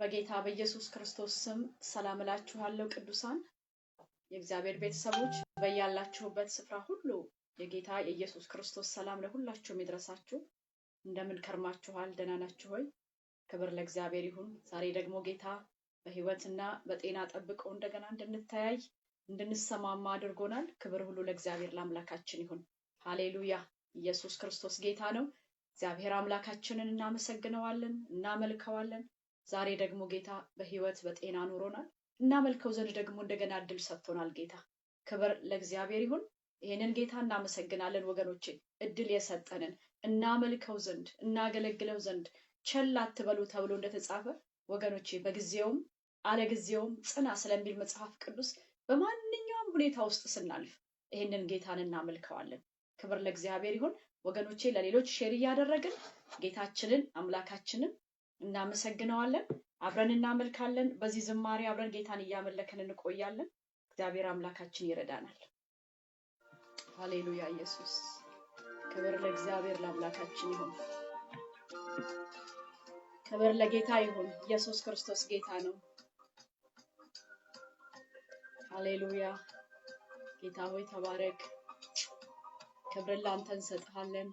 በጌታ በኢየሱስ ክርስቶስ ስም ሰላም እላችኋለሁ ቅዱሳን የእግዚአብሔር ቤተሰቦች በያላችሁበት ስፍራ ሁሉ የጌታ የኢየሱስ ክርስቶስ ሰላም ለሁላችሁም ይድረሳችሁ። እንደምን ከርማችኋል? ደህና ናችሁ ሆይ? ክብር ለእግዚአብሔር ይሁን። ዛሬ ደግሞ ጌታ በህይወትና በጤና ጠብቆ እንደገና እንድንተያይ እንድንሰማማ አድርጎናል። ክብር ሁሉ ለእግዚአብሔር ለአምላካችን ይሁን። ሃሌሉያ! ኢየሱስ ክርስቶስ ጌታ ነው። እግዚአብሔር አምላካችንን እናመሰግነዋለን፣ እናመልከዋለን። ዛሬ ደግሞ ጌታ በህይወት በጤና ኑሮናል። እናመልከው ዘንድ ደግሞ እንደገና እድል ሰጥቶናል። ጌታ ክብር ለእግዚአብሔር ይሁን። ይሄንን ጌታ እናመሰግናለን ወገኖቼ። እድል የሰጠንን እናመልከው ዘንድ እናገለግለው ዘንድ ቸል አትበሉ ተብሎ እንደተጻፈ ወገኖቼ በጊዜውም አለጊዜውም ጽና ስለሚል መጽሐፍ ቅዱስ በማንኛውም ሁኔታ ውስጥ ስናልፍ ይሄንን ጌታን እናመልከዋለን። ክብር ለእግዚአብሔር ይሁን ወገኖቼ። ለሌሎች ሼር እያደረግን ጌታችንን አምላካችንን እናመሰግነዋለን። አብረን እናመልካለን። በዚህ ዝማሬ አብረን ጌታን እያመለክን እንቆያለን። እግዚአብሔር አምላካችን ይረዳናል። ሃሌሉያ! ኢየሱስ ክብር ለእግዚአብሔር ለአምላካችን ይሁን። ክብር ለጌታ ይሁን። ኢየሱስ ክርስቶስ ጌታ ነው። ሃሌሉያ! ጌታ ሆይ ተባረክ። ክብር ላንተ እንሰጥሃለን።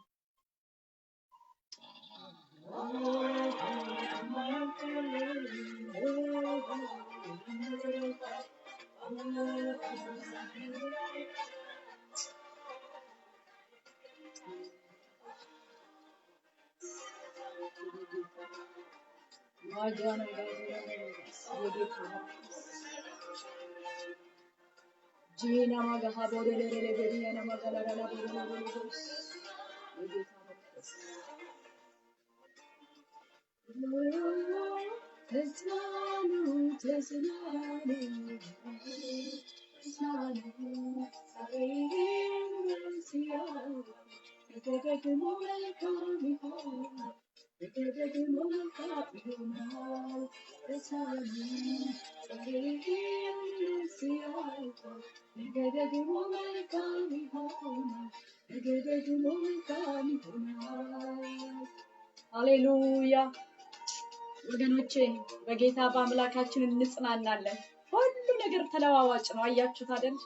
Gina magaha bodele beriana magala la bodele. ሃሌሉያ ወገኖቼ በጌታ በአምላካችን እንጽናናለን። ሁሉ ነገር ተለዋዋጭ ነው። አያችሁት አይደል?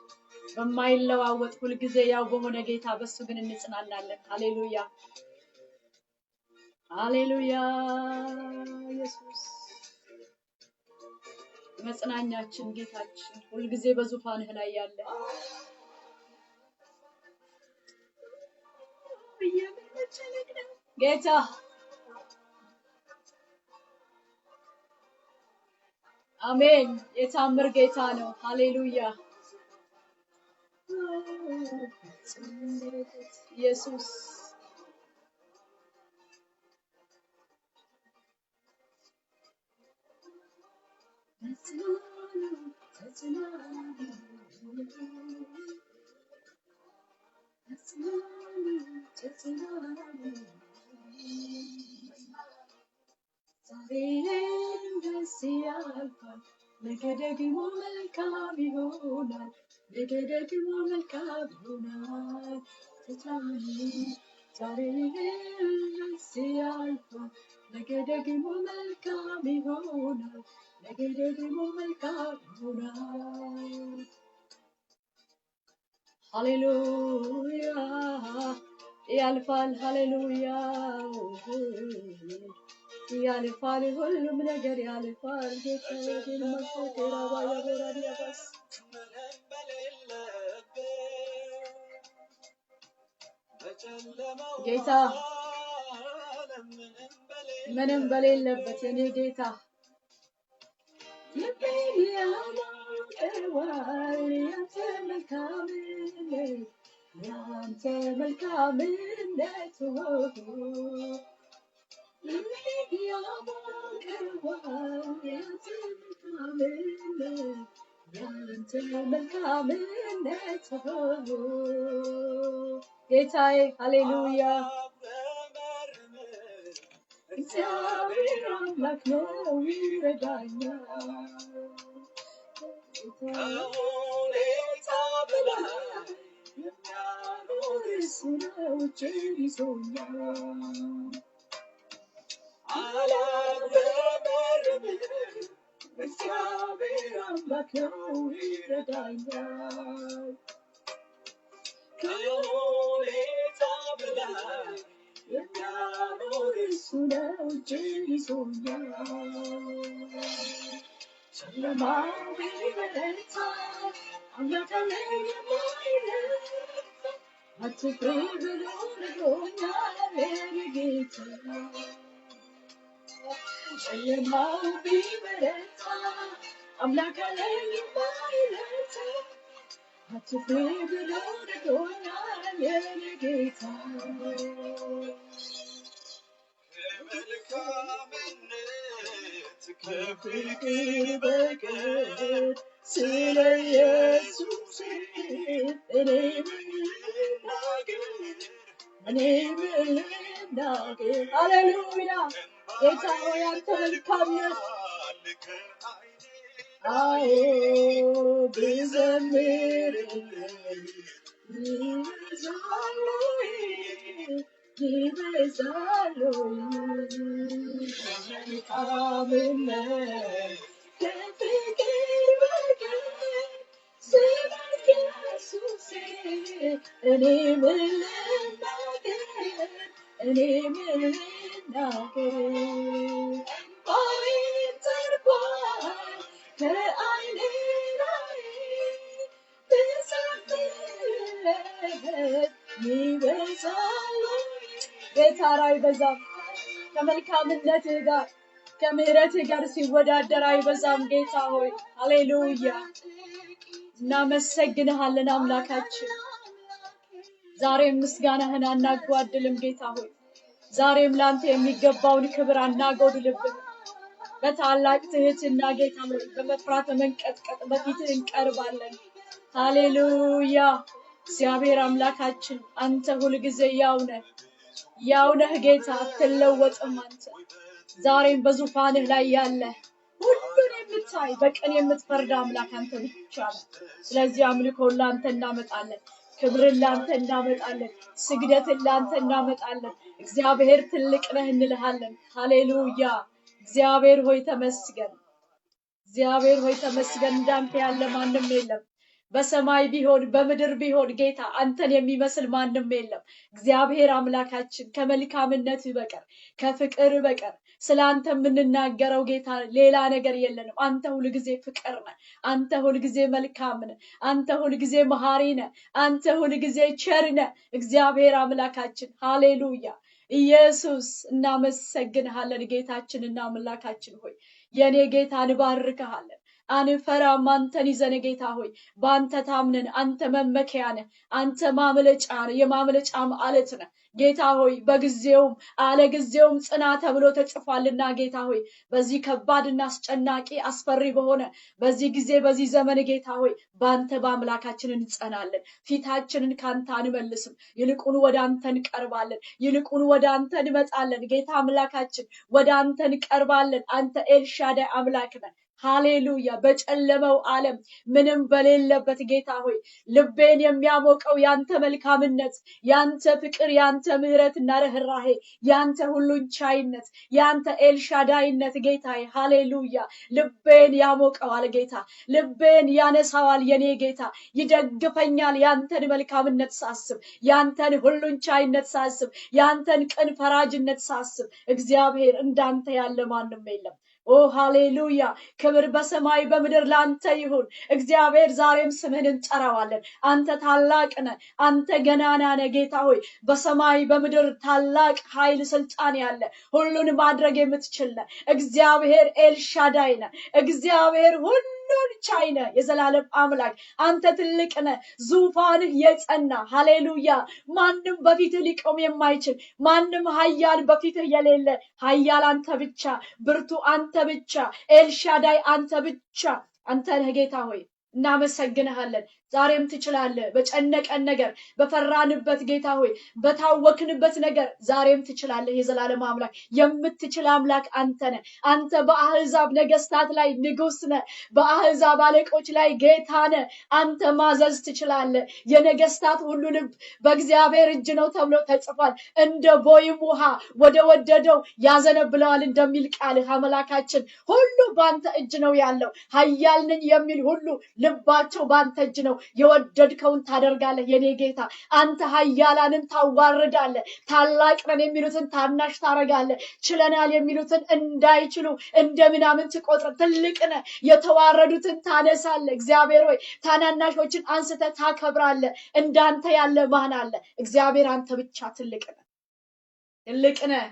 በማይለዋወጥ ሁሉ ጊዜ ያው በሆነ ጌታ በሱ ግን እንጽናናለን። ሃሌሉያ ሃሌሉያ! ኢየሱስ መጽናኛችን ጌታችን ሁሉ ጊዜ በዙፋንህ ላይ ያለ ጌታ አሜን። የታምር ጌታ ነው። ሃሌሉያ ኢየሱስ ነገ ደግሞ መልካም ይሆናል። ነገ ደግሞ መልካም ይሆናል። ዛሬ ሲያልፋል ነገ ደግሞ መልካም ይሆናል። ነገ ደግሞ መልካም ይሆናል። ሃሌሉያ ያልፋል። ሃሌሉያ ያልፋል። ሁሉም ነገር ያልፋል። ጌታ ግን መቆጠራ ባያበራል ያባስ ጌታ ምንም በሌለበት የኔ ጌታ ያንተ መልካምነት ጌታዬ ሃሌሉያ እግዚአብሔር አምላክ ነው ይረዳኛል። ሁኔታ በላይ የሚያኖር እሱ ነው እጄን ይዞኛል። አላጉረመርምም እግዚአብሔር አምላክ ነው ይረዳኛል። ከሁኔታ በላይ የሚያኖር እሱ ነው እጄን ይዞኛል። ጨለማው ቢበረታ አምላክ አለኝ የማይረታ አትፍሪ ብሎ ነግሮኛል የኔ ጌታ። ጨለማው ቢበረታ አምላክ አለኝ የማይረታ አትፍሪ ብሎ ነግሮኛል የኔ ጌታ። ከመልካምነት ከፍቅር በቀር ስለ ኢየሱስ እኔ ምን ልናገር? ሃሌሉያ! ጌታ ሆይ አንተ መልካም ነህ። አዎ ብዘምርልህ ይበዛል ከመልካምነት ከፍቅር በቀር ስለ ኢየሱስ እኔ ምን ልናገር? እኔ ምን ልናገር? እንባዬን ጠርጓል ከዓይኔ ላይ ብዘምርለት ይበዛል። ጌታ አይበዛም። ከመልካምነትህ ጋር ከምሕረትህ ጋር ሲወዳደር አይበዛም። ጌታ ሆይ ሃሌሉያ! እናመሰግንሃለን አምላካችን። ዛሬም ምስጋናህን አናጓድልም ጌታ ሆይ። ዛሬም ላንተ የሚገባውን ክብር አናጎድልብን። በታላቅ ትህትና ጌታ ሆይ በመፍራት መንቀጥቀጥ በፊትህ እንቀርባለን። ሃሌሉያ! እግዚአብሔር አምላካችን አንተ ሁልጊዜ ያው ነህ ጌታ፣ አትለወጥም። አንተ ዛሬም በዙፋንህ ላይ ያለ ሁሉን የምታይ በቀን የምትፈርድ አምላክ አንተ ብቻ ነህ። ስለዚህ አምልኮን ላንተ እናመጣለን፣ ክብርን ላንተ እናመጣለን፣ ስግደትን ላንተ እናመጣለን። እግዚአብሔር ትልቅ ነህ እንልሃለን። ሃሌሉያ! እግዚአብሔር ሆይ ተመስገን። እግዚአብሔር ሆይ ተመስገን። እንዳንተ ያለ ማንም የለም። በሰማይ ቢሆን በምድር ቢሆን ጌታ አንተን የሚመስል ማንም የለም። እግዚአብሔር አምላካችን ከመልካምነት በቀር ከፍቅር በቀር ስለ አንተ የምንናገረው ጌታ ሌላ ነገር የለንም። አንተ ሁልጊዜ ፍቅር ነህ። አንተ ሁልጊዜ መልካም ነህ። አንተ ሁልጊዜ መሐሪ ነህ። አንተ ሁልጊዜ ቸር ነህ። እግዚአብሔር አምላካችን ሃሌሉያ! ኢየሱስ እናመሰግንሃለን። ጌታችንና አምላካችን ሆይ የኔ ጌታ እንባርክሃለን። አንፈራም አንተን ይዘን ጌታ ሆይ በአንተ ታምነን አንተ መመኪያ ነህ። አንተ ማምለጫ ነህ። የማምለጫ አለት ነህ ጌታ ሆይ በጊዜውም አለጊዜውም ጽና ተብሎ ተጽፏልና ጌታ ሆይ በዚህ ከባድና አስጨናቂ አስፈሪ በሆነ በዚህ ጊዜ በዚህ ዘመን ጌታ ሆይ በአንተ በአምላካችን እንጸናለን። ፊታችንን ካንተ አንመልስም። ይልቁን ወደ አንተ እንቀርባለን። ይልቁን ወደ አንተ እንመጣለን። ጌታ አምላካችን ወደ አንተ እንቀርባለን። አንተ ኤልሻዳይ አምላክ ነህ። ሃሌሉያ! በጨለመው ዓለም ምንም በሌለበት ጌታ ሆይ ልቤን የሚያሞቀው ያንተ መልካምነት፣ ያንተ ፍቅር፣ ያንተ ምሕረትና ርህራሄ፣ ያንተ ሁሉን ቻይነት፣ ያንተ ኤልሻዳይነት ጌታዬ ሃሌሉያ! ልቤን ያሞቀዋል ጌታ፣ ልቤን ያነሳዋል የኔ ጌታ፣ ይደግፈኛል ያንተን መልካምነት ሳስብ፣ ያንተን ሁሉን ቻይነት ሳስብ፣ ያንተን ቅን ፈራጅነት ሳስብ። እግዚአብሔር እንዳንተ ያለ ማንም የለም። ኦ ሃሌሉያ! ክብር በሰማይ በምድር ላንተ ይሁን። እግዚአብሔር ዛሬም ስምህን እንጠራዋለን። አንተ ታላቅ ነህ። አንተ ገናና ነህ ጌታ ሆይ በሰማይ በምድር ታላቅ ኃይል ስልጣን ያለ ሁሉን ማድረግ የምትችል ነህ። እግዚአብሔር ኤልሻዳይ ነህ። እግዚአብሔር ሁሉን ቻይ ነህ። የዘላለም አምላክ አንተ ትልቅ ነህ። ዙፋንህ የጸና ሃሌሉያ! ማንም በፊትህ ሊቆም የማይችል ማንም ኃያል በፊትህ የሌለ ኃያል አንተ ብቻ፣ ብርቱ አንተ ብቻ፣ ኤልሻዳይ አንተ ብቻ። አንተ ነህ ጌታ ሆይ እናመሰግንሃለን። ዛሬም ትችላለህ። በጨነቀን ነገር በፈራንበት ጌታ ሆይ በታወክንበት ነገር ዛሬም ትችላለህ። የዘላለም አምላክ የምትችል አምላክ አንተ ነህ። አንተ በአህዛብ ነገስታት ላይ ንጉስ ነህ። በአህዛብ አለቆች ላይ ጌታ ነህ። አንተ ማዘዝ ትችላለህ። የነገስታት ሁሉ ልብ በእግዚአብሔር እጅ ነው ተብሎ ተጽፏል። እንደ ቦይም ውሃ ወደ ወደደው ያዘነብለዋል እንደሚል ቃልህ አምላካችን ሁሉ በአንተ እጅ ነው ያለው። ኃያል ነኝ የሚል ሁሉ ልባቸው በአንተ እጅ ነው። የወደድከውን ታደርጋለህ የኔ ጌታ። አንተ ኃያላንን ታዋርዳለህ። ታላቅ ነን የሚሉትን ታናሽ ታረጋለህ። ችለናል የሚሉትን እንዳይችሉ እንደምናምን ትቆጥር። ትልቅ ነህ፣ የተዋረዱትን ታነሳለህ። እግዚአብሔር ሆይ ታናናሾችን አንስተህ ታከብራለህ። እንዳንተ ያለ ማን አለ? እግዚአብሔር አንተ ብቻ ትልቅ ነህ፣ ትልቅ ነህ፣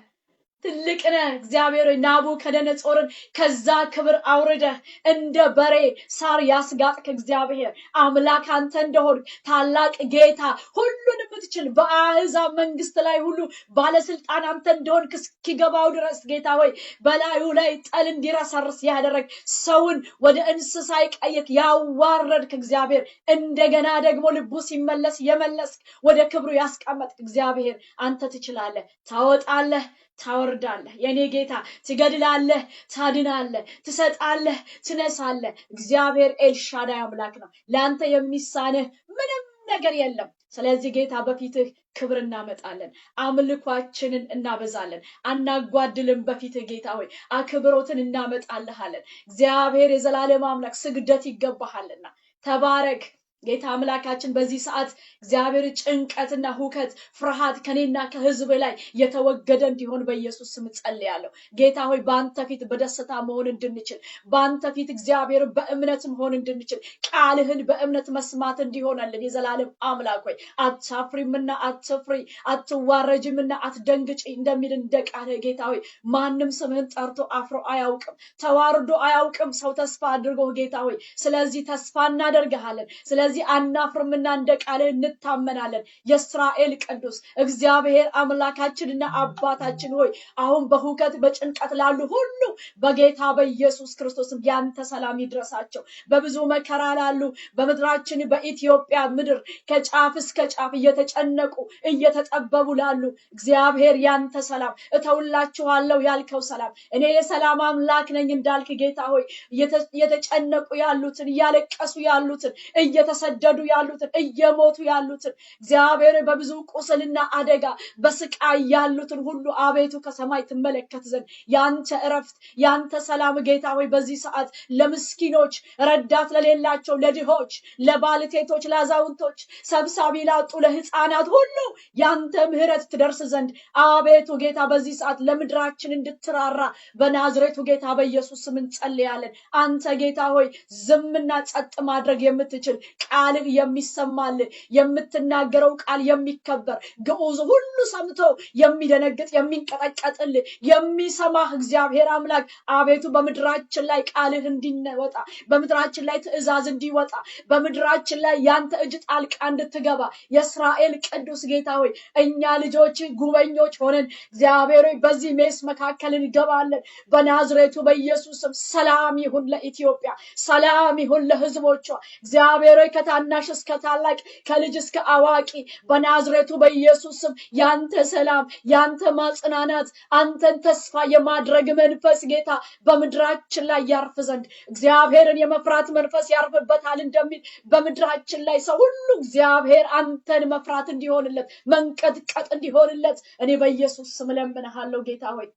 ትልቅ ነህ። እግዚአብሔር ሆይ ናቡከደነጾርን ከዛ ክብር አውርደህ እንደ በሬ ሳር ያስጋጥክ እግዚአብሔር አምላክ አንተ እንደሆን ታላቅ ጌታ ሁሉን የምትችል በአሕዛብ መንግስት ላይ ሁሉ ባለስልጣን አንተ እንደሆን እስኪገባው ድረስ ጌታ ሆይ በላዩ ላይ ጠል እንዲረሰርስ ያደረግ ሰውን ወደ እንስሳ ይቀየክ ያዋረድክ እግዚአብሔር እንደገና ደግሞ ልቡ ሲመለስ የመለስክ ወደ ክብሩ ያስቀመጥክ እግዚአብሔር አንተ ትችላለህ። ታወጣለህ፣ ታወርዳለህ የኔ ጌታ። ትገድላለህ፣ ታድናለህ፣ ትሰጣለህ፣ ትነሳለህ። እግዚአብሔር ኤልሻዳይ አምላክ ነው። ለአንተ የሚሳንህ ምንም ነገር የለም። ስለዚህ ጌታ በፊትህ ክብር እናመጣለን፣ አምልኳችንን እናበዛለን፣ አናጓድልም። በፊትህ ጌታ ሆይ አክብሮትን እናመጣልሃለን። እግዚአብሔር የዘላለም አምላክ ስግደት ይገባሃልና ተባረክ ጌታ አምላካችን። በዚህ ሰዓት እግዚአብሔር ጭንቀትና ሁከት ፍርሃት ከኔና ከህዝብ ላይ የተወገደ እንዲሆን በኢየሱስ ስም ጸልያለሁ። ጌታ ሆይ በአንተ ፊት በደስታ መሆን እንድንችል፣ በአንተ ፊት እግዚአብሔር በእምነት መሆን እንድንችል፣ ቃልህን በእምነት መስማት እንዲሆነልን የዘላለም አምላክ ሆይ አታፍሪምና አትፍሪ፣ አትዋረጅምና አትደንግጪ እንደሚል እንደ ቃልህ ጌታ ሆይ ማንም ስምህን ጠርቶ አፍሮ አያውቅም፣ ተዋርዶ አያውቅም ሰው ተስፋ አድርጎ ጌታ ሆይ ስለዚህ ተስፋ እናደርግሃለን። ስለዚህ አናፍርምና እንደ ቃልህ እንታመናለን። የእስራኤል ቅዱስ እግዚአብሔር አምላካችንና አባታችን ሆይ አሁን በሁከት በጭንቀት ላሉ ሁሉ በጌታ በኢየሱስ ክርስቶስም ያንተ ሰላም ይድረሳቸው። በብዙ መከራ ላሉ በምድራችን በኢትዮጵያ ምድር ከጫፍ እስከ ጫፍ እየተጨነቁ እየተጠበቡ ላሉ እግዚአብሔር ያንተ ሰላም እተውላችኋለሁ ያልከው ሰላም እኔ የሰላም አምላክ ነኝ እንዳልክ ጌታ ሆይ እየተጨነቁ ያሉትን እያለቀሱ ያሉትን እየተሰደዱ ያሉትን እየሞቱ ያሉትን እግዚአብሔር በብዙ ቁስልና አደጋ በስቃይ ያሉትን ሁሉ አቤቱ ከሰማይ ትመለከት ዘንድ ያንተ እረፍት ያንተ ሰላም ጌታ ሆይ በዚህ ሰዓት ለምስኪኖች ረዳት ለሌላቸው ለድሆች ለባልቴቶች ለአዛውንቶች ሰብሳቢ ላጡ ለህፃናት ሁሉ ያንተ ምህረት ትደርስ ዘንድ አቤቱ ጌታ በዚህ ሰዓት ለምድራችን እንድትራራ በናዝሬቱ ጌታ በኢየሱስ ስም እንጸልያለን። አንተ ጌታ ሆይ ዝምና ጸጥ ማድረግ የምትችል ቃልህ የሚሰማልህ የምትናገረው ቃል የሚከበር ግዑዝ ሁሉ ሰምቶ የሚደነግጥ የሚንቀጠቀጥልህ የሚሰማህ እግዚአብሔር አምላክ አቤቱ በምድራችን ላይ ቃልህ እንዲወጣ በምድራችን ላይ ትእዛዝ እንዲወጣ በምድራችን ላይ ያንተ እጅ ጣልቃ እንድትገባ የእስራኤል ቅዱስ ጌታ ሆይ እኛ ልጆች ጉበኞች ሆነን እግዚአብሔር ሆይ በዚህ ሜስ መካከል እንገባለን። በናዝሬቱ በኢየሱስ ስም ሰላም ይሁን ለኢትዮጵያ፣ ሰላም ይሁን ለህዝቦቿ። እግዚአብሔር ሆይ ከታናሽ እስከ ታላቅ ከልጅ እስከ አዋቂ በናዝሬቱ በኢየሱስ ስም ያንተ ሰላም ያንተ ማጽናናት አንተን ተስፋ የማድረግ መንፈስ ጌታ በምድራችን ላይ ያርፍ ዘንድ እግዚአብሔርን የመፍራት መንፈስ ያርፍበታል እንደሚል በምድራችን ላይ ሰው ሁሉ እግዚአብሔር አንተን መፍራት እንዲሆንለት መንቀጥቀጥ እንዲሆንለት እኔ በኢየሱስ ስም ለምንሃለሁ ጌታ ሆይ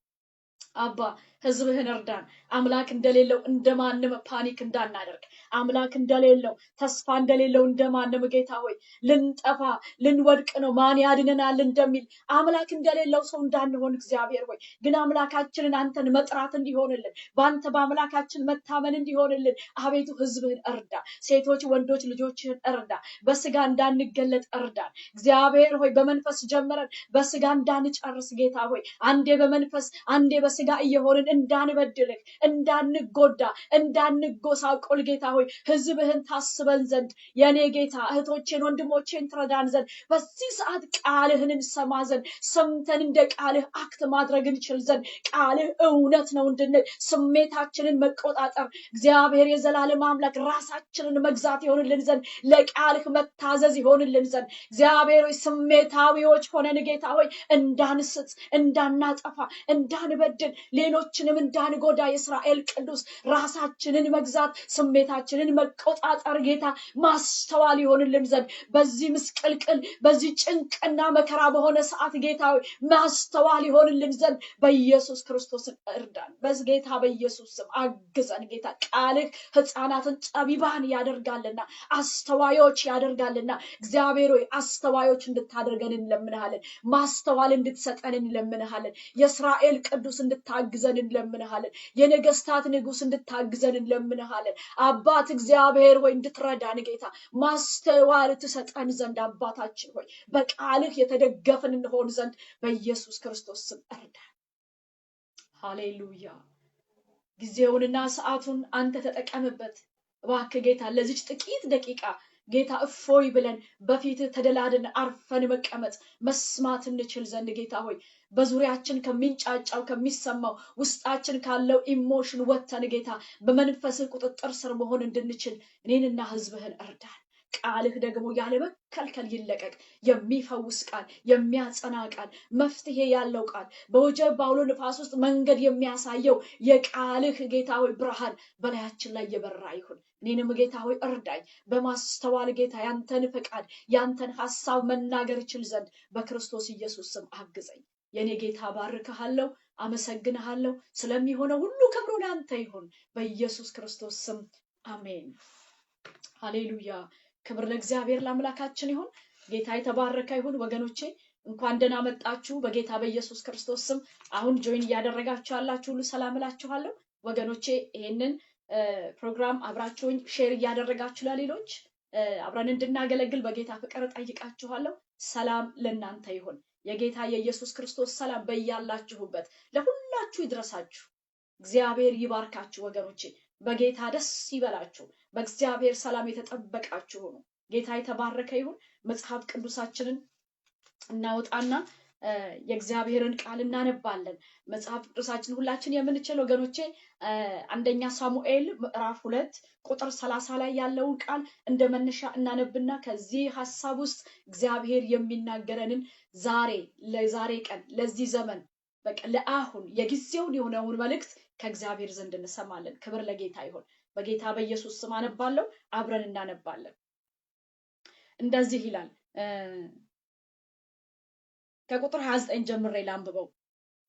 አባ ህዝብህን እርዳን። አምላክ እንደሌለው እንደማንም ፓኒክ እንዳናደርግ አምላክ እንደሌለው ተስፋ እንደሌለው እንደማንም ጌታ ሆይ ልንጠፋ ልንወድቅ ነው ማን ያድነናል እንደሚል አምላክ እንደሌለው ሰው እንዳንሆን እግዚአብሔር ሆይ ግን አምላካችንን አንተን መጥራት እንዲሆንልን በአንተ በአምላካችን መታመን እንዲሆንልን አቤቱ ህዝብህን እርዳ። ሴቶች ወንዶች ልጆችህን እርዳ። በስጋ እንዳንገለጥ እርዳን እግዚአብሔር ሆይ በመንፈስ ጀምረን በስጋ እንዳንጨርስ ጌታ ሆይ አንዴ በመንፈስ አንዴ በስጋ ስጋ እየሆንን እንዳንበድልህ እንዳንጎዳ እንዳንጎሳቆል ጌታ ሆይ ህዝብህን ታስበን ዘንድ የኔ ጌታ እህቶቼን ወንድሞቼን ትረዳን ዘንድ በዚህ ሰዓት ቃልህን እንሰማ ዘንድ ሰምተን እንደ ቃልህ አክት ማድረግ እንችል ዘንድ ቃልህ እውነት ነው እንድንል ስሜታችንን መቆጣጠር እግዚአብሔር የዘላለም አምላክ ራሳችንን መግዛት ይሆንልን ዘንድ ለቃልህ መታዘዝ ይሆንልን ዘንድ እግዚአብሔር ሆይ ስሜታዊዎች ሆነን ጌታ ሆይ እንዳንስት እንዳናጠፋ እንዳንበድል ሌሎችንም እንዳንጎዳ የእስራኤል ቅዱስ ራሳችንን መግዛት ስሜታችንን መቆጣጠር ጌታ ማስተዋል ይሆንልን ዘንድ በዚህ ምስቅልቅል በዚህ ጭንቅና መከራ በሆነ ሰዓት ጌታ ሆይ ማስተዋል ይሆንልን ዘንድ በኢየሱስ ክርስቶስ እርዳን በጌታ በኢየሱስ ስም አግዘን ጌታ ቃልህ ሕፃናትን ጠቢባን ያደርጋልና አስተዋዮች ያደርጋልና እግዚአብሔር ሆይ አስተዋዮች እንድታደርገን እንለምንሃለን ማስተዋል እንድትሰጠን እንለምንሃለን የእስራኤል ቅዱስ እንድታግዘን እንለምንሃለን የነገስታት ንጉስ እንድታግዘን እንለምንሃለን አባት እግዚአብሔር ሆይ እንድትረዳን ጌታ ማስተዋል ትሰጠን ዘንድ አባታችን ሆይ በቃልህ የተደገፈን እንሆን ዘንድ በኢየሱስ ክርስቶስ ስም እርዳን ሃሌሉያ ጊዜውንና ሰዓቱን አንተ ተጠቀምበት እባክህ ጌታ ለዚች ጥቂት ደቂቃ ጌታ እፎይ ብለን በፊት ተደላድን አርፈን መቀመጥ መስማት እንችል ዘንድ ጌታ ሆይ በዙሪያችን ከሚንጫጫው ከሚሰማው ውስጣችን ካለው ኢሞሽን ወተን ጌታ በመንፈስህ ቁጥጥር ስር መሆን እንድንችል እኔንና ህዝብህን እርዳን ቃልህ ደግሞ ያለ መከልከል ይለቀቅ የሚፈውስ ቃል የሚያጸና ቃል መፍትሄ ያለው ቃል በወጀብ ባውሎ ንፋስ ውስጥ መንገድ የሚያሳየው የቃልህ ጌታ ሆይ ብርሃን በላያችን ላይ የበራ ይሁን እኔንም ጌታ ሆይ እርዳኝ በማስተዋል ጌታ ያንተን ፈቃድ ያንተን ሐሳብ መናገር ይችል ዘንድ በክርስቶስ ኢየሱስ ስም አግዘኝ የኔ ጌታ ባርክሃለሁ አመሰግንሃለሁ ስለሚሆነው ሁሉ ክብሩ ለአንተ ይሁን በኢየሱስ ክርስቶስ ስም አሜን ሃሌሉያ ክብር ለእግዚአብሔር ለአምላካችን ይሁን ጌታ የተባረከ ይሁን ወገኖቼ እንኳን ደህና መጣችሁ በጌታ በኢየሱስ ክርስቶስ ስም አሁን ጆይን ያደረጋችሁ ያላችሁ ሁሉ ሰላም እላችኋለሁ ወገኖቼ ይሄንን ፕሮግራም አብራችሁኝ ሼር ያደረጋችሁ ለሌሎች አብረን እንድናገለግል በጌታ ፍቅር ጠይቃችኋለሁ ሰላም ለእናንተ ይሁን የጌታ የኢየሱስ ክርስቶስ ሰላም በእያላችሁበት ለሁላችሁ ይድረሳችሁ እግዚአብሔር ይባርካችሁ ወገኖቼ በጌታ ደስ ይበላችሁ በእግዚአብሔር ሰላም የተጠበቃችሁ ሁኑ ጌታ የተባረከ ይሁን መጽሐፍ ቅዱሳችንን እናወጣና የእግዚአብሔርን ቃል እናነባለን መጽሐፍ ቅዱሳችን ሁላችን የምንችል ወገኖቼ አንደኛ ሳሙኤል ምዕራፍ 2 ቁጥር 30 ላይ ያለውን ቃል እንደመነሻ እናነብና ከዚህ ሐሳብ ውስጥ እግዚአብሔር የሚናገረንን ለዛሬ ቀን ለዚህ ዘመን በቃ ለአሁን የጊዜውን የሆነውን መልእክት ከእግዚአብሔር ዘንድ እንሰማለን ክብር ለጌታ ይሁን በጌታ በኢየሱስ ስም አነባለሁ አብረን እናነባለን እንደዚህ ይላል ከቁጥር 29 ጀምሬ ላንብበው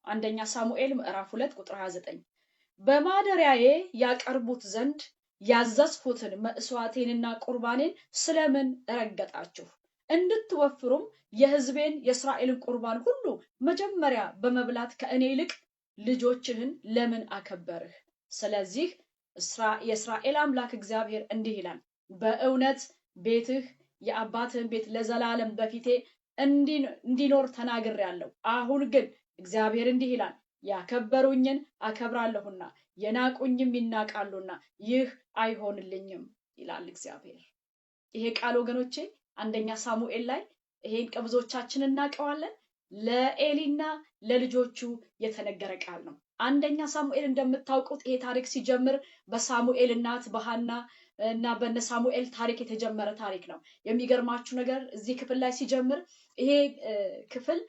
አንደኛ ሳሙኤል ምዕራፍ 2 ቁጥር 29 በማደሪያዬ ያቀርቡት ዘንድ ያዘዝኩትን መስዋዕቴንና ቁርባኔን ስለምን ረገጣችሁ እንድትወፍሩም የሕዝቤን የእስራኤልን ቁርባን ሁሉ መጀመሪያ በመብላት ከእኔ ይልቅ ልጆችህን ለምን አከበርህ ስለዚህ የእስራኤል አምላክ እግዚአብሔር እንዲህ ይላል በእውነት ቤትህ የአባትህን ቤት ለዘላለም በፊቴ እንዲኖር ተናግሬአለሁ አሁን ግን እግዚአብሔር እንዲህ ይላል ያከበሩኝን አከብራለሁና የናቁኝም ይናቃሉና ይህ አይሆንልኝም ይላል እግዚአብሔር ይሄ ቃል ወገኖቼ አንደኛ ሳሙኤል ላይ ይሄን ቀብዞቻችን እናቀዋለን ለኤሊና ለልጆቹ የተነገረ ቃል ነው አንደኛ ሳሙኤል እንደምታውቁት ይሄ ታሪክ ሲጀምር በሳሙኤል እናት በሐና እና በነ ሳሙኤል ታሪክ የተጀመረ ታሪክ ነው የሚገርማችሁ ነገር እዚህ ክፍል ላይ ሲጀምር ይሄ ክፍል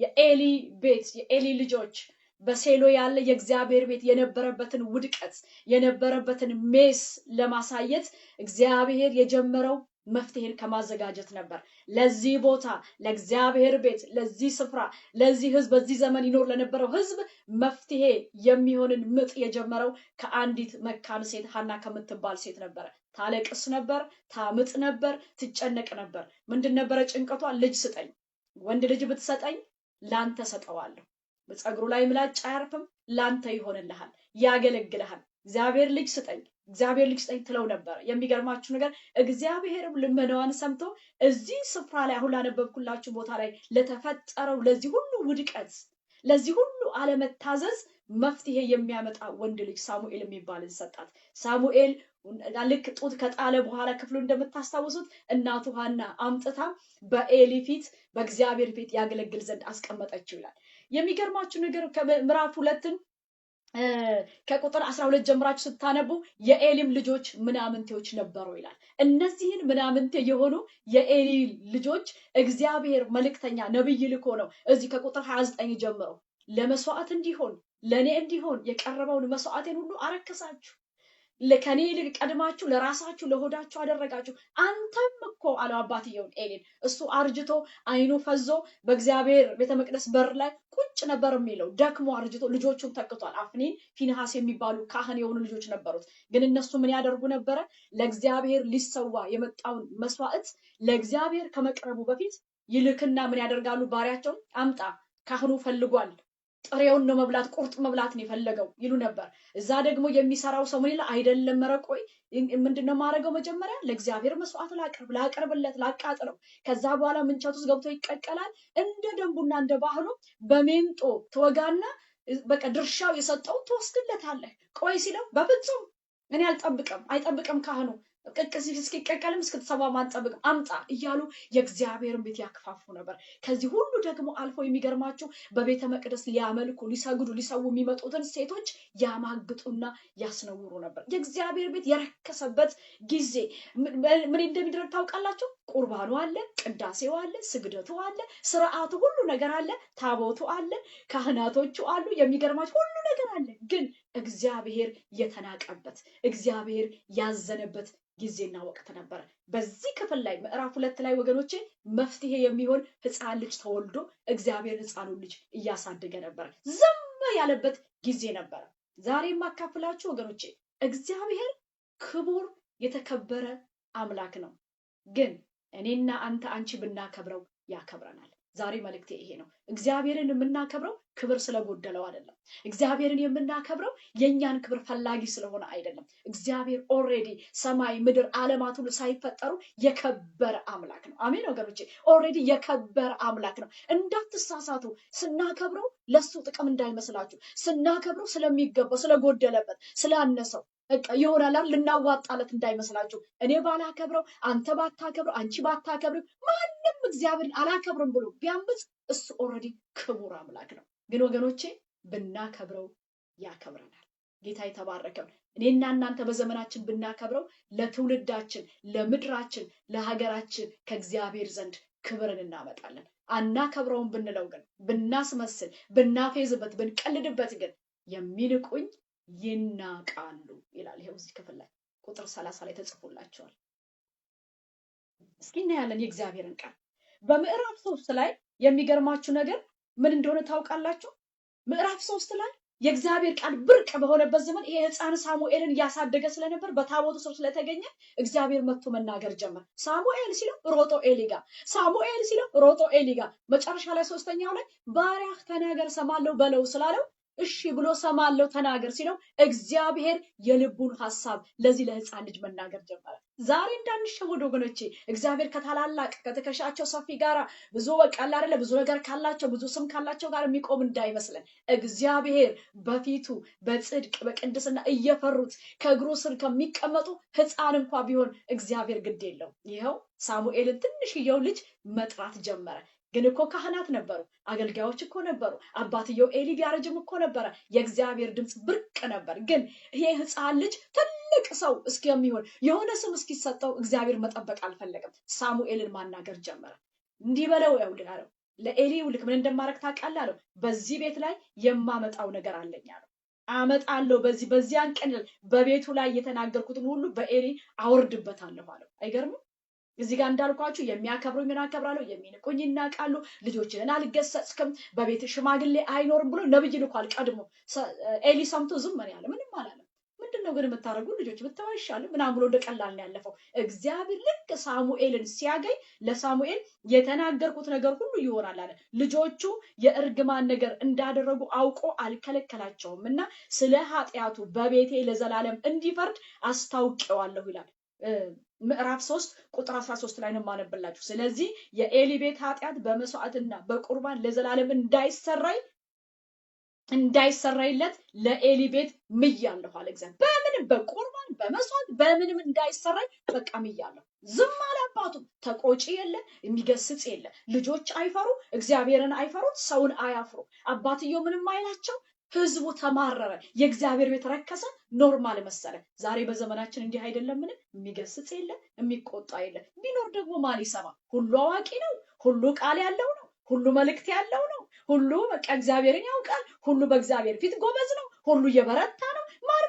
የኤሊ ቤት የኤሊ ልጆች በሴሎ ያለ የእግዚአብሔር ቤት የነበረበትን ውድቀት የነበረበትን ሜስ ለማሳየት እግዚአብሔር የጀመረው መፍትሄን ከማዘጋጀት ነበር ለዚህ ቦታ ለእግዚአብሔር ቤት ለዚህ ስፍራ ለዚህ ህዝብ በዚህ ዘመን ይኖር ለነበረው ህዝብ መፍትሄ የሚሆንን ምጥ የጀመረው ከአንዲት መካን ሴት ሐና ከምትባል ሴት ነበር ታለቅስ ነበር ታምጥ ነበር ትጨነቅ ነበር ምንድን ነበር ጭንቀቷ ልጅ ስጠኝ ወንድ ልጅ ብትሰጠኝ ላንተ ሰጠዋለሁ በፀጉሩ ላይ ምላጭ አያርፍም ላንተ ይሆንልሃል ያገለግልሃል እግዚአብሔር ልጅ ስጠኝ ትለው ነበር የሚገርማችሁ ነገር እግዚአብሔርም ልመናዋን ሰምቶ እዚህ ስፍራ ላይ አሁን ላነበብኩላችሁ ቦታ ላይ ለተፈጠረው ለዚህ ሁሉ ውድቀት ለዚህ ሁሉ አለመታዘዝ መፍትሄ የሚያመጣ ወንድ ልጅ ሳሙኤል የሚባልን ሰጣት። ሳሙኤል ልክ ጡት ከጣለ በኋላ ክፍሉ እንደምታስታውሱት እናቱ ሐና አምጥታ በኤሊ ፊት በእግዚአብሔር ፊት ያገለግል ዘንድ አስቀመጠችው ይላል። የሚገርማችሁ ነገር ከምዕራፍ 2 ከቁጥር 12 ጀምራችሁ ስታነቡ የኤሊም ልጆች ምናምንቴዎች ነበሩ ይላል። እነዚህን ምናምንቴ የሆኑ የኤሊ ልጆች እግዚአብሔር መልእክተኛ ነብይ ልኮ ነው እዚህ ከቁጥር 29 ጀምሮ ለመስዋዕት እንዲሆን ለኔ እንዲሆን የቀረበውን መስዋዕቴን ሁሉ አረከሳችሁ፣ ለከኔ ይልቅ ቀድማችሁ ለራሳችሁ ለሆዳችሁ አደረጋችሁ። አንተም እኮ አለው አባትየውን ኤሊን፣ እሱ አርጅቶ አይኑ ፈዞ በእግዚአብሔር ቤተ መቅደስ በር ላይ ቁጭ ነበር የሚለው ደክሞ አርጅቶ ልጆቹን ተክቷል። አፍኒን ፊንሐስ የሚባሉ ካህን የሆኑ ልጆች ነበሩት። ግን እነሱ ምን ያደርጉ ነበረ? ለእግዚአብሔር ሊሰዋ የመጣውን መስዋዕት ለእግዚአብሔር ከመቅረቡ በፊት ይልክና ምን ያደርጋሉ? ባሪያቸውን አምጣ ካህኑ ፈልጓል፣ ጥሬውን ነው መብላት ቁርጥ መብላት ነው የፈለገው ይሉ ነበር። እዛ ደግሞ የሚሰራው ሰው ምን ይላል? አይደለም መረቆይ ምንድነው ማረገው? መጀመሪያ ለእግዚአብሔር መስዋዕት ላቀርብለት ላቃጥለው፣ ከዛ በኋላ ምንቸት ውስጥ ገብቶ ይቀቀላል። እንደ ደንቡና እንደ ባህሉ በሜንጦ ተወጋና በቃ ድርሻው የሰጠው ትወስድለታለህ። ቆይ ሲለው በፍጹም እኔ አይጠብቅም ካህኑ እስኪቀቀልም እስክትሰዋ ማንጠብቅም አምጣ እያሉ የእግዚአብሔርን ቤት ያከፋፉ ነበር። ከዚህ ሁሉ ደግሞ አልፎ የሚገርማችሁ በቤተ መቅደስ ሊያመልኩ ሊሰግዱ ሊሰው የሚመጡትን ሴቶች ያማግጡና ያስነውሩ ነበር። የእግዚአብሔር ቤት የረከሰበት ጊዜ ምን እንደሚደረግ ታውቃላችሁ? ቁርባኑ አለ፣ ቅዳሴው አለ፣ ስግደቱ አለ፣ ስርዓቱ ሁሉ ነገር አለ፣ ታቦቱ አለ፣ ካህናቶቹ አሉ። የሚገርማችሁ ሁሉ ነገር አለ። ግን እግዚአብሔር የተናቀበት እግዚአብሔር ያዘነበት ጊዜና ወቅት ነበር። በዚህ ክፍል ላይ ምዕራፍ 2 ላይ ወገኖቼ መፍትሄ የሚሆን ሕፃን ልጅ ተወልዶ እግዚአብሔር ሕፃኑን ልጅ እያሳደገ ነበር። ዝም ያለበት ጊዜ ነበር። ዛሬ ማካፈላችሁ ወገኖቼ እግዚአብሔር ክቡር የተከበረ አምላክ ነው። ግን እኔና አንቺ ብናከብረው ያከብረናል። ዛሬ መልእክቴ ይሄ ነው። እግዚአብሔርን የምናከብረው ክብር ስለጎደለው አይደለም። እግዚአብሔርን የምናከብረው የኛን ክብር ፈላጊ ስለሆነ አይደለም። እግዚአብሔር ኦሬዲ ሰማይ ምድር ዓለማት ሁሉ ሳይፈጠሩ የከበረ አምላክ ነው። አሜን ወገኖቼ፣ ኦሬዲ የከበረ አምላክ ነው። እንዳትሳሳቱ። ስናከብረው ለሱ ጥቅም እንዳይመስላችሁ። ስናከብረው ስለሚገባው ስለጎደለበት ስላነሰው ይሆናል ልናዋጣለት እንዳይመስላችሁ። እኔ ባላከብረው አንተ ባታከብረው አንቺ ባታከብረው ማንም እግዚአብሔርን አላከብርም ብሎ ቢያምጽ እሱ ኦሬዲ ክቡር አምላክ ነው። ግን ወገኖቼ ብናከብረው ያከብረናል። ጌታ የተባረከ። እኔና እናንተ በዘመናችን ብናከብረው ለትውልዳችን፣ ለምድራችን፣ ለሀገራችን ከእግዚአብሔር ዘንድ ክብርን እናመጣለን። አናከብረውም ብንለው ግን ብናስመስል፣ ብናፌዝበት፣ ብንቀልድበት ግን የሚንቁኝ ይናቃሉ ይላል። ይሄው እዚህ ክፍል ላይ ቁጥር 30 ላይ ተጽፎላችኋል። እስኪ እናያለን የእግዚአብሔርን ቃል በምዕራፍ 3 ላይ። የሚገርማችሁ ነገር ምን እንደሆነ ታውቃላችሁ? ምዕራፍ 3 ላይ የእግዚአብሔር ቃል ብርቅ በሆነበት ዘመን ይሄ ሕፃን ሳሙኤልን እያሳደገ ስለነበር በታቦቱ ስር ስለተገኘ እግዚአብሔር መጥቶ መናገር ጀመር። ሳሙኤል ሲለው ሮጦ ኤሊ ጋር፣ ሳሙኤል ሲለው ሮጦ ኤሊ ጋር። መጨረሻ ላይ 3ኛው ላይ ባሪያህ ተናገር ሰማለው በለው ስላለው እሺ ብሎ ሰማለው ተናገር ሲለው እግዚአብሔር የልቡን ሐሳብ ለዚህ ለሕፃን ልጅ መናገር ጀመረ። ዛሬ እንዳንሸወድ ወገኖቼ፣ እግዚአብሔር ከታላላቅ ከተከሻቸው ሰፊ ጋራ ብዙ ወቃላ አይደለ ብዙ ነገር ካላቸው ብዙ ስም ካላቸው ጋር የሚቆም እንዳይመስለን። እግዚአብሔር በፊቱ በጽድቅ በቅድስና እየፈሩት ከእግሩ ስር ከሚቀመጡ ሕፃን እንኳን ቢሆን እግዚአብሔር ግድ የለው። ይኸው ሳሙኤልን ትንሽየው ልጅ መጥራት ጀመረ። ግን እኮ ካህናት ነበሩ፣ አገልጋዮች እኮ ነበሩ። አባትየው ኤሊ ቢያረጅም እኮ ነበረ። የእግዚአብሔር ድምፅ ብርቅ ነበር። ግን ይሄ ሕፃን ልጅ ትልቅ ሰው እስከሚሆን የሆነ ስም እስኪሰጠው እግዚአብሔር መጠበቅ አልፈለገም። ሳሙኤልን ማናገር ጀመረ። እንዲህ በለው ያውልህ አለው። ለኤሊ ውልክ ምን እንደማረግ ታውቃለህ አለው። በዚህ ቤት ላይ የማመጣው ነገር አለኝ አለው። አመጣለሁ በዚያን ቀን በቤቱ ላይ የተናገርኩትን ሁሉ በኤሊ አወርድበታለሁ አለው። አይገርምም? እዚህ ጋር እንዳልኳችሁ የሚያከብሩኝ ምን አከብራለሁ፣ የሚንቁኝ ይናቃሉ፣ ልጆችን አልገሰጽክም፣ በቤት ሽማግሌ አይኖርም ብሎ ነብይ ልኳል ቀድሞ። ኤሊ ሰምቶ ዝም ያለ ምንም አላለም። ምንድነው ግን የምታረጉ ልጆች ብታዋሻሉ ምናምን ብሎ እንደቀላል ነው ያለፈው። እግዚአብሔር ልክ ሳሙኤልን ሲያገኝ ለሳሙኤል የተናገርኩት ነገር ሁሉ ይሆናል አለ። ልጆቹ የእርግማን ነገር እንዳደረጉ አውቆ አልከለከላቸውም እና ስለ ኃጢያቱ በቤቴ ለዘላለም እንዲፈርድ አስታውቀዋለሁ ይላል። ምዕራፍ 3 ቁጥር 13 ላይ ነው ማነብላችሁ። ስለዚህ የኤሊ ቤት ኃጢያት በመስዋዕትና በቁርባን ለዘላለም እንዳይሰራይ እንዳይሰራይለት ለኤሊ ቤት ምያለሁ አለ እግዚአብሔር። በምንም በቁርባን በመስዋዕት በምንም እንዳይሰራይ በቃ ምያለሁ። ዝም አለ አባቱ። ተቆጪ የለ፣ የሚገስጽ የለ። ልጆች አይፈሩ፣ እግዚአብሔርን አይፈሩት፣ ሰውን አያፍሩ። አባትየው ምንም አይላቸው። ህዝቡ ተማረረ። የእግዚአብሔር ቤት ረከሰ። ኖርማል መሰለ። ዛሬ በዘመናችን እንዲህ አይደለምን? የሚገስጽ የለ፣ የሚቆጣ የለ። ቢኖር ደግሞ ማን ይሰማ? ሁሉ አዋቂ ነው። ሁሉ ቃል ያለው ነው። ሁሉ መልእክት ያለው ነው። ሁሉ በቃ እግዚአብሔርን ያውቃል። ሁሉ በእግዚአብሔር ፊት ጎበዝ ነው። ሁሉ የበረታ ነው። ማን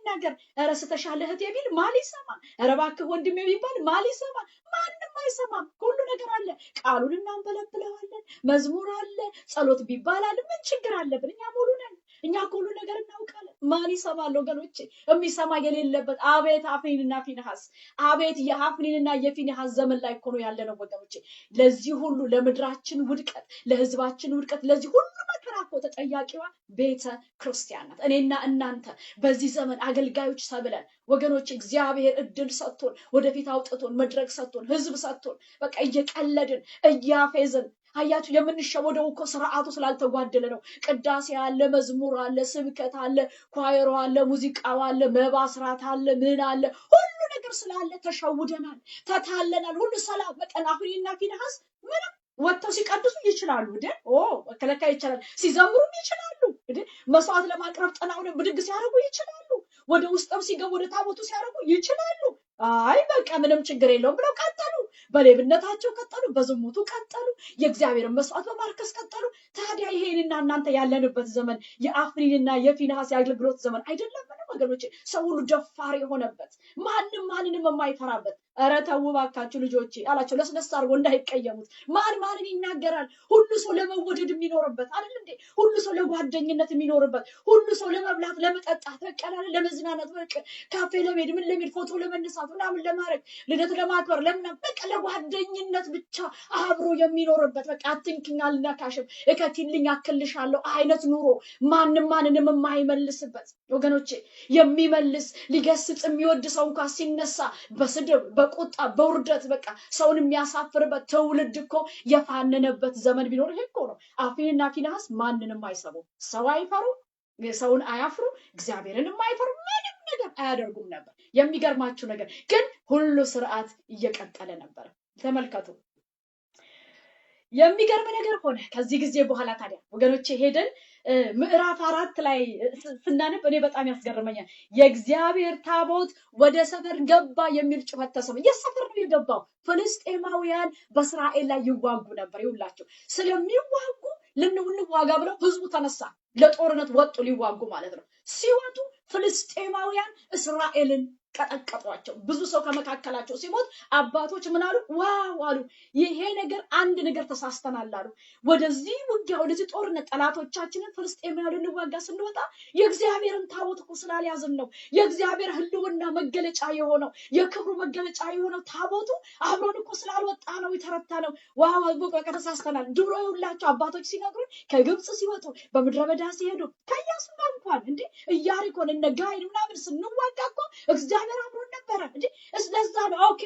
ሊናገር? ኧረ ስተሻለ እህቴ ቢል ማን ይሰማ? ኧረ እባክህ ወንድሜ ቢባል ማን ይሰማ? ማንም አይሰማም። ሁሉ ነገር አለ። ቃሉን እናንበለብለዋለን። መዝሙር አለ። ጸሎት ቢባላል ምን ችግር አለብን? እኛ ሙሉ ነን። እኛ ሁሉ ነገር እናውቃለን። ማን ይሰማል ወገኖቼ? የሚሰማ የሌለበት አቤት አፍኒንና ፊንሐስ፣ አቤት የአፍኒንና የፊንሐስ ዘመን ላይ እኮ ነው ያለነው ወገኖቼ። ለዚህ ሁሉ ለምድራችን ውድቀት፣ ለህዝባችን ውድቀት፣ ለዚህ ሁሉ መከራ እኮ ተጠያቂዋ ቤተ ክርስቲያን ናት። እኔና እናንተ በዚህ ዘመን አገልጋዮች ተብለን ወገኖች እግዚአብሔር እድል ሰጥቶን ወደፊት አውጥቶን መድረክ ሰጥቶን ህዝብ ሰጥቶን በቃ እየቀለድን እያፌዝን አያችሁ የምንሸወደው እኮ ስርዓቱ ስላልተጓደለ ነው። ቅዳሴ አለ፣ መዝሙር አለ፣ ስብከት አለ፣ ኳየሮ አለ፣ ሙዚቃው አለ፣ መባስራት አለ፣ ምን አለ፣ ሁሉ ነገር ስላለ ተሸውደናል፣ ተታለናል። ሁሉ ሰላም በቀን አፍኒንና ፊንሐስ ምንም ወጥተው ሲቀድሱ ይችላሉ እንዴ? መከለካ ይችላል። ሲዘምሩም ይችላሉ እንዴ? መስዋዕት ለማቅረብ ጠናውን ብድግ ሲያደርጉ ይችላሉ። ወደ ውስጥም ሲገቡ ወደ ታቦቱ ሲያደርጉ ይችላሉ። አይ በቃ ምንም ችግር የለውም ብለው ቀጠሉ። በሌብነታቸው ቀጠሉ፣ በዝሙቱ ቀጠሉ፣ የእግዚአብሔርን መስዋዕት በማርከስ ቀጠሉ። ታዲያ ይሄንና እናንተ ያለንበት ዘመን የአፍኒንና የፊንሐስ የአገልግሎት ዘመን አይደለም ወገኖቼ? ሰው ሁሉ ደፋር የሆነበት፣ ማንም ማንንም የማይፈራበት። ኧረ ተው እባካችሁ ልጆቼ አላቸው። ለስለስ አድርጎ እንዳይቀየሙት። ማንን ይናገራል? ሁሉ ሰው ለመወደድ የሚኖርበት አይደል እንዴ? ሁሉ ሰው ለጓደኝነት የሚኖርበት፣ ሁሉ ሰው ለመብላት ለመጠጣት፣ በቃ ለመዝናናት፣ በቃ ካፌ ለመሄድ ምን ለመሄድ ፎቶ ለመነሳት ምናምን ለማድረግ ልደት ለማክበር ለምናምን በቃ ለጓደኝነት ብቻ አብሮ የሚኖርበት በቃ አትንኪኝ አልነካሽም እከኪልኝ አክልሻለሁ አይነት ኑሮ ማንንም የማይመልስበት ወገኖቼ። የሚመልስ ሊገስጽ የሚወድ ሰው እንኳን ሲነሳ በስድብ በቁጣ በውርደት በቃ ሰውን የሚያሳፍርበት ትውልድ እኮ የፋነነበት ዘመን ቢኖር ይሄ እኮ ነው። አፍኒንና ፊንሐስ ማንንም አይሰሙ፣ ሰው አይፈሩ፣ ሰውን አያፍሩ፣ እግዚአብሔርን የማይፈሩ ምንም ነገር አያደርጉም ነበር። የሚገርማችሁ ነገር ግን ሁሉ ስርዓት እየቀጠለ ነበር። ተመልከቱ። የሚገርም ነገር ሆነ። ከዚህ ጊዜ በኋላ ታዲያ ወገኖቼ ሄደን ምዕራፍ 4 ላይ ስናነብ እኔ በጣም ያስገርመኛል። የእግዚአብሔር ታቦት ወደ ሰፈር ገባ የሚል ጩኸት ተሰማ። የሰፈር ነው የገባው። ፍልስጤማውያን በእስራኤል ላይ ይዋጉ ነበር። ይውላቸው ስለሚዋጉ ልንዋጋ ብለው ህዝቡ ተነሳ። ለጦርነት ወጡ፣ ሊዋጉ ማለት ነው። ሲወጡ ፍልስጤማውያን እስራኤልን ቀጠቀጧቸው። ብዙ ሰው ከመካከላቸው ሲሞት አባቶች ምን አሉ? ዋው አሉ። ይሄ ነገር አንድ ነገር ተሳስተናል አሉ። ወደዚህ ውጊያ ወደዚህ ጦርነት ጠላቶቻችንን ፍልስጤማውያንን ልንዋጋ ስንወጣ የእግዚአብሔርን ታቦት እኮ ስላልያዝን ነው። የእግዚአብሔር ህልውና መገለጫ የሆነው የክብሩ መገለጫ የሆነው ታቦቱ አብሮን እኮ ስላልወጣ ነው የተረታ ነው። ዋው በቃ ተሳስተናል። ድሮ ይውላቸው አባቶች ሲነግሩን ከግብጽ ሲወጡ በምድረ በዳ ሲሄዱ ከኢያሱ ጋር እንኳን እንዴ ኢያሪኮን እነ ጋይን ምናምን ስንዋጋ እኮ እግዚአብሔር አብሮን ነበረ እንዴ። ስለዛ ነው ኦኬ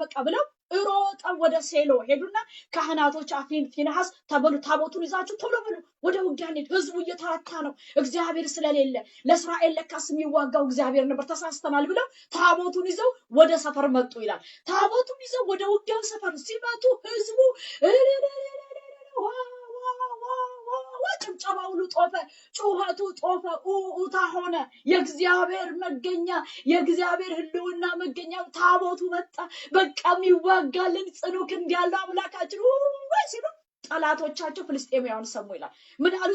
በቃ ብለው ሮጠው ወደ ሴሎ ሄዱና ካህናቶች አፍኒን ፊንሐስ ተበሉ ታቦቱን ይዛችሁ ቶሎ ብሉ ወደ ውጊያ እንሂድ፣ ህዝቡ እየተረታ ነው፣ እግዚአብሔር ስለሌለ ለእስራኤል ለካስ የሚዋጋው እግዚአብሔር ነበር፣ ተሳስተናል ብለው ታቦቱን ይዘው ወደ ሰፈር መጡ ይላል። ታቦቱን ይዘው ወደ ውጊያው ሰፈር ሲመጡ ህዝቡ ጭብጨባው ሁሉ ጦፈ፣ ጩኸቱ ጦፈ፣ ኡታ ሆነ። የእግዚአብሔር መገኛ የእግዚአብሔር ህልውና መገኛ ታቦቱ መጣ። በቃ የሚዋጋልን ጽኑ ክንድ ያለው አምላካችን ሲሉ ጠላቶቻቸው ፍልስጤማውያን ሰሙ ይላል። ምን አሉ?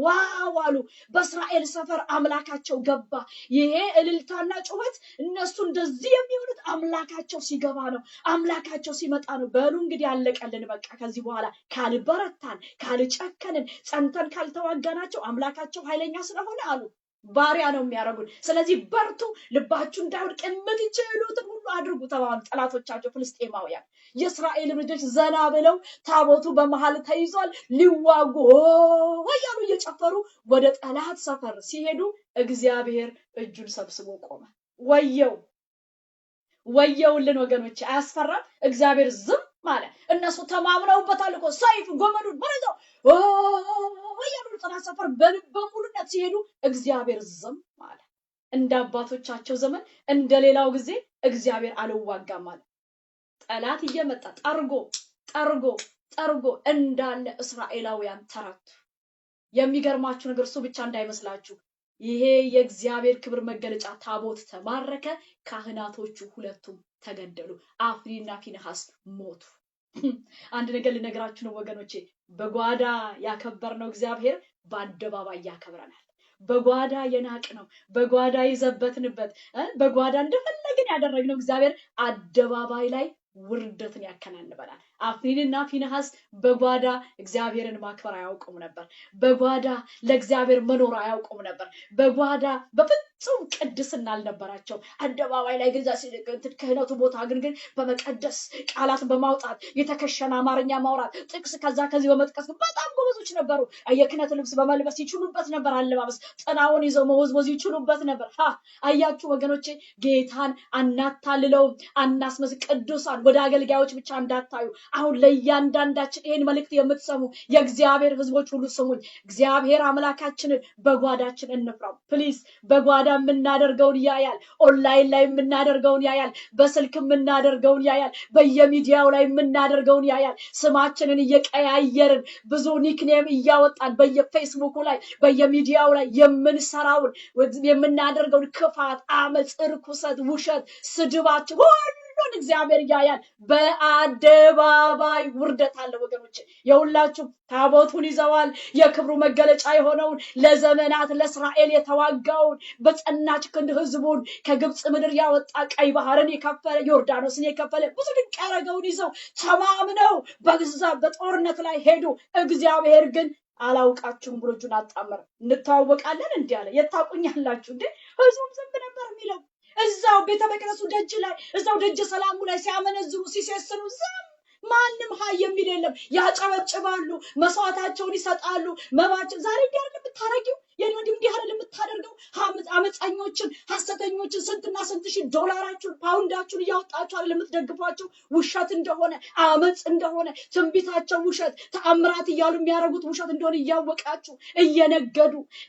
ዋው አሉ። በእስራኤል ሰፈር አምላካቸው ገባ። ይሄ እልልታና ጩኸት እነሱ እንደዚህ የሚሆኑት አምላካቸው ሲገባ ነው፣ አምላካቸው ሲመጣ ነው። በሉ እንግዲህ ያለቀልን በቃ ከዚህ በኋላ ካልበረታን፣ ካልጨከንን፣ ጸንተን ካልተዋጋናቸው አምላካቸው ኃይለኛ ስለሆነ አሉ ባሪያ ነው የሚያደርጉን። ስለዚህ በርቱ፣ ልባችሁ እንዳይወድቅ የምትችሉትን ሁሉ አድርጉ ተባሉ ጠላቶቻቸው ፍልስጤማውያን። የእስራኤል ልጆች ዘና ብለው ታቦቱ በመሃል ተይዟል ሊዋጉ ወያሉ እየጨፈሩ ወደ ጠላት ሰፈር ሲሄዱ እግዚአብሔር እጁን ሰብስቦ ቆመ። ወየውልን ወገኖች፣ አያስፈራም? እግዚአብሔር ዝም ማለት እነሱ ተማምነውበታል እኮ ሰይፍ ጎመዱን ወይዘው ወያሉ ጽናት ሰፈር በሙሉነት ሲሄዱ እግዚአብሔር ዝም አለ። እንደ አባቶቻቸው ዘመን እንደሌላው ጊዜ እግዚአብሔር አልዋጋም አለ። ጠላት እየመጣ ጠርጎ እንዳለ እስራኤላውያን ተረቱ። የሚገርማችሁ ነገር እሱ ብቻ እንዳይመስላችሁ ይሄ የእግዚአብሔር ክብር መገለጫ ታቦት ተማረከ። ካህናቶቹ ሁለቱም ተገደሉ። አፍኒና ፊንሐስ ሞቱ። አንድ ነገር ልነግራችሁ ነው ወገኖቼ፣ በጓዳ ያከበርነው እግዚአብሔር በአደባባይ ያከብረናል። በጓዳ የናቅነው በጓዳ ይዘበትንበት በጓዳ እንደፈለግን ያደረግነው እግዚአብሔር አደባባይ ላይ ውርደትን ያከናንበናል። አፍኒንና ፊንሐስ በጓዳ እግዚአብሔርን ማክበር አያውቁም ነበር። በጓዳ ለእግዚአብሔር መኖር አያውቁም ነበር። በጓዳ በፍጹም ቅድስና አልነበራቸው። አደባባይ ላይ ግን ክህነቱ ቦታ ግን በመቀደስ ቃላት በማውጣት የተከሸነ አማርኛ ማውራት ጥቅስ ከዚህ በመጥቀስ በጣም ጎበዞች ነበሩ። የክህነት ልብስ በመልበስ ይችሉበት ነበር። አለባበስ ጥናውን ይዘው መወዝወዝ ይችሉበት ነበር። አያችሁ ወገኖቼ፣ ጌታን አናታልለውም፣ አናስመስ ቅዱሳን ወደ አገልጋዮች ብቻ እንዳታዩ። አሁን ለእያንዳንዳችን ይሄን መልእክት የምትሰሙ የእግዚአብሔር ሕዝቦች ሁሉ ስሙኝ። እግዚአብሔር አምላካችንን በጓዳችን እንፍራው ፕሊዝ። በጓዳ የምናደርገውን ያያል። ኦንላይን ላይ የምናደርገውን ያያል። በስልክ የምናደርገውን ያያል። በየሚዲያው ላይ የምናደርገውን ያያል። ስማችንን እየቀያየርን ብዙ ኒክኔም እያወጣን በየፌስቡኩ ላይ በየሚዲያው ላይ የምንሰራውን የምናደርገውን ክፋት፣ አመፅ፣ ርኩሰት፣ ውሸት፣ ስድባችን ሁሉን እግዚአብሔር ያያል። በአደባባይ ውርደት አለ ወገኖች። የሁላችሁ ታቦቱን ይዘዋል። የክብሩ መገለጫ የሆነውን ለዘመናት ለእስራኤል የተዋጋውን በጸናች ክንድ ህዝቡን ከግብፅ ምድር ያወጣ ቀይ ባህርን የከፈለ ዮርዳኖስን የከፈለ ብዙ ድንቅ ያደረገውን ይዘው ተማምነው በጦርነት ላይ ሄዱ። እግዚአብሔር ግን አላውቃችሁም ብሎ እጁን አጣመረ። እንተዋወቃለን እንዲህ አለ። የታውቁኛላችሁ እንዴ? ህዝቡም ዝም ነበር የሚለው። እዛው ቤተ መቅደሱ ደጅ ላይ እዛው ደጅ ሰላሙ ላይ ሲያመነዝሩ ሲሴስኑ ዝም። ማንም ሀይ የሚል የለም። ያጨበጭባሉ፣ መስዋዕታቸውን ይሰጣሉ፣ መባቸው ዛሬ እንዲህ አይደለም የምታረጊው። የወንድም እንዲህ አይደለም የምታደርገው። አመፀኞችን፣ ሐሰተኞችን ስንትና ስንት ሺህ ዶላራችሁን ፓውንዳችሁን እያወጣችሁ አይደለም የምትደግፏቸው። ውሸት እንደሆነ አመፅ እንደሆነ ትንቢታቸው ውሸት፣ ተአምራት እያሉ የሚያደርጉት ውሸት እንደሆነ እያወቃችሁ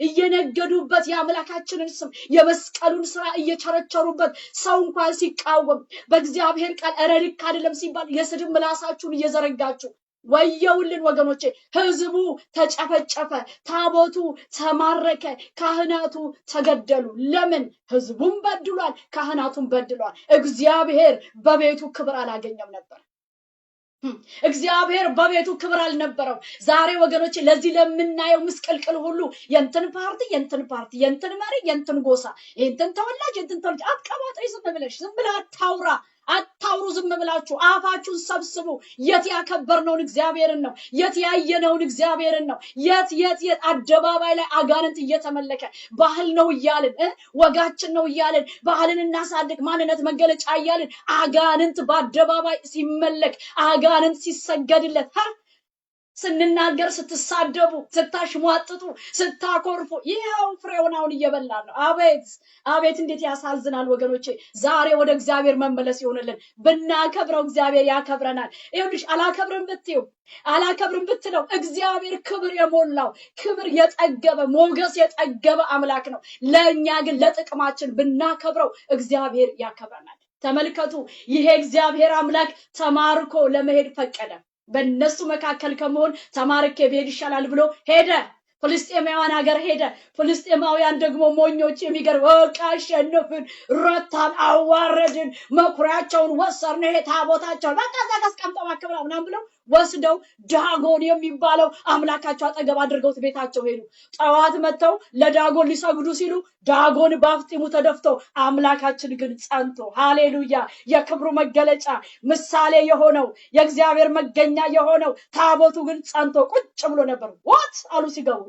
እየነገዱበት የአምላካችንን ስም የመስቀሉን ስራ እየቸረቸሩበት ሰው እንኳን ሲቃወም በእግዚአብሔር ቃል ኧረ ልክ አይደለም ሲባል የስድብ ምላሳችሁን እየዘረጋችሁ ወየውልን ወገኖቼ። ህዝቡ ተጨፈጨፈ፣ ታቦቱ ተማረከ፣ ካህናቱ ተገደሉ። ለምን? ህዝቡም በድሏል፣ ካህናቱም በድሏል። እግዚአብሔር በቤቱ ክብር አላገኘም ነበር። እግዚአብሔር በቤቱ ክብር አልነበረው። ዛሬ ወገኖቼ ለዚህ ለምናየው ምስቅልቅል ሁሉ የንትን ፓርቲ የንትን መሪ የንትን ጎሳ የንትን ተወላጅ አትቀባጥሪ። ዝም ብለህ አታውሩ። ዝም ብላችሁ አፋችሁን ሰብስቡ። የት ያከበርነውን እግዚአብሔርን ነው። የት ያየነውን እግዚአብሔርን ነው። የት አደባባይ ላይ አጋንንት እየተመለከ ባህል ነው እያልን ወጋችን ነው እያልን ባህልን እናሳድግ ማንነት መገለጫ እያልን አጋንንት በአደባባይ ሲመለክ አጋንንት ሲሰገድለት ስንናገር ስትሳደቡ፣ ስታሽሟጥጡ፣ ስታኮርፉ ይኸው ፍሬውን አሁን እየበላን ነው። አቤት እንዴት ያሳዝናል ወገኖቼ። ዛሬ ወደ እግዚአብሔር መመለስ ይሆንልን። ብናከብረው እግዚአብሔር ያከብረናል። ይኸውልሽ አላከብርም ብትለው እግዚአብሔር ክብር የሞላው ክብር የጠገበ ሞገስ የጠገበ አምላክ ነው። ለእኛ ግን ለጥቅማችን ብናከብረው እግዚአብሔር ያከብረናል። ተመልከቱ፣ ይሄ እግዚአብሔር አምላክ ተማርኮ ለመሄድ ፈቀደ። በእነሱ መካከል ከመሆን ተማርኬ ብሄድ ይሻላል ብሎ ሄደ። ፍልስጤማውያን ሀገር ሄደ። ፍልስጤማውያን ደግሞ ሞኞች፣ የሚገርም አሸነፍን፣ ረታን፣ አዋረድን፣ መኩሪያቸውን ወሰርን፣ ይሄ ታቦታቸውን በቃ እዛ አስቀምጠው አከብራ ምናምን ብለው ወስደው ዳጎን የሚባለው አምላካቸው አጠገብ አድርገውት ቤታቸው ሄዱ። ጠዋት መጥተው ለዳጎን ሊሰግዱ ሲሉ ዳጎን ባፍጢሙ ተደፍቶ አምላካችን ግን ጸንቶ፣ ሃሌሉያ፣ የክብሩ መገለጫ ምሳሌ የሆነው የእግዚአብሔር መገኛ የሆነው ታቦቱ ግን ጸንቶ ቁጭ ብሎ ነበር። ዋት አሉ ሲገቡ።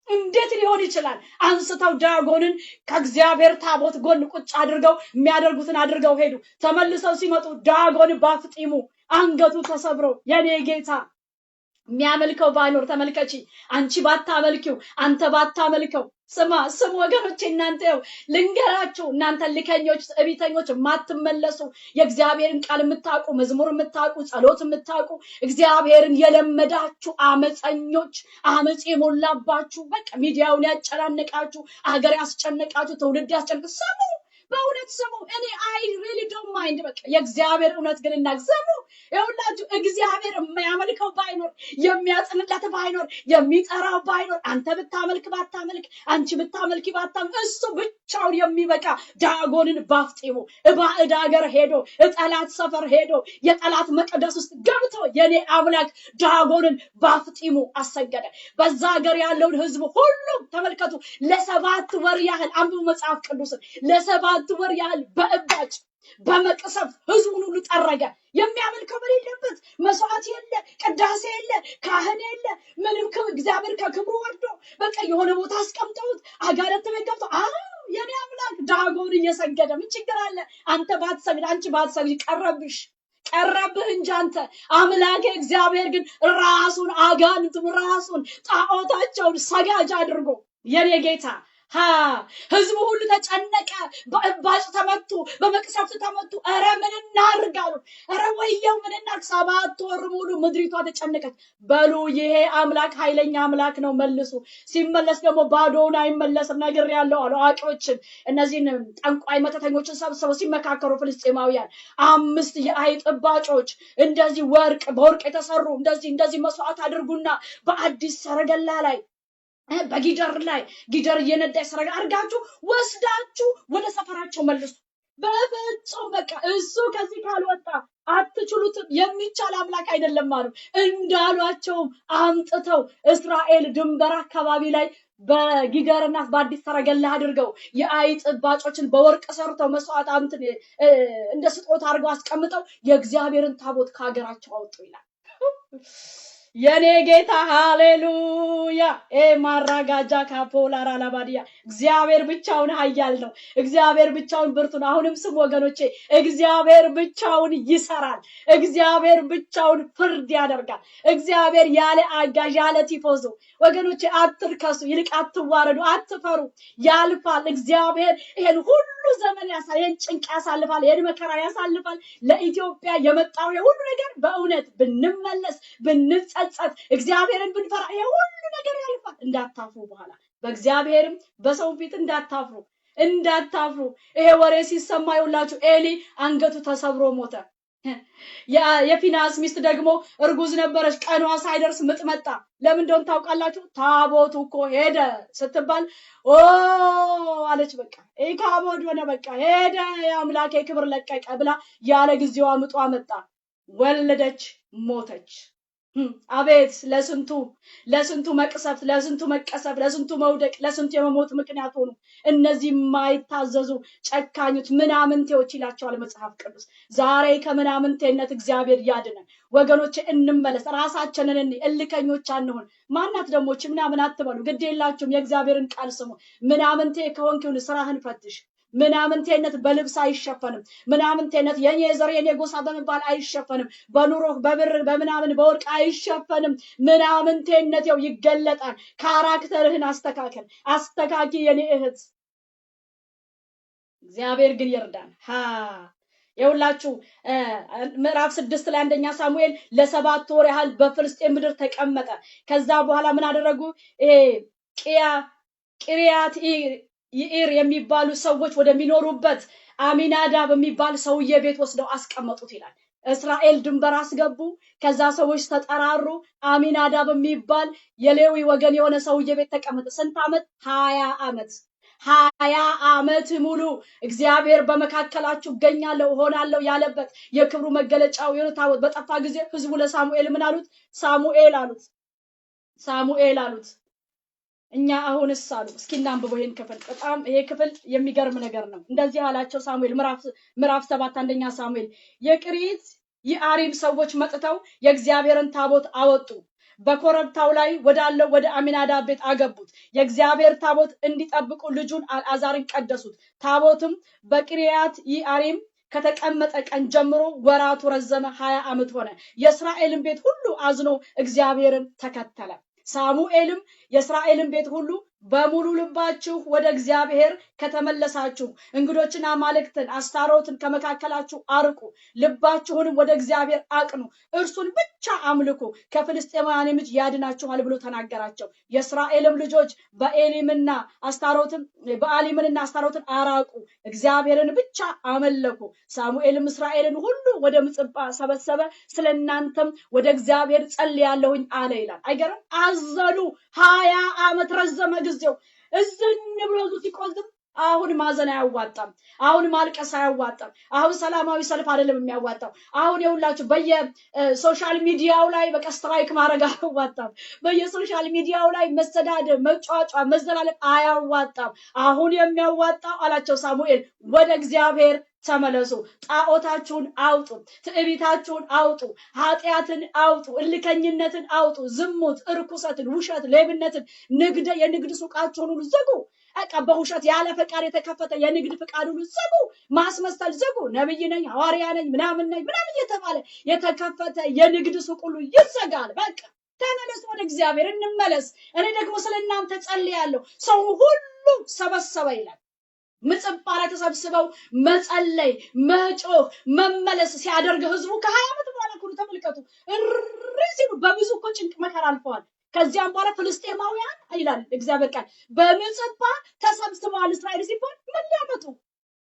እንዴት ሊሆን ይችላል? አንስተው ዳጎንን ከእግዚአብሔር ታቦት ጎን ቁጭ አድርገው የሚያደርጉትን አድርገው ሄዱ። ተመልሰው ሲመጡ ዳጎን ባፍጢሙ አንገቱ ተሰብሮ፣ የኔ ጌታ የሚያመልከው ባይኖር ተመልከቺ፣ አንቺ ባታመልኪው፣ አንተ ባታመልከው ስማ ስም ወገኖች እናንተ ልንገራችሁ እናንተ ልከኞች እቢተኞች የማትመለሱ የእግዚአብሔርን ቃል የምታውቁ መዝሙር የምታውቁ ጸሎት የምታውቁ እግዚአብሔርን የለመዳችሁ አመፀኞች አመፅ የሞላባችሁ በቃ ሚዲያውን ያጨናነቃችሁ አገር ያስጨነቃችሁ ትውልድ ያስጨነቃችሁ ስሙ በእውነት ስሙ እኔ አይ ሪሊ ዶንት ማይንድ በቃ የእግዚአብሔር እውነት ግን እናግዘሙ ይኸውላችሁ እግዚአብሔር የሚያመልከው ባይኖር የሚያጽንለት ባይኖር የሚጠራው ባይኖር አንተ ብታመልክ ባታመልክ አንቺ ብታመልክ ባታመልክ እሱ ብቻውን የሚበቃ ዳጎንን ባፍጢሙ እባዕድ ሀገር ሄዶ ጠላት ሰፈር ሄዶ የጠላት መቅደስ ውስጥ ገብቶ የኔ አምላክ ዳጎንን ባፍጢሙ አሰገደ በዛ ሀገር ያለውን ህዝብ ሁሉ ተመልከቱ ለ7 ወር ያህል አንብቡ መጽሐፍ ቅዱስን ለ7 ወር ያህል በእባጭ በመቅሰፍ ህዝቡን ሁሉ ጠረገ የሚያመልከው በሌለበት መስዋዕት የለ ቅዳሴ የለ ካህን የለ ምንም እግዚአብሔር ከክብሩ ወርዶ በቃ የሆነ ቦታ አስቀምጠውት አጋረት ተመገብቶ የኔ አምላክ ዳጎን እየሰገደ ምን ችግር አለ አንተ ባትሰግድ አንቺ ባትሰግድ ቀረብህ እንጂ አንተ አምላክ እግዚአብሔር ግን ራሱን አጋንንቱን ራሱን ጣዖታቸውን ሰጋጅ አድርጎ የኔ ጌታ ህዝቡ ሁሉ ተጨነቀ በእባጭ ተመቱ በመቅሰፍት ተመቱ ኧረ ምን እናርጋሉ ኧረ ወየው ምን እናርግ 7 ወር ሙሉ ምድሪቷ ተጨነቀች በሉ ይሄ አምላክ ኃይለኛ አምላክ ነው መልሱ ሲመለስ ደግሞ ባዶውን አይመለስም ነገር ያለው አሉ አዋቂዎችን እነዚህን ጠንቋይ መተተኞችን ሰብስበው ሲመካከሩ ፍልስጤማውያን 5 የአይጥ እባጮች እንደዚህ በወርቅ የተሰሩ እንደዚህ መስዋዕት አድርጉና በአዲስ ሰረገላ ላይ በጊደር ላይ ጊደር እየነዳ ሰረጋ አርጋችሁ ወስዳችሁ ወደ ሰፈራቸው መልሱ በፍጹም በቃ እሱ ከዚህ ካልወጣ አትችሉትም የሚቻል አምላክ አይደለም አሉ እንዳሏቸው አምጥተው እስራኤል ድንበር አካባቢ ላይ በጊደርና በአዲስ ሰረገላ አድርገው የአይጥ እባጮችን በወርቅ ሰርተው መስዋዕት እንደ ስጦታ አድርገው አስቀምጠው የእግዚአብሔርን ታቦት ከሀገራቸው አወጡ ይላል የኔ ጌታ ሃሌሉያ ማራጋጃ ካፖላራ ላባዲያ እግዚአብሔር ብቻውን ኃያል ነው እግዚአብሔር ብቻውን ብርቱ ነው አሁንም ስም ወገኖቼ እግዚአብሔር ብቻውን ይሰራል እግዚአብሔር ብቻውን ፍርድ ያደርጋል እግዚአብሔር ያለ አጋዥ ያለ ቲፎዞ ወገኖቼ አትርከሱ ይልቅ አትዋረዱ አትፈሩ ያልፋል እግዚአብሔር ይሄን ሁሉ ዘመን ይሄን ጭንቅ ያሳልፋል ይሄን መከራ ያሳልፋል ለኢትዮጵያ የመጣው የሁሉ ነገር በእውነት ብንመለስ ብንጸጸት እግዚአብሔርን ብንፈራ የሁሉ ነገር ያልፋል እንዳታፍሩ በኋላ በእግዚአብሔርም በሰው ፊት እንዳታፍሩ ይሄ ወሬ ሲሰማ ይውላችሁ ኤሊ አንገቱ ተሰብሮ ሞተ የፊናስ ሚስት ደግሞ እርጉዝ ነበረች ቀኗ ሳይደርስ ምጥ መጣ ለምን እንደሆነ ታውቃላችሁ ታቦቱ እኮ ሄደ ስትባል አለች በቃ ታቦት ሆነ በቃ ሄደ የአምላኬ ክብር ለቀቀ ብላ ያለ ጊዜዋ ምጧ መጣ ወለደች ሞተች አቤት ለስንቱ መቅሰፍት ለስንቱ መቀሰፍ ለስንቱ መውደቅ ለስንቱ የመሞት ምክንያት ሆኑ እነዚህ የማይታዘዙ ጨካኞች ምናምንቴዎች ይላቸዋል መጽሐፍ ቅዱስ ዛሬ ከምናምንቴነት እግዚአብሔር ያድነን ወገኖቼ እንመለስ ራሳችንን እልከኞች አንሆን ማናት ደሞች ምናምን አትበሉ ግድ የላችሁም የእግዚአብሔርን ቃል ስሙ ምናምንቴ ከሆንክ ስራህን ፈትሽ ምናምንቴነት በልብስ አይሸፈንም ምናምንቴነት የኔ ዘር የኔ ጎሳ በመባል አይሸፈንም በኑሮህ በብር በምናምን በወርቅ አይሸፈንም ምናምንቴነት ይገለጣል ካራክተርህን አስተካኪ የኔ እህት እግዚአብሔር ግን ይርዳን የውላችሁ ምዕራፍ 6 ላይ አንደኛ ሳሙኤል ለ7 ወር ያህል በፍልስጤም ምድር ተቀመጠ ከዛ በኋላ ምን አደረጉ ቂርያት ይኢር የሚባሉ ሰዎች ወደሚኖሩበት አሚናዳብ የሚባል ሰውዬ ቤት ወስደው አስቀመጡት ይላል እስራኤል ድንበር አስገቡ ከዛ ሰዎች ተጠራሩ አሚናዳብ የሚባል የሌዊ ወገን የሆነ ሰውዬ ቤት ተቀመጠ ስንት ዓመት 20 ዓመት ሙሉ እግዚአብሔር በመካከላችሁ ገኛለሁ ሆናለሁ ያለበት የክብሩ መገለጫው የታወት በጠፋ ጊዜ ህዝቡ ለሳሙኤል ምን አሉት ሳሙኤል አሉት እኛ አሁንስ አሉ እስኪ እናንብበው ይሄን ክፍል በጣም ይሄ ክፍል የሚገርም ነገር ነው እንደዚህ አላቸው ሳሙኤል ምዕራፍ 7 አንደኛ ሳሙኤል የቂርያት ይዓሪም ሰዎች መጥተው የእግዚአብሔርን ታቦት አወጡ በኮረብታው ላይ ወዳለው ወደ አሚናዳብ ቤት አገቡት የእግዚአብሔር ታቦት እንዲጠብቁ ልጁን አልዓዛርን ቀደሱት ታቦትም በቂርያት ይዓሪም ከተቀመጠ ቀን ጀምሮ ወራቱ ረዘመ 20 ዓመት ሆነ የእስራኤልን ቤት ሁሉ አዝኖ እግዚአብሔርን ተከተለ ሳሙኤልም የእስራኤልን ቤት ሁሉ በሙሉ ልባችሁ ወደ እግዚአብሔር ከተመለሳችሁ እንግዶችን አማልክትን አስታሮትን ከመካከላችሁ አርቁ፣ ልባችሁንም ወደ እግዚአብሔር አቅኑ፣ እርሱን ብቻ አምልኩ፣ ከፍልስጤማውያን እጅ ያድናችኋል ብሎ ተናገራቸው። የእስራኤልም ልጆች በአሊምንና አስታሮትን አራቁ፣ እግዚአብሔርን ብቻ አመለኩ። ሳሙኤልም እስራኤልን ሁሉ ወደ ምጽጳ ሰበሰበ፣ ስለእናንተም ወደ እግዚአብሔር ጸልያለሁኝ አለ ይላል። አይገርም? አዘኑ። 20 ዓመት ረዘመ ጊዜው። እዝን ብሎ ሲቆዝም አሁን ማዘን አያዋጣም። አሁን ማልቀስ አያዋጣም። አሁን ሰላማዊ ሰልፍ አይደለም የሚያዋጣው። አሁን የሁላችሁ በየሶሻል ሚዲያው ላይ በቃ ስትራይክ ማድረግ አያዋጣም። በየሶሻል ሚዲያው ላይ መሰዳደብ፣ መጫጫ፣ መዘላለፍ አያዋጣም። አሁን የሚያዋጣው አላቸው ሳሙኤል ወደ እግዚአብሔር ተመለሱ፣ ጣዖታችሁን አውጡ፣ ትዕቢታችሁን አውጡ፣ ኃጢአትን አውጡ፣ እልከኝነትን አውጡ፣ ዝሙት፣ እርኩሰትን፣ ውሸት፣ ሌብነትን፣ የንግድ ሱቃችሁን ሁሉ ዝጉ። በውሸት ያለ ፈቃድ የተከፈተ የንግድ ፈቃድ ሁሉ ዝጉ። ማስመሰል ዝጉ። ነብይ ነኝ፣ ሐዋርያ ነኝ፣ ምናምን ነኝ ምናምን እየተባለ የተከፈተ የንግድ ሱቅ ሁሉ ይዘጋል። በቃ ተመለሱ፣ ወደ እግዚአብሔር እንመለስ። እኔ ደግሞ ስለእናንተ ጸልያለሁ። ሰው ሁሉ ሰበሰበ ይላል። ምጽጳ ላይ ተሰብስበው መጸለይ፣ መጮህ፣ መመለስ ሲያደርግ ህዝቡ ከ20 ዓመት በኋላ ሁሉ ተመልከቱ ሲሉ በብዙ እኮ ጭንቅ መከራ አልፈዋል። ከዚያም በኋላ ፍልስጤማውያን ይላል እግዚአብሔር ቃል በምጽጳ ተሰብስበዋል። እስራኤል ሲባል ምን ሊያመጡ?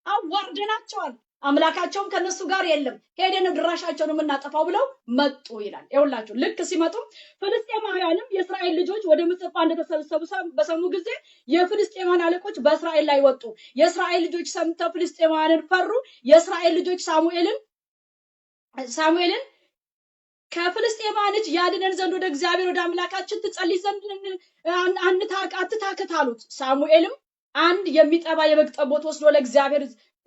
አዋርደናቸዋል፣ አምላካቸውም ከነሱ ጋር የለም፣ ሄደን ድራሻቸውን የምናጠፋው ብለው መጡ ይላል። ይኸውላችሁ ልክ ሲመጡ ፍልስጤማውያንም የእስራኤል ልጆች ወደ ምጽጳ እንደተሰበሰቡ በሰሙ ጊዜ የፍልስጤማውያን አለቆች በእስራኤል ላይ ወጡ። የእስራኤል ልጆች ሰምተው ፍልስጤማውያንን ፈሩ። የእስራኤል ልጆች ሳሙኤልን ከፍልስጤማውያን እጅ ያድነን ዘንድ ወደ እግዚአብሔር ወደ አምላካችን ትጸልይ ዘንድ አትታክት አሉት። ሳሙኤልም አንድ የሚጠባ የበግ ጠቦት ወስዶ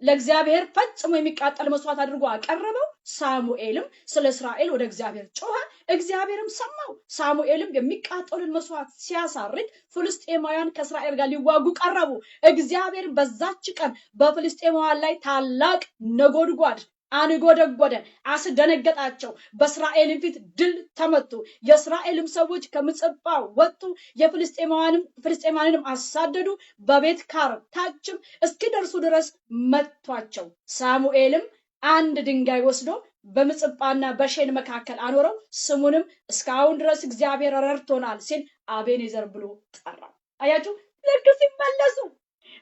ለእግዚአብሔር ፈጽሞ የሚቃጠል መስዋዕት አድርጎ አቀረበው። ሳሙኤልም ስለ እስራኤል ወደ እግዚአብሔር ጮኸ፣ እግዚአብሔርም ሰማው። ሳሙኤልም የሚቃጠልን መስዋዕት ሲያሳርግ ፍልስጤማውያን ከእስራኤል ጋር ሊዋጉ ቀረቡ። እግዚአብሔር በዛች ቀን በፍልስጤማውያን ላይ ታላቅ ነጎድጓድ አንጎደጎደ፣ አስደነገጣቸው። በእስራኤልም ፊት ድል ተመቱ። የእስራኤልም ሰዎች ከምጽጳ ወጡ፣ ፍልስጤማውያንም አሳደዱ። በቤት ካር ታችም እስኪደርሱ ድረስ መቷቸው። ሳሙኤልም አንድ ድንጋይ ወስዶ በምጽጳና በሼን መካከል አኖረው፣ ስሙንም እስካሁን ድረስ እግዚአብሔር ረድቶናል ሲል አቤኔዘር ብሎ ጠራው። አያችሁ፣ ልክ ሲመለሱ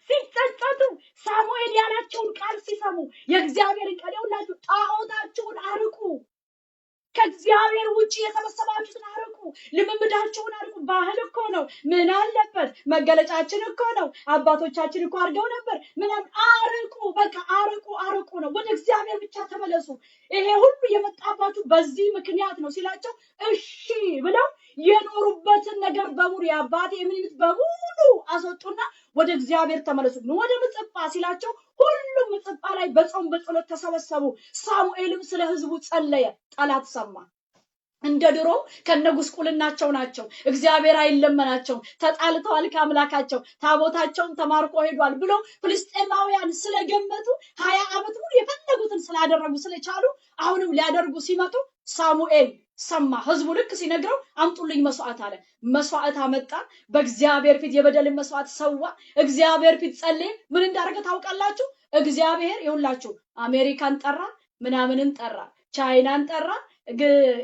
ሲጸጸቱ ሳሙኤል ያላቸውን ቃል ሲሰሙ የእግዚአብሔርን ቃል ይውላችሁ፣ ጣዖታችሁን አርቁ፣ ከእግዚአብሔር ውጪ የተሰበሰባችሁትን አርቁ፣ ልምምዳችሁን አርቁ። ባህል እኮ ነው፣ ምን አለበት? መገለጫችን እኮ ነው፣ አባቶቻችን እኮ አድርገው ነበር። ምንም አርቁ፣ በቃ አርቁ ነው። ወደ እግዚአብሔር ብቻ ተመለሱ። ይሄ ሁሉ የመጣባችሁ በዚህ ምክንያት ነው ሲላቸው እሺ ብለው የኖሩበትን ነገር በሙሉ የአባቴ የምንት በሙሉ አስወጡና ወደ እግዚአብሔር ተመለሱ። ወደ ምጽጳ ሲላቸው ሁሉም ምጽጳ ላይ በጾም በጸሎት ተሰበሰቡ። ሳሙኤልም ስለ ህዝቡ ጸለየ። ጠላት ሰማ። እንደ ድሮ ከነጉስቁልናቸው ናቸው፣ እግዚአብሔር አይለመናቸው፣ ተጣልተዋል ከአምላካቸው፣ ታቦታቸውን ተማርኮ ሄዷል ብሎ ፍልስጤማውያን ስለገመቱ 20 ዓመት ሙሉ የፈለጉትን ስላደረጉ ስለቻሉ አሁንም ሊያደርጉ ሲመጡ ሳሙኤል ሰማ። ህዝቡ ልክ ሲነግረው አምጡልኝ መስዋዕት አለ። መስዋዕት አመጣ። በእግዚአብሔር ፊት የበደልን መስዋዕት ሰዋ። እግዚአብሔር ፊት ጸለየ። ምን እንዳደረገ ታውቃላችሁ? እግዚአብሔር ይውላችሁ አሜሪካን ጠራ፣ ምናምንን ጠራ፣ ቻይናን ጠራ፣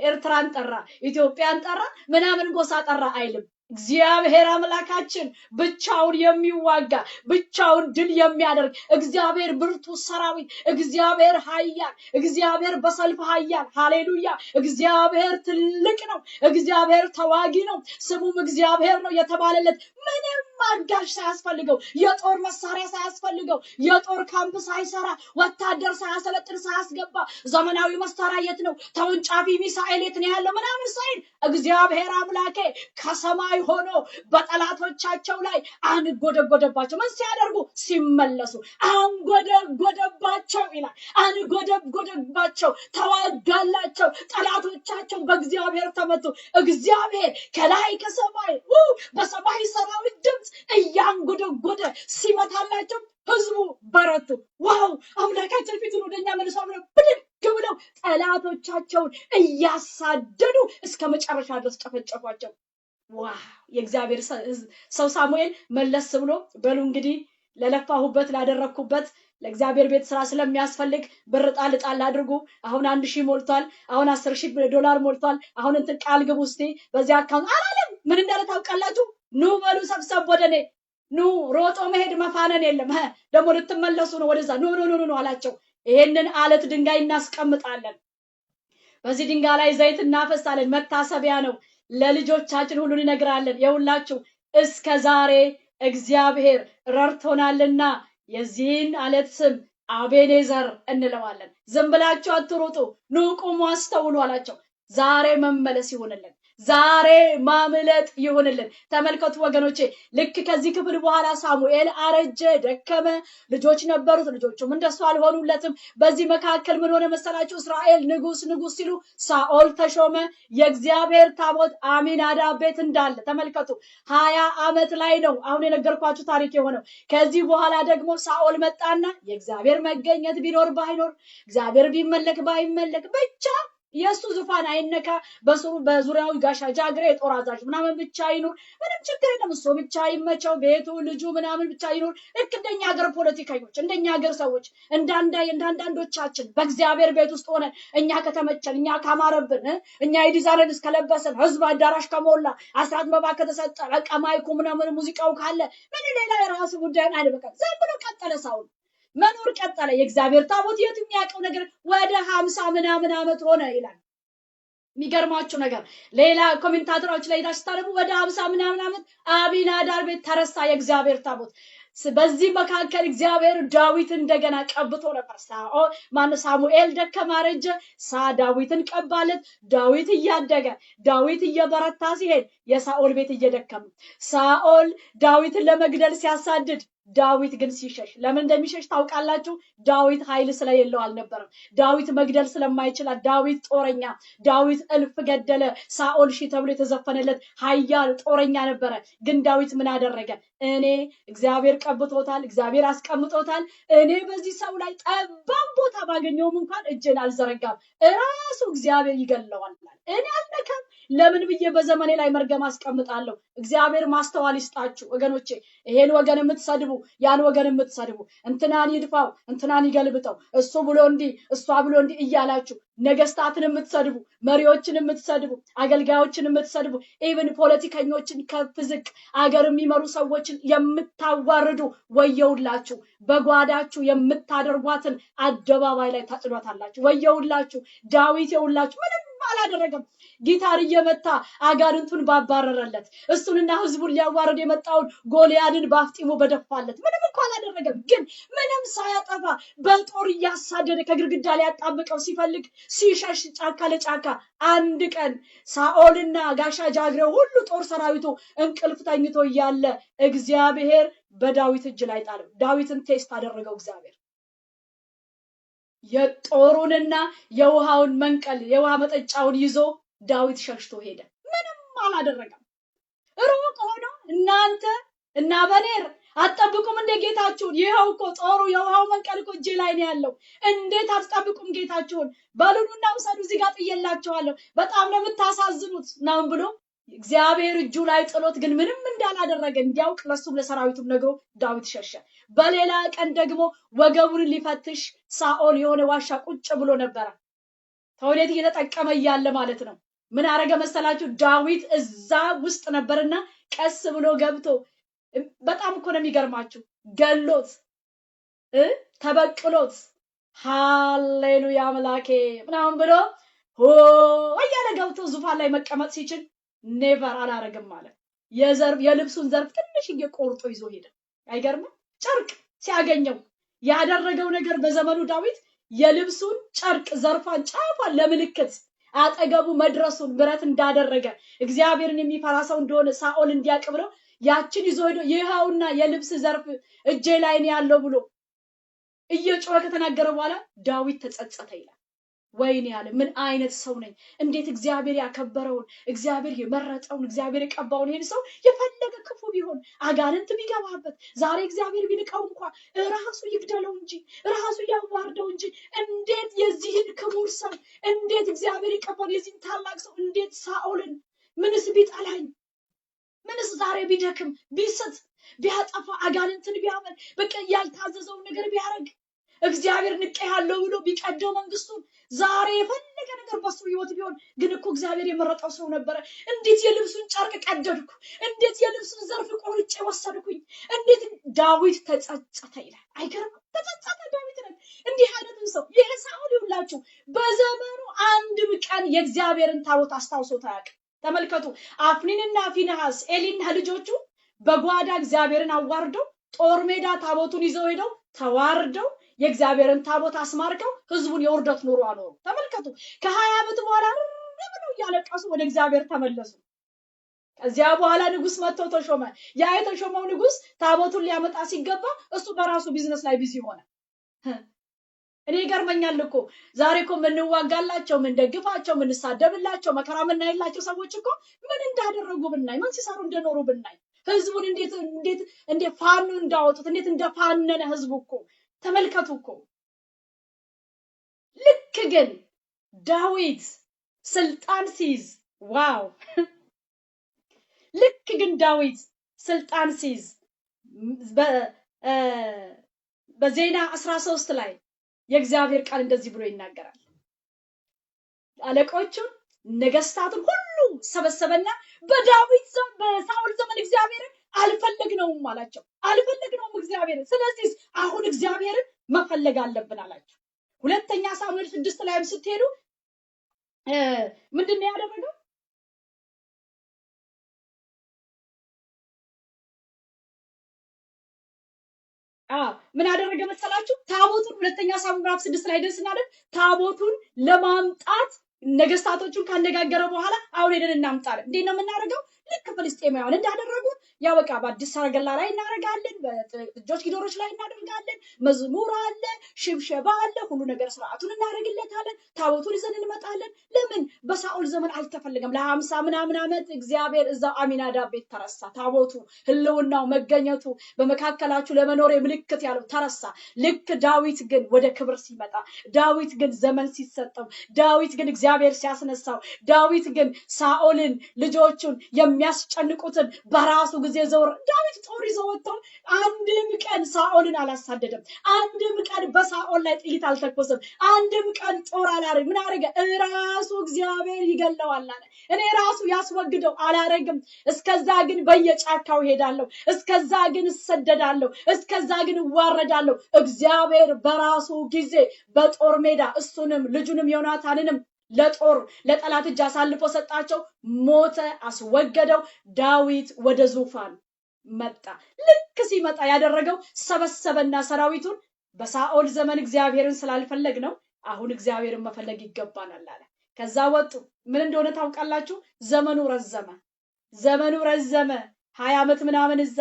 ኤርትራን ጠራ፣ ኢትዮጵያን ጠራ፣ ምናምን ጎሳ ጠራ አይልም። እግዚአብሔር አምላካችን ብቻውን የሚዋጋ ብቻውን ድል የሚያደርግ እግዚአብሔር ብርቱ ሰራዊት፣ እግዚአብሔር ኃያል፣ እግዚአብሔር በሰልፍ ኃያል። ሃሌሉያ! እግዚአብሔር ትልቅ ነው፣ እግዚአብሔር ተዋጊ ነው፣ ስሙም እግዚአብሔር ነው የተባለለት ምንም አጋዥ ሳያስፈልገው፣ የጦር መሳሪያ ሳያስፈልገው፣ የጦር ካምፕ ሳይሰራ፣ ወታደር ሳያሰለጥን ሳያስገባ፣ ዘመናዊ መሳሪያ የት ነው ተወንጫፊ ሚሳኤል የት ነው ያለው ምናምን ሳይል እግዚአብሔር አምላኬ ከሰማይ ሆኖ በጠላቶቻቸው ላይ አንጎደጎደባቸው። ምን ሲያደርጉ? ሲመለሱ አንጎደጎደባቸው ይላል። አንጎደጎደባቸው፣ ተዋጋላቸው። ጠላቶቻቸው በእግዚአብሔር ተመቱ። እግዚአብሔር ከላይ ከሰማይ በሰማይ ሰራዊት ድምፅ እያንጎደጎደ ሲመታላቸው ህዝቡ በረቱ። ዋው! አምላካችን ፊቱን ወደኛ መልሶ ብድግ ብለው ጠላቶቻቸውን እያሳደዱ እስከ መጨረሻ ድረስ ጨፈጨፏቸው። ዋው! የእግዚአብሔር ሰው ሳሙኤል መለስ ብሎ በሉ እንግዲህ ለለፋሁበት ላደረኩበት ለእግዚአብሔር ቤት ስራ ስለሚያስፈልግ ብር ጣል ጣል አድርጉ። አሁን 1000 ሞልቷል። አሁን 10,000 ዶላር ሞልቷል። አሁን እንትን ቃል ግቡ እስቲ በዚህ አካውንት አላለም። ምን እንዳለ ታውቃላችሁ? ኑ በሉ ሰብሰብ ወደኔ ኑ። ሮጦ መሄድ መፋነን የለም። ደግሞ ልትመለሱ ነው ወደዛ። ኑ ኑ ኑ ኑ አላቸው። ይሄንን አለት ድንጋይ እናስቀምጣለን። በዚህ ድንጋይ ላይ ዘይት እናፈሳለን። መታሰቢያ ነው። ለልጆቻችን ሁሉን እነግራለን። የሁላችሁ እስከ ዛሬ እግዚአብሔር ረድቶናልና የዚህን አለት ስም አቤኔዘር እንለዋለን። ዝም ብላችሁ አትሩጡ፣ ኑ ቁሙ፣ አስተውሉ አላቸው። ዛሬ መመለስ ይሆንልን። ዛሬ ማምለጥ ይሆንልን። ተመልከቱ ወገኖቼ፣ ልክ ከዚህ ክፍል በኋላ ሳሙኤል አረጀ፣ ደከመ፣ ልጆች ነበሩት፣ ልጆቹም እንደሱ አልሆኑለትም። በዚህ መካከል ምን ሆነ መሰላችሁ? እስራኤል ንጉስ ሲሉ ሳኦል ተሾመ። የእግዚአብሔር ታቦት አሚናዳብ ቤት እንዳለ ተመልከቱ። 20 ዓመት ላይ ነው አሁን የነገርኳችሁ ታሪክ የሆነው። ከዚህ በኋላ ደግሞ ሳኦል መጣና የእግዚአብሔር መገኘት ቢኖር ባይኖር፣ እግዚአብሔር ቢመለክ ባይመለክ ብቻ የሱ ዙፋን አይነካ፣ በዙሪያው ጋሻ ጃግሬ የጦር አዛዥ ምናምን ብቻ ይኑር፣ ምንም ችግር የለም፣ እሱ ብቻ ይመቸው፣ ቤቱ ልጁ ምናምን ብቻ ይኑር። ልክ እንደኛ ሀገር ፖለቲከኞች፣ እንደኛ ሀገር ሰዎች እንዳንዳንዶቻችን በእግዚአብሔር ቤት ውስጥ ሆነን እኛ ከተመቸን፣ እኛ ካማረብን፣ እኛ የዲዛይን እስከለበሰን፣ ህዝብ አዳራሽ ከሞላ፣ አስራት መባ ከተሰጠ፣ በቃ ማይኩ ምናምን ሙዚቃው ካለ ምን ሌላ የራሱ ጉዳይ አይደል። በቃ ዝም ብሎ ቀጠለ ሳውል መኖር ቀጠለ። የእግዚአብሔር ታቦት የት የሚያውቀው ነገር ወደ 50 ምናምን ዓመት ሆነ ይላል። የሚገርማችሁ ነገር ሌላ ኮሜንታተሮች ላይ ታስታረቡ ወደ 50 ምናምን ዓመት አቢናዳብ ቤት ተረሳ የእግዚአብሔር ታቦት። በዚህ መካከል እግዚአብሔር ዳዊት እንደገና ቀብቶ ነበር። ሳሙኤል ደከመ፣ አረጀ። ዳዊትን ቀባለት። ዳዊት እያደገ ዳዊት እየበረታ ሲሄድ የሳኦል ቤት እየደከመ ሳኦል ዳዊትን ለመግደል ሲያሳድድ ዳዊት ግን ሲሸሽ፣ ለምን እንደሚሸሽ ታውቃላችሁ? ዳዊት ኃይል ስለሌለው አልነበረም። ዳዊት መግደል ስለማይችል፣ ዳዊት ጦረኛ፣ ዳዊት እልፍ ገደለ። ሳኦል ሺህ ተብሎ የተዘፈነለት ኃያል ጦረኛ ነበረ። ግን ዳዊት ምን አደረገ? እኔ እግዚአብሔር ቀብቶታል፣ እግዚአብሔር አስቀምጦታል። እኔ በዚህ ሰው ላይ ጠባብ ቦታ ባገኘውም እንኳን እጄን አልዘረጋም፣ እራሱ እግዚአብሔር ይገለዋል። እኔ አልነካም። ለምን ብዬ በዘመኔ ላይ መርገም አስቀምጣለሁ? እግዚአብሔር ማስተዋል ይስጣችሁ ወገኖቼ። ይሄን ወገን የምትሰድቡ፣ ያን ወገን የምትሰድቡ፣ እንትናን ይድፋው፣ እንትናን ይገልብጠው፣ እሱ ብሎ እንዲህ እሷ ብሎ እንዲህ እያላችሁ ነገስታትን የምትሰድቡ፣ መሪዎችን የምትሰድቡ፣ አገልጋዮችን የምትሰድቡ፣ ኢቭን ፖለቲከኞችን ከፍ ዝቅ አገር የሚመሩ ሰዎችን የምታዋርዱ ወየውላችሁ። በጓዳችሁ የምታደርጓትን አደባባይ ላይ ታጭዷታላችሁ። ወየውላችሁ። ዳዊት የውላችሁ ምንም አላደረገም። ጊታር እየመታ አጋንንቱን ባባረረለት፣ እሱንና ህዝቡን ሊያዋርድ የመጣውን ጎልያድን ባፍጢሙ በደፋለት። ምንም እኮ አላደረገም። ግን ምንም ሳያጠፋ በጦር እያሳደደ ከግድግዳ ሊያጣብቀው ሲፈልግ ሲሸሽ ጫካ ለጫካ አንድ ቀን ሳኦልና ጋሻ ጃግሬው ሁሉ ጦር ሰራዊቱ እንቅልፍ ተኝቶ እያለ እግዚአብሔር በዳዊት እጅ ላይ ጣለው። ዳዊትን ቴስት አደረገው እግዚአብሔር። የጦሩንና የውሃውን መንቀል የውሃ መጠጫውን ይዞ ዳዊት ሸሽቶ ሄደ። ምንም አላደረገም። ሩቅ ሆኖ እናንተ እና አበኔር አትጠብቁም እንደ ጌታችሁን? ይኸው እኮ ጦሩ የውሃው መንቀል እኮ እጄ ላይ ነው ያለው። እንዴት አትጠብቁም ጌታችሁን? በሉኑና ውሰዱ፣ እዚህ ጋር ጥዬላችኋለሁ። በጣም ነው የምታሳዝኑት ነው ብሎ እግዚአብሔር እጁ ላይ ጥሎት ግን ምንም እንዳላደረገ እንዲያውቅ ለሱም ለሰራዊቱም ነግሮ ዳዊት ሸሸ። በሌላ ቀን ደግሞ ወገቡን ሊፈትሽ ሳኦል የሆነ ዋሻ ቁጭ ብሎ ነበረ። ተውኔት እየተጠቀመ እያለ ማለት ነው። ምን አረገ መሰላችሁ? ዳዊት እዛ ውስጥ ነበርና ቀስ ብሎ ገብቶ በጣም እኮ ነው የሚገርማችሁ፣ ገሎት ተበቅሎት ሃሌሉያ አምላኬ ምናምን ብሎ እያለ ገብቶ ዙፋን ላይ መቀመጥ ሲችል ኔቨር አላረግም ማለት የልብሱን ዘርፍ ትንሽዬ ቆርጦ ይዞ ሄደ። አይገርምም? ጨርቅ ሲያገኘው ያደረገው ነገር በዘመኑ ዳዊት የልብሱን ጨርቅ ዘርፋን ጫፏን ለምልክት አጠገቡ መድረሱን ብረት እንዳደረገ እግዚአብሔርን የሚፈራ ሰው እንደሆነ ሳኦል እንዲያውቅ ብለው ያችን ይዞ ሄዶ ይኸውና የልብስ ዘርፍ እጄ ላይ ነው ያለው ብሎ እየጮኸ ከተናገረ በኋላ ዳዊት ተጸጸተ ይላል። ወይኔ ያለ ምን አይነት ሰው ነኝ! እንዴት እግዚአብሔር ያከበረውን እግዚአብሔር የመረጠውን እግዚአብሔር የቀባውን ይሄን ሰው የፈለገ ክፉ ቢሆን አጋንንት ቢገባበት ዛሬ እግዚአብሔር ቢልቀው እንኳን ራሱ ይግደለው እንጂ ራሱ ያዋርደው እንጂ እንዴት የዚህን ክቡር ሰው እንዴት እግዚአብሔር የቀባውን የዚህን ታላቅ ሰው እንዴት ሳኦልን ምንስ ቢጠላኝ ዮሐንስ ዛሬ ቢደክም ቢስት ቢያጠፋ አጋንንትን ቢያመል በቃ ያልታዘዘው ነገር ቢያረግ እግዚአብሔር ንቀ ያለው ብሎ ቢቀደው መንግስቱን ዛሬ የፈለገ ነገር በሱ ህይወት ቢሆን ግን እኮ እግዚአብሔር የመረጠው ሰው ነበረ። እንዴት የልብሱን ጨርቅ ቀደድኩ፣ እንዴት የልብሱን ዘርፍ ቆርጬ ወሰድኩኝ፣ እንዴት ዳዊት ተጸጸተ ይላል። አይገርም? ተጸጸተ ዳዊት ነው። እንዲህ አይነቱ ሰው ይሄ ሳኦል ይውላችሁ በዘመኑ አንድም ቀን የእግዚአብሔርን ታቦት አስታውሶት አያውቅም። ተመልከቱ፣ አፍኒንና ፊንሐስ ኤሊና ልጆቹ በጓዳ እግዚአብሔርን አዋርደው ጦር ሜዳ ታቦቱን ይዘው ሄደው ተዋርደው የእግዚአብሔርን ታቦት አስማርከው ህዝቡን የውርደት ኑሮ አኖሩ። ተመልከቱ፣ ከ20 ዓመት በኋላ ለምን ያለቀሱ ወደ እግዚአብሔር ተመለሱ። ከዚያ በኋላ ንጉስ መጥቶ ተሾመ። ያ የተሾመው ንጉስ ታቦቱን ሊያመጣ ሲገባ እሱ በራሱ ቢዝነስ ላይ ቢዚ ሆነ። እኔ ይገርመኛል እኮ ዛሬ እኮ ምንዋጋላቸው፣ ምንደግፋቸው፣ ምንሳደብላቸው፣ መከራ ምናይላቸው ሰዎች እኮ ምን እንዳደረጉ ብናይ፣ ምን ሲሰሩ እንደኖሩ ብናይ፣ ህዝቡን እንዴት ፋኑ እንዳወጡት፣ እንዴት እንደፋነነ ህዝቡ እኮ ተመልከቱ እኮ። ልክ ግን ዳዊት ስልጣን ሲይዝ ዋው! ልክ ግን ዳዊት ስልጣን ሲይዝ በዜና 13 ላይ የእግዚአብሔር ቃል እንደዚህ ብሎ ይናገራል። አለቆቹን ነገስታቱን ሁሉ ሰበሰበና በሳኦል ዘመን እግዚአብሔርን አልፈለግነውም አላቸው። አልፈለግነውም እግዚአብሔርን፣ ስለዚህ አሁን እግዚአብሔርን መፈለግ አለብን አላቸው። ሁለተኛ ሳሙኤል 6 ላይም ስትሄዱ ምንድነው ያደረገው? ምን አደረገ መሰላችሁ? ታቦቱን ሁለተኛ ሳሙኤል ምዕራፍ 6 ላይ ደርሰናል። ታቦቱን ለማምጣት ነገስታቶቹን ካነጋገረ በኋላ አሁን ሄደን እናምጣለን። እንዴት ነው የምናደርገው? ልክ ፍልስጤማውያን እንዳደረጉት ያው በቃ በአዲስ ሰረገላ ላይ እናደርጋለን፣ በጥጆች ጊዶሮች ላይ እናደርጋለን፣ መዝሙር አለ፣ ሽብሸባ አለ፣ ሁሉ ነገር ስርዓቱን እናደርግለታለን፣ ታቦቱን ይዘን እንመጣለን። ለምን በሳኦል ዘመን አልተፈለገም? ለ50 ምናምን ዓመት እግዚአብሔር እዛው አሚናዳብ ቤት ተረሳ። ታቦቱ ህልውናው መገኘቱ በመካከላችሁ ለመኖር ምልክት ያለው ተረሳ። ልክ ዳዊት ግን ወደ ክብር ሲመጣ፣ ዳዊት ግን ዘመን ሲሰጠው፣ ዳዊት ግን እግዚአብሔር ሲያስነሳው፣ ዳዊት ግን ሳኦልን ልጆቹን የሚያስጨንቁትን በራሱ ጊዜ ዘወር ዳዊት ጦር ይዞ ወጥቶ አንድም ቀን ሳኦልን አላሳደደም። አንድም ቀን በሳኦል ላይ ጥይት አልተኮሰም። አንድም ቀን ጦር አላረገ። ምን አረገ? ራሱ እግዚአብሔር ይገለዋል አለ። እኔ ራሱ ያስወግደው አላረግም። እስከዛ ግን በየጫካው ሄዳለሁ፣ እስከዛ ግን እሰደዳለሁ፣ እስከዛ ግን እዋረዳለሁ። እግዚአብሔር በራሱ ጊዜ በጦር ሜዳ እሱንም ልጁንም ዮናታንንም ለጦር ለጠላት እጅ አሳልፎ ሰጣቸው። ሞተ፣ አስወገደው። ዳዊት ወደ ዙፋን መጣ። ልክ ሲመጣ ያደረገው ሰበሰበና ሰራዊቱን በሳኦል ዘመን እግዚአብሔርን ስላልፈለግ ነው አሁን እግዚአብሔርን መፈለግ ይገባናል አለ። ከዛ ወጡ። ምን እንደሆነ ታውቃላችሁ? ዘመኑ ረዘመ። 20 ዓመት ምናምን እዛ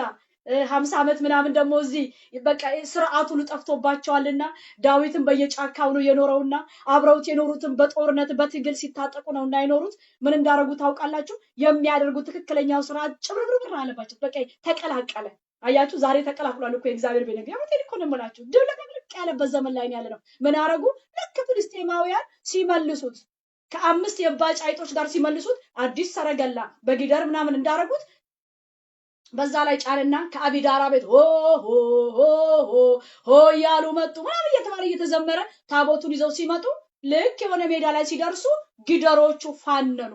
50 ዓመት ምናምን ደግሞ እዚህ በቃ ስርዓቱ ጠፍቶባቸዋልና ዳዊትን በየጫካው ነው የኖረውና አብረውት የኖሩትን በጦርነት በትግል ሲታጠቁ ነውና የኖሩት። ምን እንዳረጉ ታውቃላችሁ? የሚያደርጉት ትክክለኛው ስርዓት ጭብርብር አለባቸው። በቃ ተቀላቀለ። አያችሁ፣ ዛሬ ተቀላቅሏል እኮ የእግዚአብሔር ቤት። ያው እኮ ነው የምላችሁ፣ ድብልቅልቅ ያለበት ዘመን ላይ ያለ ነው። ምን አረጉ? ልክ ፍልስጤማውያን ሲመልሱት ከ5 የባጭ አይጦች ጋር ሲመልሱት አዲስ ሰረገላ በጊደር ምናምን እንዳረጉት በዛ ላይ ጫንና ከአቢዳራ ቤት ሆ ሆ ሆ ሆ ሆ ያሉ መጡ። ምናምን እየተባለ እየተዘመረ ታቦቱን ይዘው ሲመጡ ልክ የሆነ ሜዳ ላይ ሲደርሱ ጊደሮቹ ፋነኑ።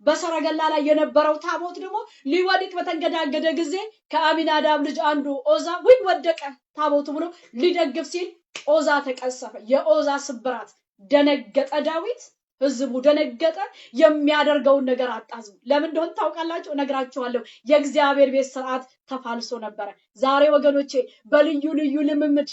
በሰረገላ ላይ የነበረው ታቦት ደግሞ ሊወድቅ በተንገዳገደ ጊዜ ከአሚናዳብ ልጅ አንዱ ኦዛ ወደቀ ታቦቱ ብሎ ሊደግፍ ሲል ኦዛ ተቀሰፈ። የኦዛ ስብራት ደነገጠ ዳዊት። ህዝቡ ደነገጠ። የሚያደርገውን ነገር አጣዙ። ለምን እንደሆነ ታውቃላችሁ? እነግራችኋለሁ። የእግዚአብሔር ቤት ስርዓት ተፋልሶ ነበረ። ዛሬ ወገኖቼ በልዩ ልዩ ልምምድ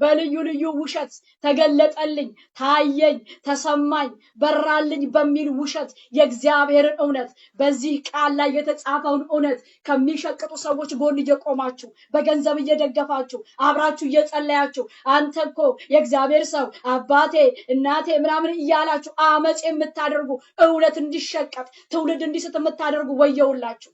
በልዩ ልዩ ውሸት ተገለጠልኝ፣ ታየኝ፣ ተሰማኝ፣ በራልኝ በሚል ውሸት የእግዚአብሔርን እውነት በዚህ ቃል ላይ የተጻፈውን እውነት ከሚሸቅጡ ሰዎች ጎን እየቆማችሁ በገንዘብ እየደገፋችሁ አብራችሁ እየጸለያችሁ አንተ እኮ የእግዚአብሔር ሰው አባቴ እናቴ ምናምን እያላችሁ አመጽ የምታደርጉ እውነት እንዲሸቀጥ ትውልድ እንዲስት የምታደርጉ ወየውላችሁ።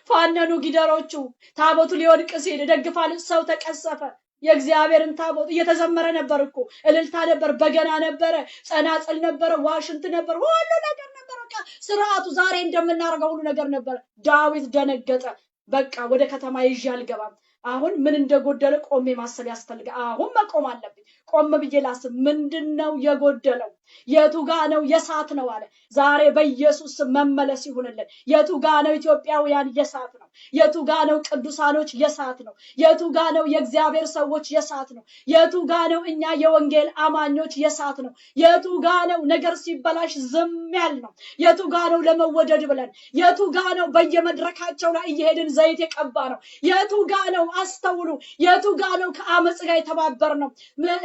ፋነኑ ጊደሮቹ። ታቦቱ ሊወድቅ ሲል ደግፋል። ሰው ተቀሰፈ። የእግዚአብሔርን ታቦት እየተዘመረ ነበር እኮ፣ እልልታ ነበር፣ በገና ነበረ፣ ጸናጽል ነበረ፣ ዋሽንት ነበር፣ ሁሉ ነገር ነበረ። ስርዓቱ ዛሬ እንደምናደርገው ሁሉ ነገር ነበር። ዳዊት ደነገጠ። በቃ ወደ ከተማ ይዤ አልገባም። አሁን ምን እንደጎደለ ቆሜ ማሰብ ያስፈልጋል። አሁን መቆም አለብኝ። ቆም ብዬ ላስብ። ምንድነው የጎደለው? የቱ ጋ ነው የሳት ነው አለ። ዛሬ በኢየሱስ መመለስ ይሁንልን። የቱ ጋ ነው ኢትዮጵያውያን የሳት ነው? የቱ ጋ ነው ቅዱሳኖች የሳት ነው? የቱ ጋ ነው የእግዚአብሔር ሰዎች የሳት ነው? የቱ ጋ ነው እኛ የወንጌል አማኞች የሳት ነው? የቱ ጋ ነው ነገር ሲበላሽ ዝም ያል ነው? የቱ ጋ ነው ለመወደድ ብለን? የቱ ጋ ነው በየመድረካቸው ላይ እየሄድን ዘይት የቀባ ነው? የቱ ጋ ነው አስተውሉ? የቱ ጋ ነው ከአመጽ ጋር የተባበር ነው?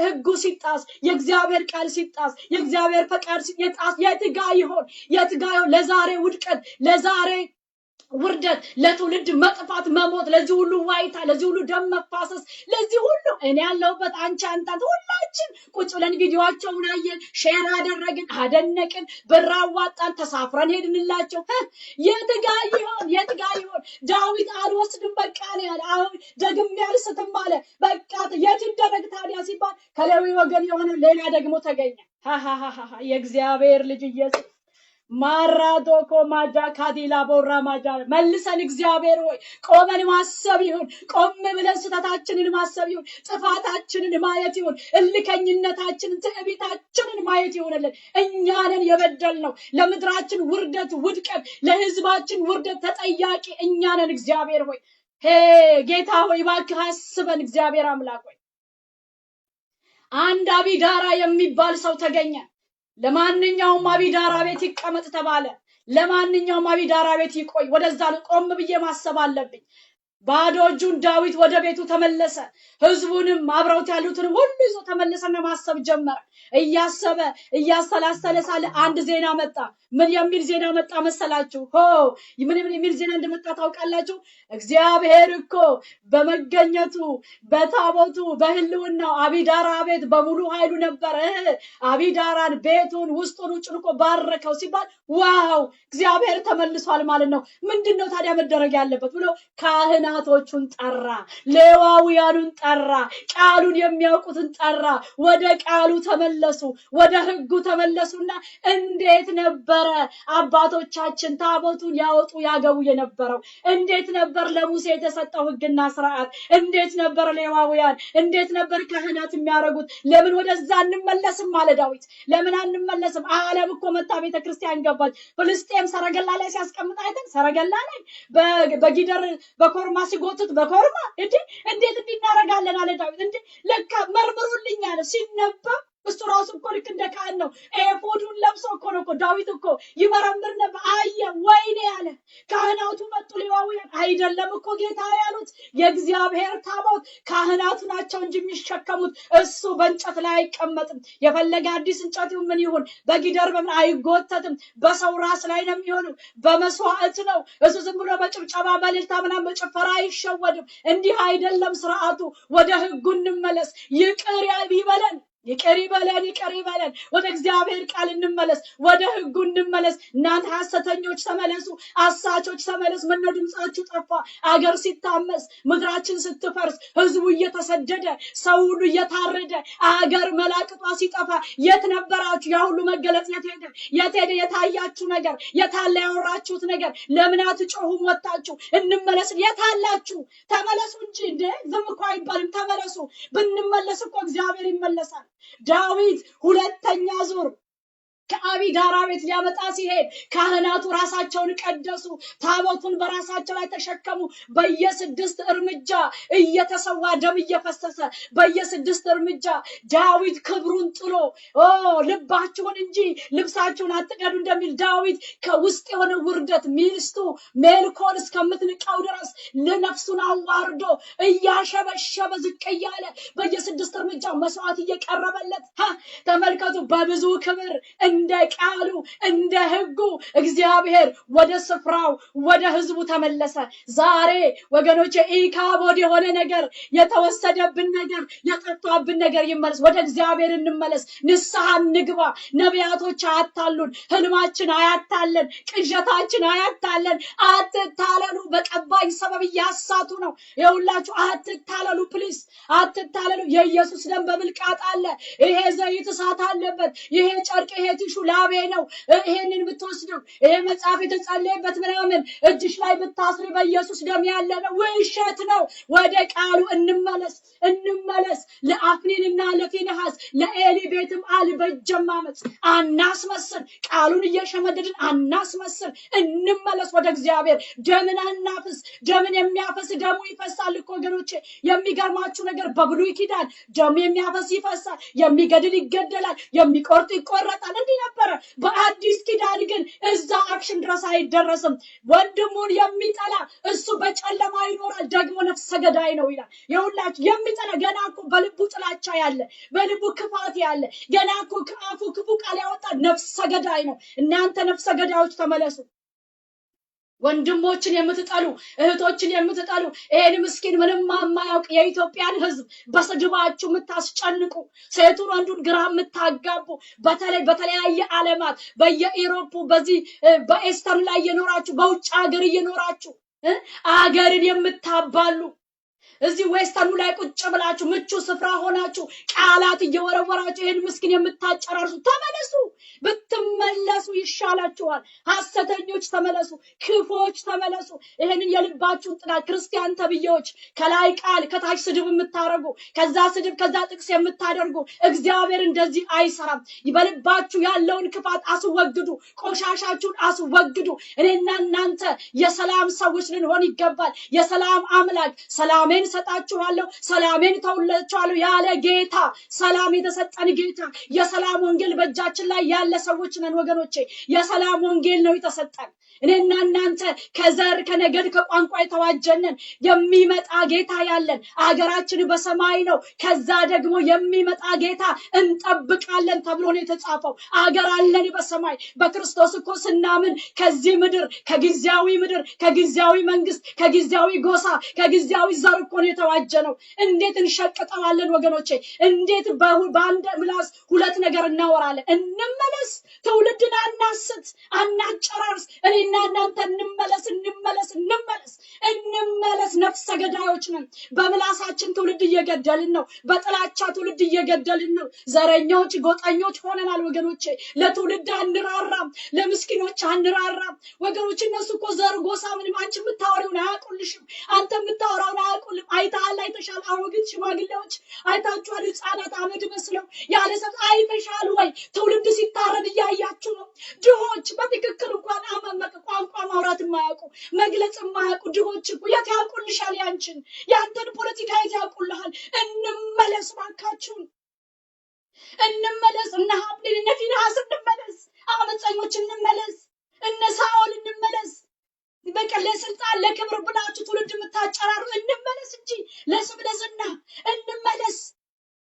ህጉ ሲጣስ፣ የእግዚአብሔር ቃል ሲጣስ፣ የእግዚአብሔር ፈቃድ ሲጣስ የትጋ ይሆን? የትጋ ይሆን? ለዛሬ ውድቀት፣ ለዛሬ ውርደት፣ ለትውልድ መጥፋት፣ መሞት፣ ለዚህ ሁሉ ዋይታ፣ ለዚህ ሁሉ ደም መፋሰስ፣ ለዚህ ሁሉ እኔ ያለሁበት አንቺ አንተ ሁላችን ቁጭ ብለን ቪዲዮአቸውን አየን፣ ሼር አደረግን፣ አደነቅን፣ ብር አዋጣን፣ ተሳፍረን ሄድንላቸው። የትጋ ይሆን? የትጋ ይሆን? ዳዊት አልወስድም በቃ ነው ያለ። አሁን ደግሜ አልስትም አለ። በቃ የት ይደረግ ታዲያ ሲባል ከሌዊ ወገን የሆነ ሌላ ደግሞ ተገኘ። የእግዚአብሔር ልጅ ኢየሱስ ማራዶኮ ማጃ ካዲላ ቦራ ማጃ መልሰን እግዚአብሔር ሆይ ቆመን ማሰብ ይሁን። ቆም ብለን ስህተታችንን ማሰብ ይሁን። ጥፋታችንን ማየት ይሁን። እልከኝነታችንን፣ ትዕቢታችንን ማየት ይሁንልን። እኛንን የበደልነው ለምድራችን ውርደት፣ ውድቀት፣ ለህዝባችን ውርደት ተጠያቂ እኛንን። እግዚአብሔር ሆይ ጌታ ሆይ እባክህ አስበን። እግዚአብሔር አምላክ ሆይ አንድ አቢዳራ የሚባል ሰው ተገኘ። ለማንኛውም አቢዳራ ቤት ይቀመጥ ተባለ። ለማንኛውም አቢዳራ ቤት ይቆይ። ወደዛ ቆም ብዬ ማሰብ አለብኝ። ባዶ እጁን ዳዊት ወደ ቤቱ ተመለሰ። ህዝቡንም አብረውት ያሉትንም ሁሉ ይዞ ተመለሰና ማሰብ ጀመረ። እያሰበ እያሰላሰለ ሳለ አንድ ዜና መጣ። ምን የሚል ዜና መጣ መሰላችሁ? ምን የሚል ዜና እንደመጣ ታውቃላችሁ? እግዚአብሔር እኮ በመገኘቱ በታቦቱ በህልውናው አቢዳራ ቤት በሙሉ ኃይሉ ነበረ። አቢዳራን ቤቱን ውስጡን ውጭን እኮ ባረከው ሲባል ዋው እግዚአብሔር ተመልሷል ማለት ነው። ምንድነው ታዲያ መደረግ ያለበት ብሎ ካህናቶቹን ጠራ፣ ሌዋውያኑን ጠራ፣ ቃሉን የሚያውቁትን ጠራ። ወደ ቃሉ ተመለሱ፣ ወደ ህጉ ተመለሱና እንዴት ነበረ አባቶቻችን ታቦቱን ያወጡ ያገቡ የነበረው? እንዴት ነበር ለሙሴ የተሰጠው ህግና ስርዓት? እንዴት ነበር ሌዋውያን፣ እንዴት ነበር ካህናት የሚያደርጉት? ለምን ወደዛ እንመለስም አለ ዳዊት። ለምን አንመለስም? ዓለም እኮ መጣ ቤተክርስቲያን ገባች። ፍልስጤም ሰረገላ ላይ ሲያስቀምጥ አይተን፣ ሰረገላ ላይ በጊደር በኮርማ ሲጎቱት በኮርማ እንዴት እንዲናረጋለን አለ ዳዊት። ለካ መርምሩልኝ አለ ሲነበብ እሱ ራሱ እኮ ልክ እንደ ካህን ነው። ኤፉዱን ለብሶ እኮ ነው ዳዊት እኮ ይመረምር ነበር። አየ ወይኔ ያለ ካህናቱ መጡ፣ ሌዋውያን አይደለም እኮ ጌታ ያሉት የእግዚአብሔር ታቦት ካህናቱ ናቸው እንጂ የሚሸከሙት። እሱ በእንጨት ላይ አይቀመጥም። የፈለገ አዲስ እንጨት ምን ይሁን በጊደር በምን አይጎተትም። በሰው ራስ ላይ ነው የሚሆነው። በመስዋዕት ነው እሱ። ዝም ብሎ በጭብጨባ በእልልታ ምናምን በጭፈራ አይሸወድም። እንዲህ አይደለም ስርዓቱ። ወደ ህጉ እንመለስ። ይቅር ይበለን፣ ይቅር ይበለን፣ ይቅር ይበለን። ወደ እግዚአብሔር ቃል እንመለስ፣ ወደ ህጉ እንመለስ። እናንተ ሐሰተኞች ተመለሱ፣ አሳቾች ተመለስ። ምነው ድምጻችሁ ጠፋ? አገር ሲታመስ፣ ምድራችን ስትፈርስ፣ ህዝቡ እየተሰደደ፣ ሰው ሁሉ እየታረደ፣ አገር መላቅጧ ሲጠፋ የት ነበራችሁ? ያ ሁሉ መገለጽ የት ሄደ? የት ሄደ? የታያችሁ ነገር የታለ? ያወራችሁት ነገር ለምን አትጮሁም? ወጣችሁ እንመለስ። የታላችሁ? ተመለሱ እንጂ ዝም እኮ አይባልም። ተመለሱ። ብንመለስ እኮ እግዚአብሔር ይመለሳል። ዳዊት ሁለተኛ ዙር ከአቢዳራ ቤት ሊያመጣ ሲሄድ ካህናቱ ራሳቸውን ቀደሱ፣ ታቦቱን በራሳቸው ላይ ተሸከሙ። በየ6 እርምጃ እየተሰዋ ደም እየፈሰሰ በየ6 እርምጃ ዳዊት ክብሩን ጥሎ ልባችሁን እንጂ ልብሳችሁን አትቀዱ እንደሚል ዳዊት ከውስጥ የሆነ ውርደት ሚስቱ ሜልኮል እስከምትንቀው ድረስ ለነፍሱን አዋርዶ እያሸበሸበ ዝቅ እያለ በየ6 እርምጃ መስዋዕት እየቀረበለት ተመልከቱ። በብዙ ክብር እንደ ቃሉ እንደ ህጉ እግዚአብሔር ወደ ስፍራው ወደ ህዝቡ ተመለሰ። ዛሬ ወገኖቼ ኢካቦድ የሆነ ነገር፣ የተወሰደብን ነገር፣ የጠፋብን ነገር ይመለስ። ወደ እግዚአብሔር እንመለስ፣ ንስሐ እንግባ። ነቢያቶች አያታሉን፣ ህልማችን አያታለን፣ ቅዠታችን አያታለን። አትታለሉ። በቀባኝ ሰበብ እያሳቱ ነው። የሁላችሁ አትታለሉ፣ ፕሊስ አትታለሉ። የኢየሱስ ደም በብልቃጥ አለ። ይሄ ዘይት እሳት አለበት። ይሄ ጨርቅ፣ ይሄ ትንሹ ላቤ ነው ይሄንን ብትወስደው ይሄ መጽሐፍ የተጸለየበት ምናምን እጅሽ ላይ ብታስሪ በኢየሱስ ደም ያለ ነው ውሸት ነው ወደ ቃሉ እንመለስ ለአፍኒንና ለፊንሐስ ለኤሊ ቤትም አልበጀም አመጽ አናስመስል ቃሉን እየሸመደድን አናስመስል እንመለስ ወደ እግዚአብሔር ደምን አናፍስ ደምን የሚያፈስ ደሙ ይፈሳል እኮ ወገኖቼ የሚገርማችሁ ነገር በብሉይ ኪዳን ደም የሚያፈስ ይፈሳል የሚገድል ይገደላል የሚቆርጥ ይቆረጣል እንዲህ ነበረ በአዲስ ኪዳን ግን እዛ አክሽን ድረስ አይደረስም ወንድሙን የሚጠላ እሱ በጨለማ ይኖራል ደግሞ ነፍሰ ገዳይ ነው ይላል ይሁላችሁ የሚጠላ ገና እኮ በልቡ ጥላቻ ያለ በልቡ ክፋት ያለ ገና እኮ ከአፉ ክፉ ቃል ያወጣ ነፍሰ ገዳይ ነው እናንተ ነፍሰ ገዳዮች ተመለሱ ወንድሞችን የምትጠሉ እህቶችን የምትጠሉ ይሄን ምስኪን ምንም የማያውቅ የኢትዮጵያን ህዝብ በስድባችሁ የምታስጨንቁ ሴቱን ወንዱን ግራ የምታጋቡ በተለያየ ዓለማት በየኢሮፕ በዚህ በኤስተርን ላይ እየኖራችሁ በውጭ ሀገር እየኖራችሁ አገርን የምታባሉ እዚህ ዌስተርኑ ላይ ቁጭ ብላችሁ ምቹ ስፍራ ሆናችሁ ቃላት እየወረወራችሁ ይሄን ምስኪን የምታጨራርሱ ተመለሱ ብትመለሱ ይሻላችኋል ሐሰተኞች ተመለሱ ክፎች ተመለሱ ይሄንን የልባችሁን ጥላት ክርስቲያን ተብዬዎች ከላይ ቃል ከታች ስድብ የምታረጉ ከዛ ስድብ ከዛ ጥቅስ የምታደርጉ እግዚአብሔር እንደዚህ አይሰራም በልባችሁ ያለውን ክፋት አስወግዱ ቆሻሻችሁን አስወግዱ እኔና እናንተ የሰላም ሰዎች ልንሆን ይገባል የሰላም አምላክ ሰላሜን ሰጣችኋለሁ ሰላሜን ተውላችኋለሁ ያለ ጌታ ሰላም የተሰጠን ጌታ የሰላም ወንጌል በእጃችን ላይ ያለ ሰዎች ነን ወገኖቼ የሰላም ወንጌል ነው የተሰጠን እኔና እናንተ ከዘር ከነገድ ከቋንቋ የተዋጀነን የሚመጣ ጌታ ያለን አገራችን በሰማይ ነው ከዛ ደግሞ የሚመጣ ጌታ እንጠብቃለን ተብሎ ነው የተጻፈው አገር አለን በሰማይ በክርስቶስ እኮ ስናምን ከዚህ ምድር ከጊዜያዊ መንግስት ከጊዜያዊ ጎሳ ከጊዜያዊ ዘር እኮ ነው የተዋጀነው እንዴት እንሸቅጠዋለን ወገኖቼ እንዴት በአንድ ምላስ ሁለት ነገር እናወራለን እንመለስ ትውልድን አናስት አናጨራርስ እኔና እናንተ እንመለስ ነፍሰ ገዳዮች ነን በምላሳችን ትውልድ እየገደልን ነው በጥላቻ ትውልድ እየገደልን ነው ዘረኞች ጎጠኞች ሆነናል ወገኖቼ ለትውልድ አንራራም ለምስኪኖች አንራራም ወገኖች እነሱ እኮ ዘር ጎሳ ምንም አንቺ የምታወሪውን አያውቁልሽም አንተ የምታወራውን አያውቁልም አይተሻል አሮጊት ሽማግሌዎች አይታችኋል ህፃናት አመድ መስለው ያለ ሰብ አይተሻል ወይ ትውልድ ሲታረድ እያያችሁ ነው ድሆች በትክክል እንኳን አመመቅ ቋንቋ ማውራት የማያውቁ መግለጽ የማያውቁ ድሆች እኮ የት ያውቁልሻል ያንተን ፖለቲካ የት ያውቁልሃል እንመለስ ባካችሁ እንመለስ እነ ሐብልን እነ ፊንሐስ እንመለስ አመፀኞች እንመለስ እነ ሳኦል እንመለስ በቀለ ስልጣን ለክብር ብላችሁ ትውልድ የምታጨራሩ እንመለስ እንጂ ለስም ለዝና እንመለስ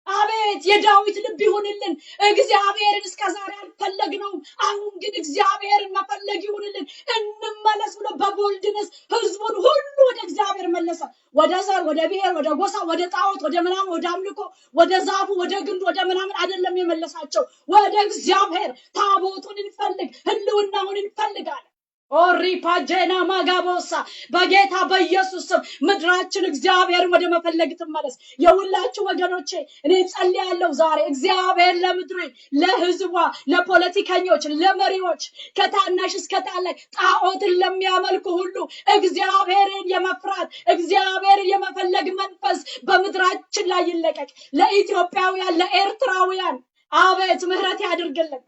አቤት የዳዊት ልብ ይሁንልን እግዚአብሔርን እስከዛሬ አልፈለግነው አሁን ግን እግዚአብሔርን መፈለግ ይሁንልን እንመለስ ብሎ በቦልድነስ ህዝቡን ሁሉ ወደ እግዚአብሔር መለሰ ወደ ዘር ወደ ብሔር ወደ ጎሳ ወደ ጣዖት ወደ ምናምን ወደ አምልኮ ወደ ዛፉ ወደ ግንዱ ወደ ምናምን አይደለም የመለሳቸው ወደ እግዚአብሔር ታቦቱን እንፈልግ ህልውናውን እንፈልጋለን ኦሪፓጀና ማጋቦሳ በጌታ በኢየሱስ ስም ምድራችን እግዚአብሔርን ወደ መፈለግ ትመለስ የሁላችሁ ወገኖቼ እኔ ጸልያለሁ ዛሬ እግዚአብሔር ለምድር ለህዝቧ ለፖለቲከኞች ለመሪዎች ከታናሽ እስከ ታላቅ ጣዖትን ለሚያመልኩ ሁሉ እግዚአብሔርን የመፍራት እግዚአብሔርን የመፈለግ መንፈስ በምድራችን ላይ ይለቀቅ ለኢትዮጵያውያን ለኤርትራውያን አቤት ምህረት ያድርግልን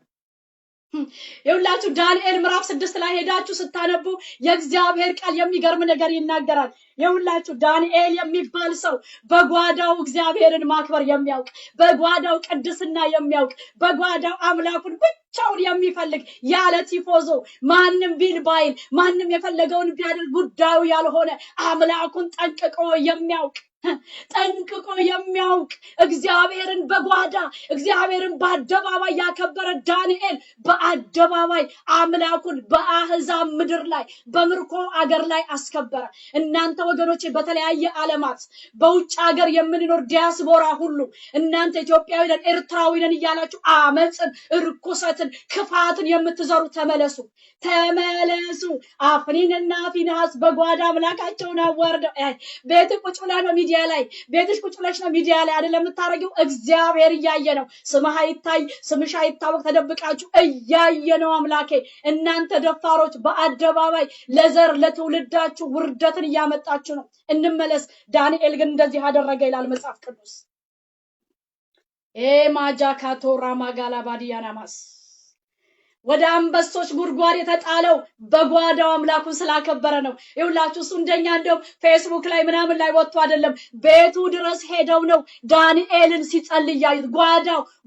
የሁላችሁ ዳንኤል ምዕራፍ 6 ላይ ሄዳችሁ ስታነቡ የእግዚአብሔር ቃል የሚገርም ነገር ይናገራል የሁላችሁ ዳንኤል የሚባል ሰው በጓዳው እግዚአብሔርን ማክበር የሚያውቅ በጓዳው ቅድስና የሚያውቅ በጓዳው አምላኩን ብቻውን የሚፈልግ ያለ ቲፎዞ ማንንም ቢል ባይል ማንንም የፈለገውን ቢያደርግ ጉዳዩ ያልሆነ አምላኩን ጠንቅቆ የሚያውቅ እግዚአብሔርን በጓዳ እግዚአብሔርን በአደባባይ ያከበረ ዳንኤል በአደባባይ አምላኩን በአህዛብ ምድር ላይ በምርኮ አገር ላይ አስከበረ እናንተ ወገኖቼ በተለያየ ዓለማት በውጭ ሀገር የምንኖር ዲያስፖራ ሁሉ እናንተ ኢትዮጵያውያን ኤርትራውያን እያላችሁ አመጽን ርኩሰትን ክፋትን የምትዘሩ ተመለሱ አፍኒንና ፊንሐስ በጓዳ አምላካቸውን አዋርደው ቤት ቁጭ ብላ ነው ሚዲያ ላይ ቤትሽ ቁጭ ብለሽ ነው ሚዲያ ላይ አይደለም የምታረጊው። እግዚአብሔር እያየ ነው። ስምህ አይታይ ስምሽ አይታወቅ ተደብቃችሁ እያየ ነው አምላኬ። እናንተ ደፋሮች በአደባባይ ለዘር ለትውልዳችሁ ውርደትን እያመጣችሁ ነው። እንመለስ። ዳንኤል ግን እንደዚህ አደረገ ይላል መጽሐፍ ቅዱስ። ማጃካቶ ራማጋላ ባዲያናማስ ወደ አንበሶች ጉድጓድ የተጣለው በጓዳው አምላኩን ስላከበረ ነው። ይኸውላችሁ እሱ እንደኛ እንደው ፌስቡክ ላይ ምናምን ላይ ወጥቶ አይደለም፣ ቤቱ ድረስ ሄደው ነው ዳንኤልን ሲጸልይ ያዩት።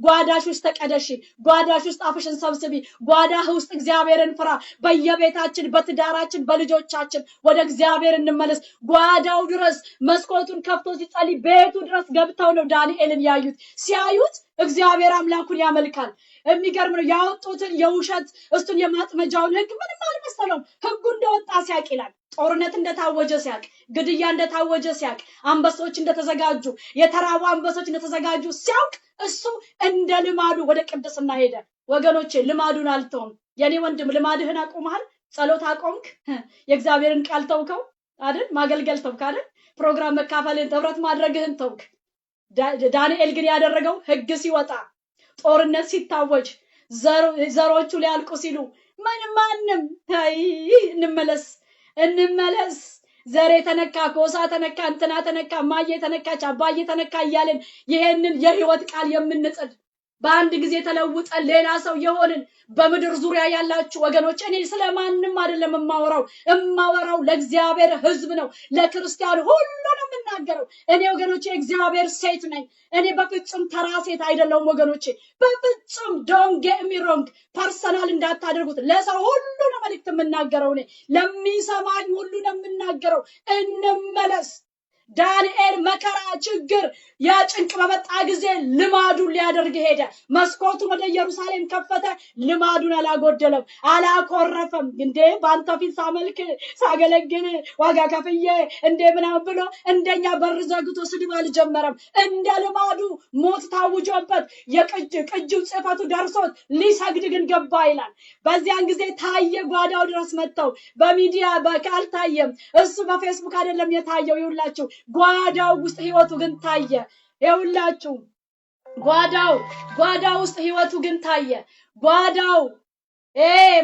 ጓዳሽ ውስጥ ተቀደሺ፣ ጓዳሽ ውስጥ አፍሽን ሰብስቢ፣ ጓዳህ ውስጥ እግዚአብሔርን ፍራ። በየቤታችን በትዳራችን በልጆቻችን ወደ እግዚአብሔር እንመለስ። ጓዳው ድረስ መስኮቱን ከፍቶ ሲጸልይ ቤቱ ድረስ ገብተው ነው ዳንኤልን ያዩት። ሲያዩት እግዚአብሔር አምላኩን ያመልካል። የሚገርም ነው። ያወጡትን የውሸት እሱን የማጥመጃውን ህግ ምንም አልመሰለውም። ህጉ እንደወጣ ሲያቅ ይላል። ጦርነት እንደታወጀ ሲያቅ፣ ግድያ እንደታወጀ ሲያቅ፣ አንበሶች እንደተዘጋጁ፣ የተራቡ አንበሶች እንደተዘጋጁ ሲያውቅ እሱ እንደ ልማዱ ወደ ቅድስና ሄደ። ወገኖቼ ልማዱን አልተውም። የኔ ወንድም ልማድህን አቁመሃል። ጸሎት አቆምክ። የእግዚአብሔርን ቃል ተውከው አይደል? ማገልገል ተውክ አይደል? ፕሮግራም መካፈልን ህብረት ማድረግህን ተውክ። ዳንኤል ግን ያደረገው ህግ ሲወጣ ጦርነት ሲታወጅ ዘሮቹ ሊያልቁ ሲሉ ማንም እንመለስ ዘሬ ተነካ ኮሳ ተነካ እንትና ተነካ ማዬ ተነካች አባዬ ተነካ እያልን ይሄንን የህይወት ቃል የምንጽድ በአንድ ጊዜ ተለውጠን ሌላ ሰው የሆንን በምድር ዙሪያ ያላችሁ ወገኖች፣ እኔ ስለማንም አይደለም እማወራው ለእግዚአብሔር ህዝብ ነው፣ ለክርስቲያን ሁሉ ነው የምናገረው። እኔ ወገኖቼ እግዚአብሔር ሴት ነኝ። እኔ በፍጹም ተራ ሴት አይደለሁም ወገኖቼ፣ በፍጹም ዶንት ጌት ሚ ሮንግ። ፐርሰናል እንዳታደርጉት። ለሰው ሁሉ ነው መልእክት የምናገረው። እኔ ለሚሰማኝ ሁሉ ነው የምናገረው። እንመለስ። ዳንኤል መከራ ችግር ያጭንቅ በመጣ ጊዜ ልማዱን ሊያደርግ ሄደ። መስኮቱን ወደ ኢየሩሳሌም ከፈተ። ልማዱን አላጎደለም፣ አላኮረፈም። እንዴ ባንተ ፊት ሳመልክ ሳገለግል ዋጋ ከፍዬ እንዴ ምናምን ብሎ እንደኛ በር ዘግቶ ስድብ አልጀመረም። እንደ ልማዱ ሞት ታውጆበት የቅጂው ጽፈቱ ደርሶት ሊሰግድ ግን ገባ ይላል። በዚያን ጊዜ ታየ። ጓዳው ድረስ መጥተው በሚዲያ ካልታየም እሱ በፌስቡክ አይደለም የታየው። ይውላችሁ ጓዳው ውስጥ ህይወቱ ግን ታየ። ይውላችሁ ጓዳው ውስጥ ህይወቱ ግን ታየ። ጓዳው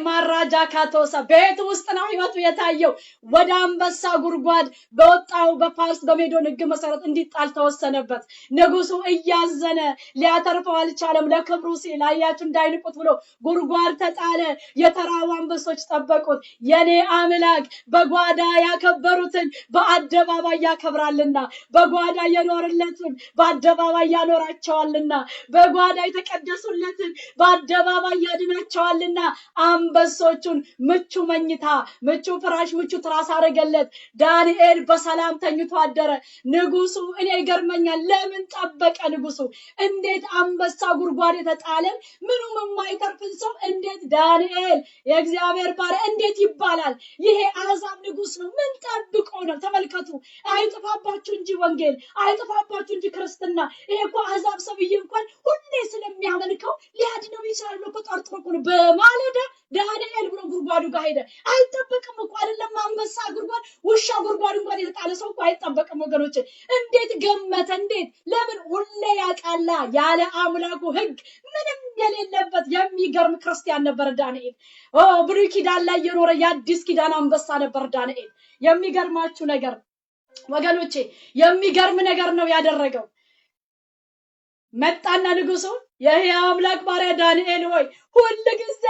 ማራጃ ካቶሳ ቤት ውስጥ ነው ህይወቱ የታየው። ወደ አንበሳ ጉድጓድ በወጣው በፋርስ በሜዶን ህግ መሰረት እንዲጣል ተወሰነበት። ንጉሱ እያዘነ ሊያተርፈው አልቻለም። ለክብሩ ሲል አያችሁ እንዳይንቁት ብሎ ጉድጓድ ተጣለ። የተራቡ አንበሶች ጠበቁት። የኔ አምላክ በጓዳ ያከበሩትን በአደባባይ ያከብራልና፣ በጓዳ የኖርለትን በአደባባይ ያኖራቸዋልና፣ በጓዳ የተቀደሱለትን በአደባባይ ያድናቸዋልና አንበሶቹን ምቹ መኝታ፣ ምቹ ፍራሽ፣ ምቹ ትራስ አረገለት። ዳንኤል በሰላም ተኝቶ አደረ። ንጉሱ እኔ ይገርመኛል፣ ለምን ጠበቀ ንጉሱ? እንዴት አንበሳ ጉድጓድ የተጣለን ምኑም የማይተርፍን ሰው እንዴት ዳንኤል የእግዚአብሔር ባሪያ እንዴት ይባላል? ይሄ አሕዛብ ንጉስ ነው። ምን ጠብቆ ነው? ተመልከቱ። አይጥፋባችሁ እንጂ ወንጌል፣ አይጥፋባችሁ እንጂ ክርስትና። ይሄ እኮ አሕዛብ ሰውዬ እንኳን ሁሌ ስለሚያመልከው ሊያድነው ይችላል ብሎ ጠርጥሮ እኮ ነው በማለት ዳንኤል ብሎ ጉድጓዱ ጋር ሄደ። አይጠበቅም እኮ አይደለም አንበሳ ጉድጓድ፣ ውሻ ጉድጓድ እንኳን የተጣለ ሰው እኮ አይጠበቅም ወገኖች። እንዴት ገመተ? እንዴት ለምን? ሁሌ ያቃላ ያለ አምላኩ ህግ ምንም የሌለበት የሚገርም ክርስቲያን ነበር ዳንኤል። ብሉይ ኪዳን ላይ የኖረ የአዲስ ኪዳን አንበሳ ነበር ዳንኤል። የሚገርማችሁ ነገር ወገኖቼ፣ የሚገርም ነገር ነው ያደረገው። መጣና ንጉሱ የሕያው አምላክ ባሪያ ዳንኤል ሆይ ሁል ጊዜ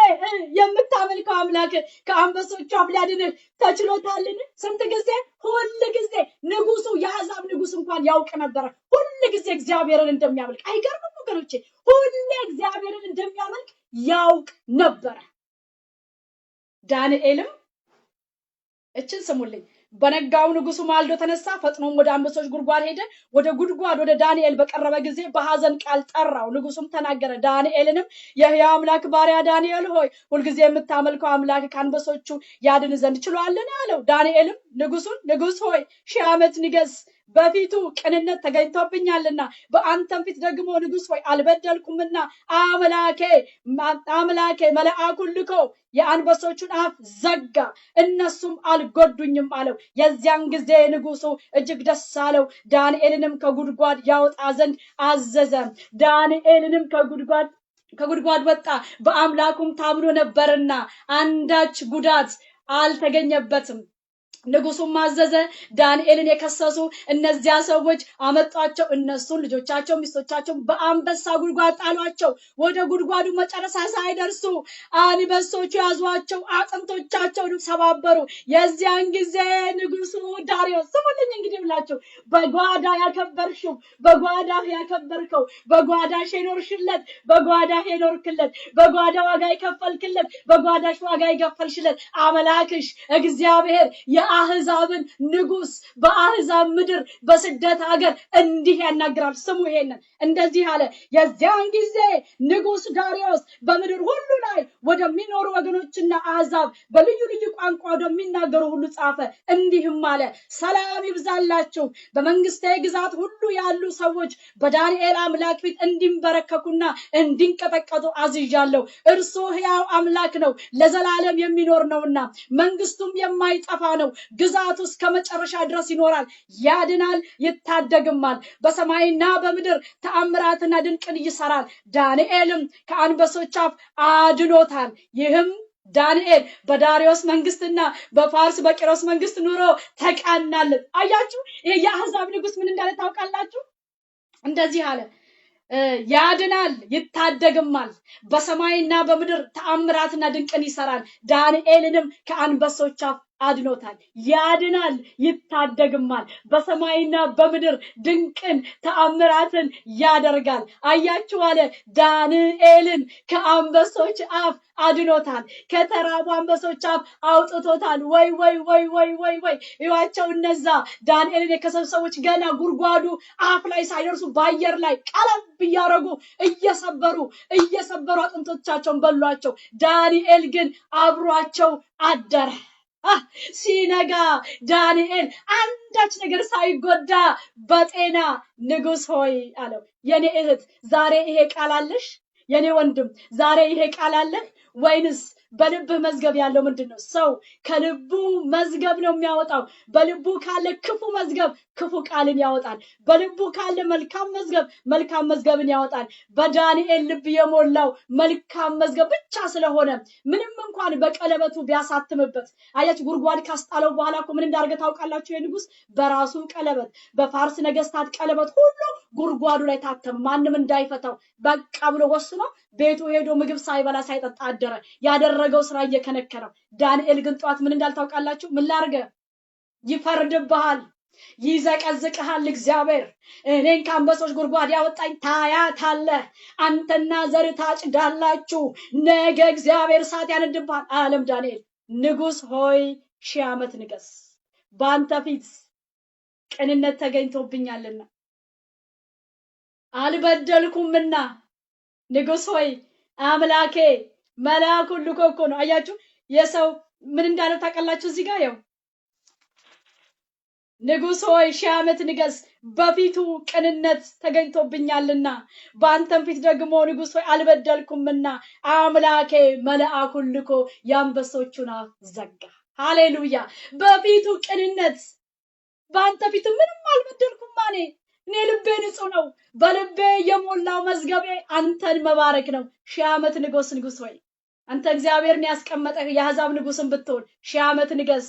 የምታመልከው አምላክ ከአንበሶቹ አፍ ሊያድንህ ተችሎታልን? ስንት ጊዜ? ሁል ጊዜ። ንጉሱ የአሕዛብ ንጉስ እንኳን ያውቅ ነበረ ሁል ጊዜ እግዚአብሔርን እንደሚያመልክ። አይገርምም ወገኖቼ? ሁሌ እግዚአብሔርን እንደሚያመልክ ያውቅ ነበረ። ዳንኤልም እችን ስሙልኝ፣ በነጋው ንጉሱ ማልዶ ተነሳ፣ ፈጥኖም ወደ አንበሶች ጉድጓድ ሄደ። ወደ ጉድጓድ ወደ ዳንኤል በቀረበ ጊዜ በሐዘን ቃል ጠራው። ንጉሱም ተናገረ። ዳንኤልንም የሕያው አምላክ ባሪያ ዳንኤል ሆይ ሁልጊዜ የምታመልከው አምላክ ከአንበሶቹ ያድን ዘንድ ችሏልን? አለው። ዳንኤልም ንጉሱን ንጉስ ሆይ 1000 ዓመት ንገስ፣ በፊቱ ቅንነት ተገኝቶብኛልና በአንተም ፊት ደግሞ ንጉስ ሆይ አልበደልኩምና አምላኬ መልአኩን ልኮ የአንበሶቹን አፍ ዘጋ፣ እነሱም አልጎዱኝም አለው። የዚያን ጊዜ ንጉሱ እጅግ ደስ አለው። ዳንኤልንም ከጉድጓድ ያወጣ ዘንድ አዘዘ። ዳንኤልንም ከጉድጓድ ወጣ፣ በአምላኩም ታምኖ ነበርና አንዳች ጉዳት አልተገኘበትም። ንጉሱም አዘዘ። ዳንኤልን የከሰሱ እነዚያ ሰዎች አመጧቸው። እነሱን ልጆቻቸው፣ ሚስቶቻቸው በአንበሳ ጉድጓድ ጣሏቸው። ወደ ጉድጓዱ መጨረሻ ሳይደርሱ አንበሶቹ ያዟቸው፣ አጥንቶቻቸውን ሰባበሩ። የዚያን ጊዜ ንጉሱ ዳርዮስ ስሙልኝ እንግዲህ ብላችሁ በጓዳ ያከበርሽው፣ በጓዳህ ያከበርከው፣ በጓዳሽ የኖርሽለት፣ በጓዳህ የኖርክለት፣ በጓዳ ዋጋ የከፈልክለት፣ በጓዳሽ ዋጋ የከፈልሽለት አምላክሽ እግዚአብሔር የአህዛብን ንጉስ በአህዛብ ምድር በስደት ሀገር እንዲህ ያናግራል። ስሙ ይሄንን እንደዚህ አለ። የዚያን ጊዜ ንጉስ ዳርዮስ በምድር ሁሉ ላይ ወደሚኖሩ ወገኖችና አህዛብ በልዩ ልዩ ቋንቋ ወደሚናገሩ ሁሉ ጻፈ። እንዲህም አለ፣ ሰላም ይብዛላችሁ። በመንግስቴ ግዛት ሁሉ ያሉ ሰዎች በዳንኤል አምላክ ፊት እንዲንበረከኩና እንዲንቀጠቀጡ አዝዣለሁ። እርሱ ሕያው አምላክ ነው፣ ለዘላለም የሚኖር ነውና መንግስቱም የማይጠፋ ነው። ግዛቱ እስከ መጨረሻ ድረስ ይኖራል፣ ያድናል፣ ይታደግማል። በሰማይና በምድር ተአምራትና ድንቅን ይሰራል። ዳንኤልም ከአንበሶች አፍ አድኖታል። ይህም ዳንኤል በዳርዮስ መንግስትና በፋርስ በቂሮስ መንግስት ኑሮ ተቃናለት። አያችሁ፣ ይሄ የአህዛብ ንጉስ ምን እንዳለ ታውቃላችሁ? እንደዚህ አለ፣ ያድናል፣ ይታደግማል። በሰማይና በምድር ተአምራትና ድንቅን ይሰራል። ዳንኤልንም ከአንበሶች አፍ አድኖታል። ያድናል፣ ይታደግማል። በሰማይና በምድር ድንቅን ተአምራትን ያደርጋል። አያችሁ አለ፣ ዳንኤልን ከአንበሶች አፍ አድኖታል። ከተራቡ አንበሶች አፍ አውጥቶታል። ወይ ወይ ወይ ወይ ወይ ወይ! ይዋቸው እነዛ ዳንኤልን የከሰሱ ሰዎች ገና ጉድጓዱ አፍ ላይ ሳይደርሱ በአየር ላይ ቀለብ እያረጉ እየሰበሩ አጥንቶቻቸውን በሏቸው። ዳንኤል ግን አብሯቸው አደረ። ሲነጋ ዳንኤል አንዳች ነገር ሳይጎዳ በጤና ንጉስ ሆይ አለው። የኔ እህት ዛሬ ይሄ ቃል አለሽ? የኔ ወንድም ዛሬ ይሄ ቃል አለህ ወይንስ በልብህ መዝገብ ያለው ምንድነው? ሰው ከልቡ መዝገብ ነው የሚያወጣው። በልቡ ካለ ክፉ መዝገብ ክፉ ቃልን ያወጣል። በልቡ ካለ መልካም መዝገብ መልካም መዝገብን ያወጣል። በዳንኤል ልብ የሞላው መልካም መዝገብ ብቻ ስለሆነ ምንም እንኳን በቀለበቱ ቢያሳትምበት፣ አያችሁ ጉድጓድ ካስጣለው በኋላ እኮ ምን እንዳደረገ ታውቃላችሁ? የንጉስ በራሱ ቀለበት በፋርስ ነገስታት ቀለበት ሁሉ ጉድጓዱ ላይ ታተመ። ማንም እንዳይፈታው በቃ ብሎ ወስኖ ቤቱ ሄዶ ምግብ ሳይበላ ሳይጠጣ አደረ። ያደረገው ስራ እየከነከረው። ዳንኤል ግን ጧት ምን እንዳልታውቃላችሁ? ምን ላርገ? ይፈርድብሃል፣ ይዘቀዝቅሃል። እግዚአብሔር እኔን ከአንበሶች ጉድጓድ ያወጣኝ ታያታለህ። አንተና ዘር ታጭዳላችሁ፣ ነገ እግዚአብሔር እሳት ያነድብሃል አለም ዳንኤል። ንጉስ ሆይ 1000 ዓመት ንገስ፣ በአንተ ፊት ቅንነት ተገኝቶብኛልና አልበደልኩምና። ንጉስ ሆይ አምላኬ መልአኩን ልኮ እኮ ነው። አያችሁ የሰው ምን እንዳለ ታውቃላችሁ? እዚህ ጋር ያው ንጉስ ሆይ 1000 ዓመት ንገስ፣ በፊቱ ቅንነት ተገኝቶብኛልና በአንተም ፊት ደግሞ ንጉስ ሆይ አልበደልኩምና አምላኬ መልአኩን ልኮ የአንበሶቹን አፍ ዘጋ። ሃሌሉያ! በፊቱ ቅንነት፣ በአንተ ፊት ምንም አልበደልኩም ማኔ እኔ ልቤ ንጹህ ነው። በልቤ የሞላው መዝገቤ አንተን መባረክ ነው። 1000 ዓመት ንጉስ ሆይ አንተ እግዚአብሔርን ያስቀመጠህ የአሕዛብ ንጉስን ብትሆን 1000 ዓመት ንገስ።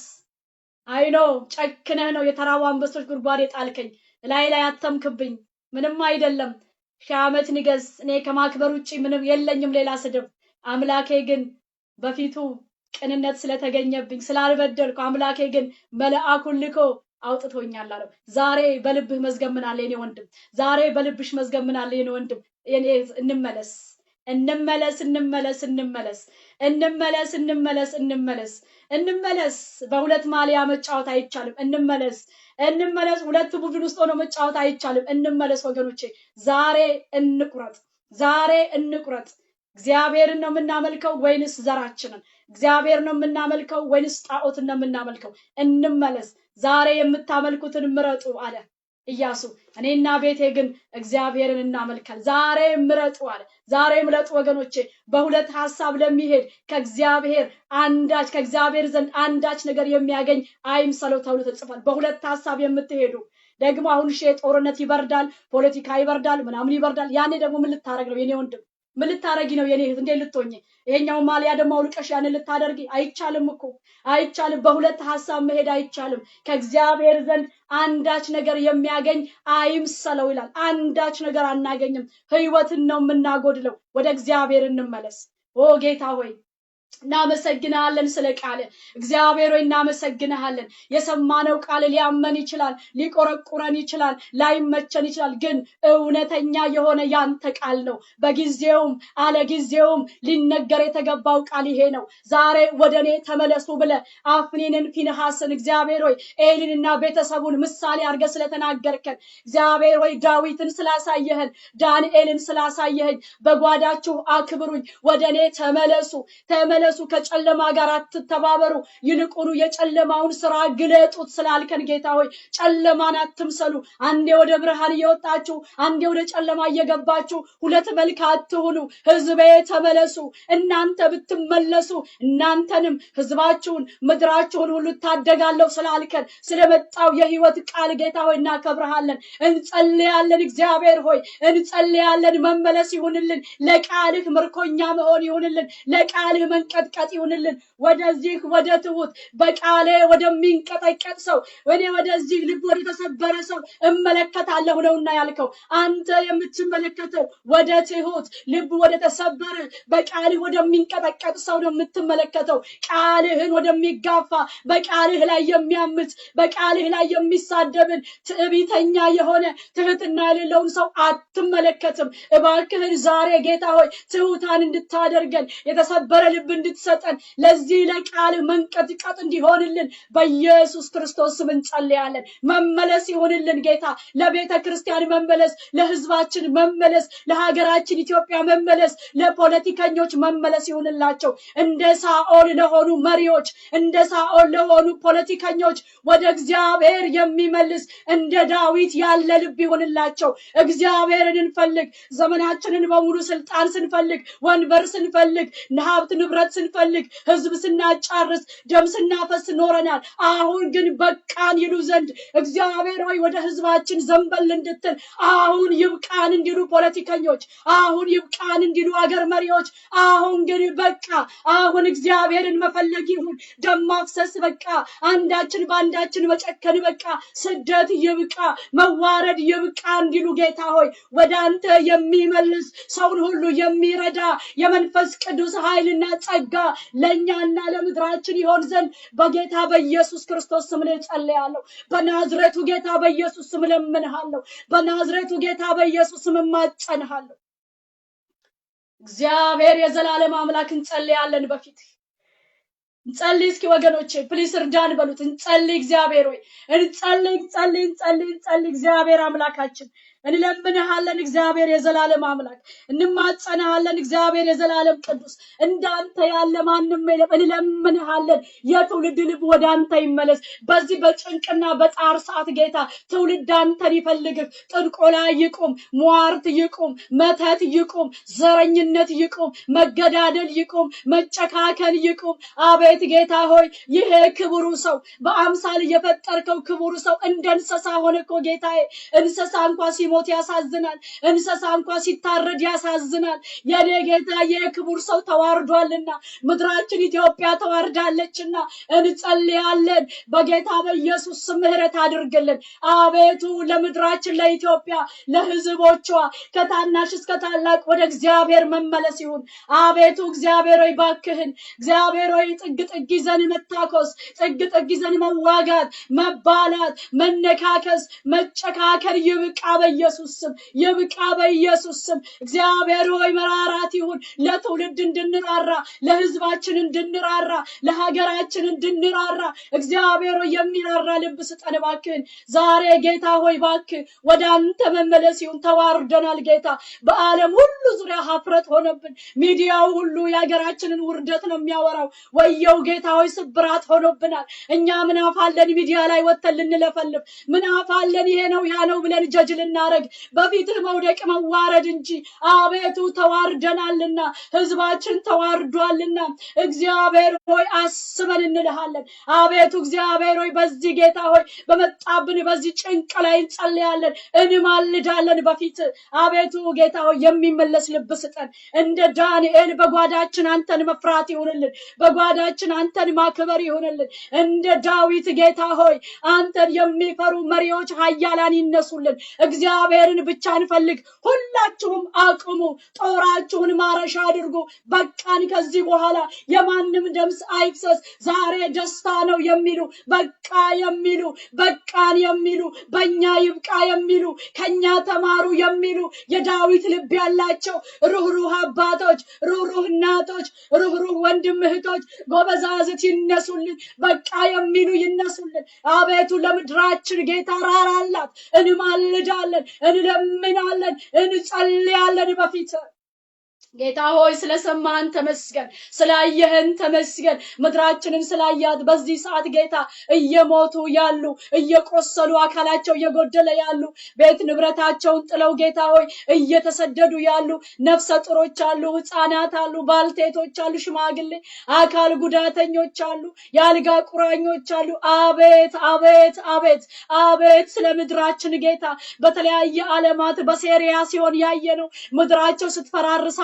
አይኖ ጨክነህ ነው የተራቡ አንበሶች ጉድጓድ የጣልከኝ፣ ላይ አተምክብኝ። ምንም አይደለም። 1000 ዓመት ንገስ። እኔ ከማክበር ውጪ ምንም የለኝም ሌላ ስድብ። አምላኬ ግን በፊቱ ቅንነት ስለተገኘብኝ ስላልበደልኩ አምላኬ ግን መልአኩን ልኮ አውጥቶኛል አለው። ዛሬ በልብህ መዝገብ ምን አለ የኔ ወንድም? ዛሬ በልብሽ መዝገብ ምን አለ የኔ ወንድም? እንመለስ እንመለስ እንመለስ እንመለስ እንመለስ እንመለስ እንመለስ እንመለስ። በሁለት ማሊያ መጫወት አይቻልም። እንመለስ እንመለስ። ሁለት ቡድን ውስጥ ሆኖ መጫወት አይቻልም። እንመለስ ወገኖቼ። ዛሬ እንቁረጥ፣ ዛሬ እንቁረጥ። እግዚአብሔርን ነው የምናመልከው ወይንስ ዘራችንን? እግዚአብሔር ነው የምናመልከው ወይንስ ጣዖትን ነው የምናመልከው? እንመለስ። ዛሬ የምታመልኩትን ምረጡ አለ። ኢያሱ እኔና ቤቴ ግን እግዚአብሔርን እናመልካል። ዛሬ ምረጡ አለ። ዛሬ ምረጡ ወገኖቼ። በሁለት ሐሳብ ለሚሄድ ከእግዚአብሔር ዘንድ አንዳች ነገር የሚያገኝ አይምሰለው ተብሎ ተጽፏል። በሁለት ሐሳብ የምትሄዱ ደግሞ አሁን ጦርነት ይበርዳል፣ ፖለቲካ ይበርዳል፣ ምናምን ይበርዳል። ያኔ ደግሞ ምን ልታረግ ነው የኔ ወንድም? ምን ልታረጊ ነው የኔ እህት? እንዴ ልትሆኚ? ይሄኛው ማሊያ ደግሞ አውልቀሽ ያንን ልታደርጊ አይቻልም እኮ አይቻልም። በሁለት ሐሳብ መሄድ አይቻልም። ከእግዚአብሔር ዘንድ አንዳች ነገር የሚያገኝ አይምሰለው ይላል። አንዳች ነገር አናገኝም። ህይወትን ነው የምናጎድለው። ወደ እግዚአብሔር እንመለስ። ኦ ጌታ ሆይ እናመሰግናለን ስለ ቃል። እግዚአብሔር ሆይ እናመሰግናለን። የሰማነው ቃል ሊያመን ይችላል፣ ሊቆረቁረን ይችላል፣ ላይመቸን ይችላል። ግን እውነተኛ የሆነ ያንተ ቃል ነው። በጊዜውም አለጊዜውም ሊነገር የተገባው ቃል ይሄ ነው። ዛሬ ወደኔ ተመለሱ ብለ አፍኒንን ፊንሐስን እግዚአብሔር ሆይ ኤሊንና ቤተሰቡን ምሳሌ አድርገህ ስለተናገርከን እግዚአብሔር ሆይ ዳዊትን ስላሳየህን ዳንኤልን ስላሳየህን በጓዳችሁ አክብሩኝ፣ ወደኔ ተመለሱ ከጨለማ ጋር አትተባበሩ፣ ይልቁኑ የጨለማውን ስራ ግለጡት ስላልከን ጌታ ሆይ ጨለማን አትምሰሉ። አንዴ ወደ ብርሃን እየወጣችሁ አንዴ ወደ ጨለማ እየገባችሁ ሁለት መልክ አትሁኑ። ህዝቤ ተመለሱ። እናንተ ብትመለሱ እናንተንም ህዝባችሁን ምድራችሁን ሁሉ ታደጋለሁ ስላልከን ስለመጣው የህይወት ቃል ጌታ ሆይ እናከብርሃለን፣ እንጸልያለን። እግዚአብሔር ሆይ እንጸልያለን። መመለስ ይሁንልን፣ ለቃልህ ምርኮኛ መሆን ይሁንልን፣ ለቃልህ መንቀጥቀጥ ይሁንልን። ወደዚህ ወደ ትሁት በቃሌ ወደሚንቀጠቀጥ ሰው እኔ ወደዚህ ልብ ወደ ተሰበረ ሰው እመለከታለሁ ነውና ያልከው አንተ የምትመለከተው ወደ ትሁት ልብ ወደ ተሰበረ በቃልህ ወደሚንቀጠቀጥ ሰው ነው የምትመለከተው። ቃልህን ወደሚጋፋ በቃልህ ላይ የሚያምት በቃልህ ላይ የሚሳደብን ትዕቢተኛ የሆነ ትህትና የሌለውን ሰው አትመለከትም። እባክህን ዛሬ ጌታ ሆይ ትሁታን እንድታደርገን የተሰበረ ልብ እንድትሰጠን ለዚህ ለቃል መንቀጥቀጥ እንዲሆንልን በኢየሱስ ክርስቶስ ስም እንጸልያለን። መመለስ ይሁንልን ጌታ፣ ለቤተ ክርስቲያን መመለስ፣ ለህዝባችን መመለስ፣ ለሀገራችን ኢትዮጵያ መመለስ፣ ለፖለቲከኞች መመለስ ይሁንላቸው። እንደ ሳኦል ለሆኑ መሪዎች፣ እንደ ሳኦል ለሆኑ ፖለቲከኞች ወደ እግዚአብሔር የሚመልስ እንደ ዳዊት ያለ ልብ ይሁንላቸው። እግዚአብሔርን እንፈልግ። ዘመናችንን በሙሉ ስልጣን ስንፈልግ፣ ወንበር ስንፈልግ፣ ሀብት ንብረት ስንፈልግ፣ ህዝብ ስናጫርስ፣ ደም ስናፈስ ኖረናል። አሁን ግን በቃን ይሉ ዘንድ እግዚአብሔር ሆይ ወደ ህዝባችን ዘንበል እንድትል አሁን ይብቃን እንዲሉ ፖለቲከኞች፣ አሁን ይብቃን እንዲሉ አገር መሪዎች፣ አሁን ግን በቃ አሁን እግዚአብሔርን መፈለግ ይሁን። ደም ማፍሰስ በቃ፣ አንዳችን በአንዳችን መጨከን በቃ፣ ስደት ይብቃ፣ መዋረድ ይብቃ እንዲሉ ጌታ ሆይ ወደ አንተ የሚመልስ ሰውን ሁሉ የሚረዳ የመንፈስ ቅዱስ ኃይልና ጸጋ ለኛና ለምድራችን ይሆን ዘንድ በጌታ በኢየሱስ ክርስቶስ ስም ጸልያለሁ። በናዝሬቱ ጌታ በኢየሱስ ስም ለምንሃለሁ። በናዝሬቱ ጌታ በኢየሱስ ስም ማጸንሃለሁ። እግዚአብሔር የዘላለም አምላክ እንጸልያለን። በፊት እንጸልይ እስኪ ወገኖቼ ፕሊስ እርዳን በሉት። እንጸልይ እግዚአብሔር ሆይ እንጸልይ እግዚአብሔር አምላካችን እንለምንሃለን። እግዚአብሔር የዘላለም አምላክ እንማጸናሃለን። እግዚአብሔር የዘላለም ቅዱስ እንዳንተ ያለ ማንም የለም። እንለምንሃለን። የትውልድ ልብ ወደ አንተ ይመለስ። በዚህ በጭንቅና በጣር ሰዓት ጌታ ትውልድ አንተን ይፈልግህ። ጥንቆላ ይቁም፣ ሟርት ይቁም፣ መተት ይቁም፣ ዘረኝነት ይቁም፣ መገዳደል ይቁም፣ መጨካከል ይቁም። አቤት ጌታ ሆይ ይሄ ክቡሩ ሰው በአምሳል የፈጠርከው ክቡሩ ሰው እንደ እንስሳ ሆነ እኮ ጌታዬ። እንስሳ እንኳን ሲሞት ያሳዝናል። እንስሳ እንኳን ሲታረድ ያሳዝናል። የኔ ጌታ የክቡር ሰው ተዋርዷልና ምድራችን ኢትዮጵያ ተዋርዳለችና እንጸልያለን። በጌታ በኢየሱስ ስም ምህረት አድርግልን። አቤቱ ለምድራችን ለኢትዮጵያ ለህዝቦቿ ከታናሽ እስከ ታላቅ ወደ እግዚአብሔር መመለስ ይሁን። አቤቱ እግዚአብሔር ሆይ ባክህን እግዚአብሔር ሆይ ጥግ ጥግ ይዘን መታኮስ፣ ጥግ ጥግ ይዘን መዋጋት፣ መባላት፣ መነካከስ፣ መጨካከል ይብቃ። በኢየሱስ ስም ይብቃ በኢየሱስ ስም እግዚአብሔር ሆይ መራራት ይሁን ለትውልድ እንድንራራ ለህዝባችን እንድንራራ ለሀገራችን እንድንራራ እግዚአብሔር ሆይ የሚራራ ልብ ስጠን እባክህን ዛሬ ጌታ ሆይ እባክህ ወደ አንተ መመለስ ይሁን ተዋርደናል ጌታ በዓለም ሁሉ ዙሪያ ሀፍረት ሆነብን ሚዲያው ሁሉ የሀገራችንን ውርደት ነው የሚያወራው ወየው ጌታ ሆይ ስብራት ሆኖብናል እኛ ምን አፋለን ሚዲያ ላይ ወጥተን ልንለፈልፍ ምን አፋለን ይሄ ነው ያ ነው ብለን ጀጅ ልናረግ በፊትህ መውደቅ መዋረድ እንጂ አቤቱ ተዋርደናልና ህዝባችን ተዋርዷልና እግዚአብሔር ሆይ አስበን እንልሃለን አቤቱ እግዚአብሔር ሆይ በዚህ ጌታ ሆይ በመጣብን በዚህ ጭንቅ ላይ እንጸልያለን እንማልዳለን በፊት አቤቱ ጌታ ሆይ የሚመለስ ልብ ስጠን እንደ ዳንኤል በጓዳችን አንተን መፍራት ይሁንልን በጓዳችን አንተን ማክበር ይሁንልን እንደ ዳዊት ጌታ ሆይ አንተን የሚፈሩ መሪዎች ኃያላን ይነሱልን እግዚአብሔርን ብቻ እንፈልግ ሁላችሁም አቁሙ ጦራችሁን ማረሻ አድርጉ በቃን ከዚህ በኋላ የማንም ደምስ አይፍሰስ ዛሬ ደስታ ነው የሚሉ በቃ የሚሉ በቃን የሚሉ በእኛ ይብቃ የሚሉ ከኛ ተማሩ የሚሉ የዳዊት ልብ ያላቸው ሩህሩህ አባቶች ሩህሩህ እናቶች ሩህሩህ ወንድም እህቶች ጎበዛዝት ይነሱልን በቃ የሚሉ ይነሱልን አቤቱ ለምድራችን ጌታ ራራላት እንማልዳለን እንለምናለን እንጸልያለን በፊት ጌታ ሆይ ስለሰማን ተመስገን ስላየህን ተመስገን ምድራችንን ስላያት በዚህ ሰዓት ጌታ እየሞቱ ያሉ እየቆሰሉ አካላቸው እየጎደለ ያሉ ቤት ንብረታቸውን ጥለው ጌታ ሆይ እየተሰደዱ ያሉ ነፍሰ ጡሮች አሉ ህፃናት አሉ ባልቴቶች አሉ ሽማግሌ አካል ጉዳተኞች አሉ ያልጋ ቁራኞች አሉ አቤት አቤት አቤት አቤት ስለ ምድራችን ጌታ በተለያየ ዓለማት በሴሪያ ሲሆን ያየነው ምድራቸው ስትፈራርሳ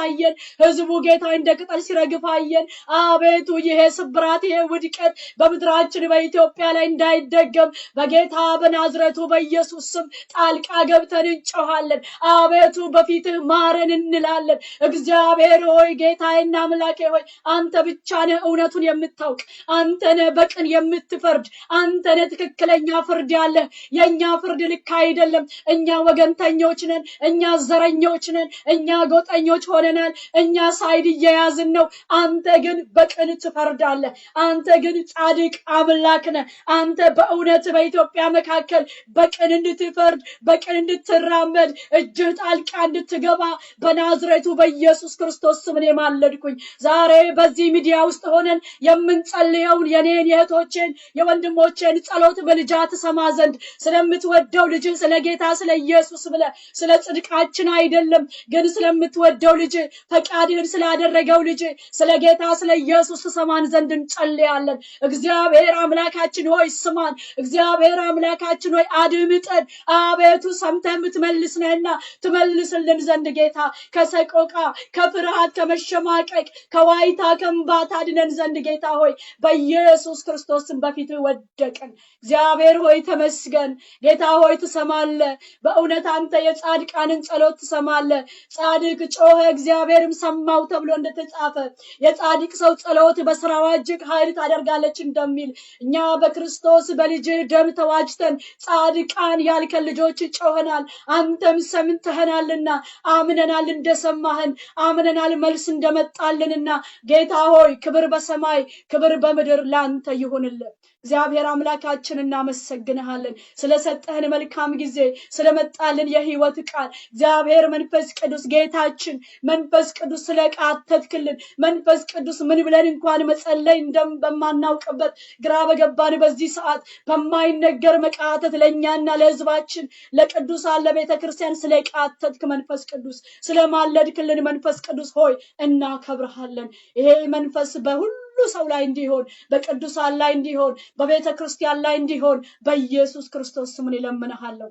ህዝቡ ጌታ እንደ ቅጠል ሲረግፍ አየን አቤቱ ይሄ ስብራት ይሄ ውድቀት በምድራችን በኢትዮጵያ ላይ እንዳይደገም በጌታ በናዝሬቱ በኢየሱስ ስም ጣልቃ ገብተን እንጮሃለን አቤቱ በፊትህ ማረን እንላለን እግዚአብሔር ሆይ ጌታዬና አምላኬ ሆይ አንተ ብቻ ነህ እውነቱን የምታውቅ አንተ ነህ በቅን የምትፈርድ አንተ ነህ ትክክለኛ ፍርድ ያለህ የኛ ፍርድ ልክ አይደለም እኛ ወገንተኞች ነን እኛ ዘረኞች ነን እኛ ጎጠኞች ሆነናል እኛ ሳይድ እየያዝን ነው አንተ ግን በቅን ትፈርዳለህ አንተ ግን ጻድቅ አምላክ ነህ አንተ በእውነት በኢትዮጵያ መካከል በቅን እንድትፈርድ በቅን እንድትራመድ እጅህ ጣልቃ እንድትገባ በናዝሬቱ በኢየሱስ ክርስቶስ ስም እኔ ማለድኩኝ ዛሬ በዚህ ሚዲያ ውስጥ ሆነን የምንጸልየውን የኔን የእህቶቼን የወንድሞቼን ጸሎት በልጃ ትሰማ ዘንድ ስለምትወደው ልጅ ስለ ጌታ ስለ ኢየሱስ ብለህ ስለ ጽድቃችን አይደለም ግን ስለምትወደው ልጅ ፈቃድህን ስላደረገው ልጅ ስለ ጌታ ስለ ኢየሱስ ሰማን ዘንድ እንጸልያለን እግዚአብሔር አምላካችን ሆይ ስማን እግዚአብሔር አምላካችን ሆይ አድምጠን አቤቱ ሰምተህ የምትመልስ ነህና ትመልስልን ዘንድ ጌታ ከሰቆቃ ከፍርሃት ከመሸማቀቅ ከዋይታ ከእንባ ታድነን ዘንድ ጌታ ሆይ በኢየሱስ ክርስቶስም በፊትህ ወደቅን እግዚአብሔር ሆይ ተመስገን ጌታ ሆይ ትሰማለህ በእውነት አንተ የጻድቃንን ጸሎት ትሰማለህ ጻድቅ ጮኸ እግዚአብሔርም ሰማው ተብሎ እንደተጻፈ የጻድቅ ሰው ጸሎት በስራዋ እጅግ ኃይል ታደርጋለች እንደሚል እኛ በክርስቶስ በልጅህ ደም ተዋጅተን ጻድቃን ያልከን ልጆች ጮኸናል አንተም ሰምተኸናልና አምነናል እንደሰማህን አምነናል መልስ እንደመጣልንና ጌታ ሆይ ክብር በሰማይ ክብር በምድር ላንተ ይሁንልን እግዚአብሔር አምላካችን እናመሰግንሃለን ስለሰጠህን መልካም ጊዜ ስለመጣልን የህይወት ቃል እግዚአብሔር መንፈስ ቅዱስ ጌታችን መንፈስ ቅዱስ ስለቃተትክልን መንፈስ ቅዱስ ምን ብለን እንኳን መጸለይ በማናውቅበት ግራ በገባን በዚህ ሰዓት በማይነገር መቃተት ለኛና ለህዝባችን ለቅዱሳን ለቤተክርስቲያን ስለቃተትክ መንፈስ ቅዱስ ስለማለድክልን መንፈስ ቅዱስ ሆይ እናከብርሃለን ይሄ መንፈስ በሁሉ ሰው ላይ እንዲሆን በቅዱሳን ላይ እንዲሆን በቤተ ክርስቲያን ላይ እንዲሆን በኢየሱስ ክርስቶስ ስም እለምንሃለሁ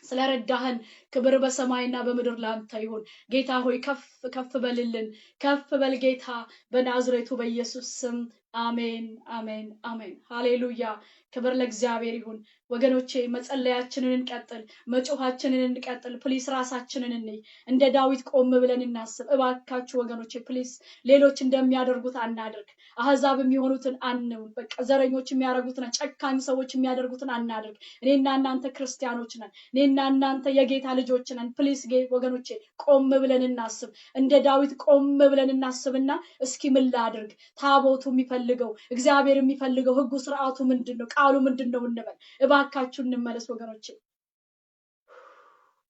ስለረዳህን ክብር በሰማይና በምድር ላንተ ይሁን ጌታ ሆይ ከፍ ከፍ በልልን ከፍ በል ጌታ በናዝሬቱ በኢየሱስ ስም አሜን አሜን አሜን ሃሌሉያ ክብር ለእግዚአብሔር ይሁን። ወገኖቼ መጸለያችንን እንቀጥል፣ መጮሃችንን እንቀጥል። ፕሊስ ራሳችንን እንይ፣ እንደ ዳዊት ቆም ብለን እናስብ። እባካችሁ ወገኖቼ ፕሊስ ሌሎች እንደሚያደርጉት አናድርግ። አህዛብ የሚሆኑትን አንሁን። በቃ ዘረኞች የሚያደርጉትን፣ ጨካኝ ሰዎች የሚያደርጉትን አናድርግ። እኔና እናንተ ክርስቲያኖች ነን። እኔና እናንተ የጌታ ልጆች ነን። ፕሊስ ወገኖቼ ቆም ብለን እናስብ። እንደ ዳዊት ቆም ብለን እናስብና እስኪ ምን ላድርግ? ታቦቱ የሚፈልገው እግዚአብሔር የሚፈልገው ህጉ ስርዓቱ ምንድነው? ቃሉ ምንድነው እንበል። እባካችሁ እንመለስ ወገኖቼ።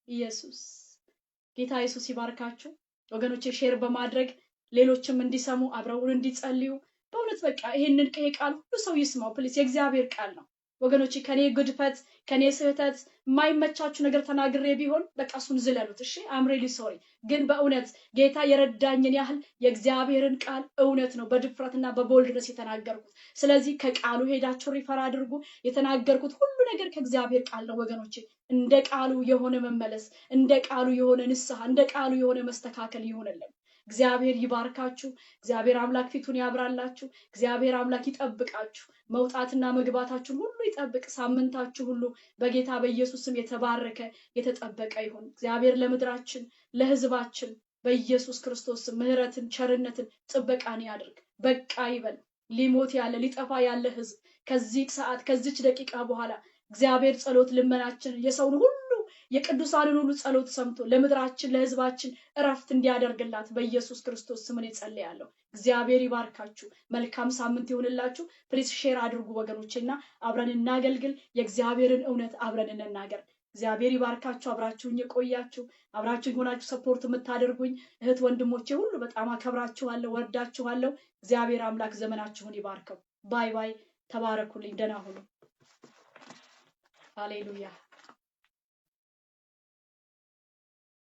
ኢየሱስ ጌታ ኢየሱስ ይባርካችሁ ወገኖቼ። ሼር በማድረግ ሌሎችም እንዲሰሙ አብረውን እንዲጸልዩ በእውነት በቃ ይሄንን ቃል ሁሉ ሰው ይስማው ፕሊስ። የእግዚአብሔር ቃል ነው ወገኖቼ። ከኔ ግድፈት ከኔ ስህተት የማይመቻችሁ ነገር ተናግሬ ቢሆን በቃ እሱን ዝለሉት። እሺ አም ሪሊ ሶሪ። ግን በእውነት ጌታ የረዳኝን ያህል የእግዚአብሔርን ቃል እውነት ነው በድፍረትና በቦልድነስ የተናገርኩት። ስለዚህ ከቃሉ ሄዳችሁ ሪፈር አድርጉ። የተናገርኩት ሁሉ ነገር ከእግዚአብሔር ቃል ነው ወገኖቼ። እንደ ቃሉ የሆነ መመለስ፣ እንደ ቃሉ የሆነ ንስሐ፣ እንደ ቃሉ የሆነ መስተካከል ይሆንልን። እግዚአብሔር ይባርካችሁ። እግዚአብሔር አምላክ ፊቱን ያብራላችሁ። እግዚአብሔር አምላክ ይጠብቃችሁ። መውጣትና መግባታችሁን ሁሉ ይጠብቅ። ሳምንታችሁ ሁሉ በጌታ በኢየሱስ ስም የተባረከ የተጠበቀ ይሁን። እግዚአብሔር ለምድራችን ለሕዝባችን በኢየሱስ ክርስቶስ ምሕረትን ቸርነትን ጥበቃን ያድርግ። በቃ ይበል። ሊሞት ያለ ሊጠፋ ያለ ሕዝብ ከዚህ ሰዓት ከዚች ደቂቃ በኋላ እግዚአብሔር ጸሎት ልመናችን የሰውን ሁሉ የቅዱሳንን ሁሉ ጸሎት ሰምቶ ለምድራችን ለሕዝባችን እረፍት እንዲያደርግላት በኢየሱስ ክርስቶስ ስም ጸልያለሁ። እግዚአብሔር ይባርካችሁ። መልካም ሳምንት ይሁንላችሁ። ፕሊዝ ሼር አድርጉ ወገኖቼና አብረን እናገልግል። የእግዚአብሔርን እውነት አብረን እንናገር። እግዚአብሔር ይባርካችሁ። አብራችሁኝ የቆያችሁ አብራችሁኝ ሆናችሁ ሰፖርት የምታደርጉኝ እህት ወንድሞቼ ሁሉ በጣም አከብራችኋለሁ፣ ወርዳችኋለሁ። እግዚአብሔር አምላክ ዘመናችሁን ይባርከው። ባይ ባይ። ተባረኩልኝ። ደህና ሁኑ። ሃሌሉያ።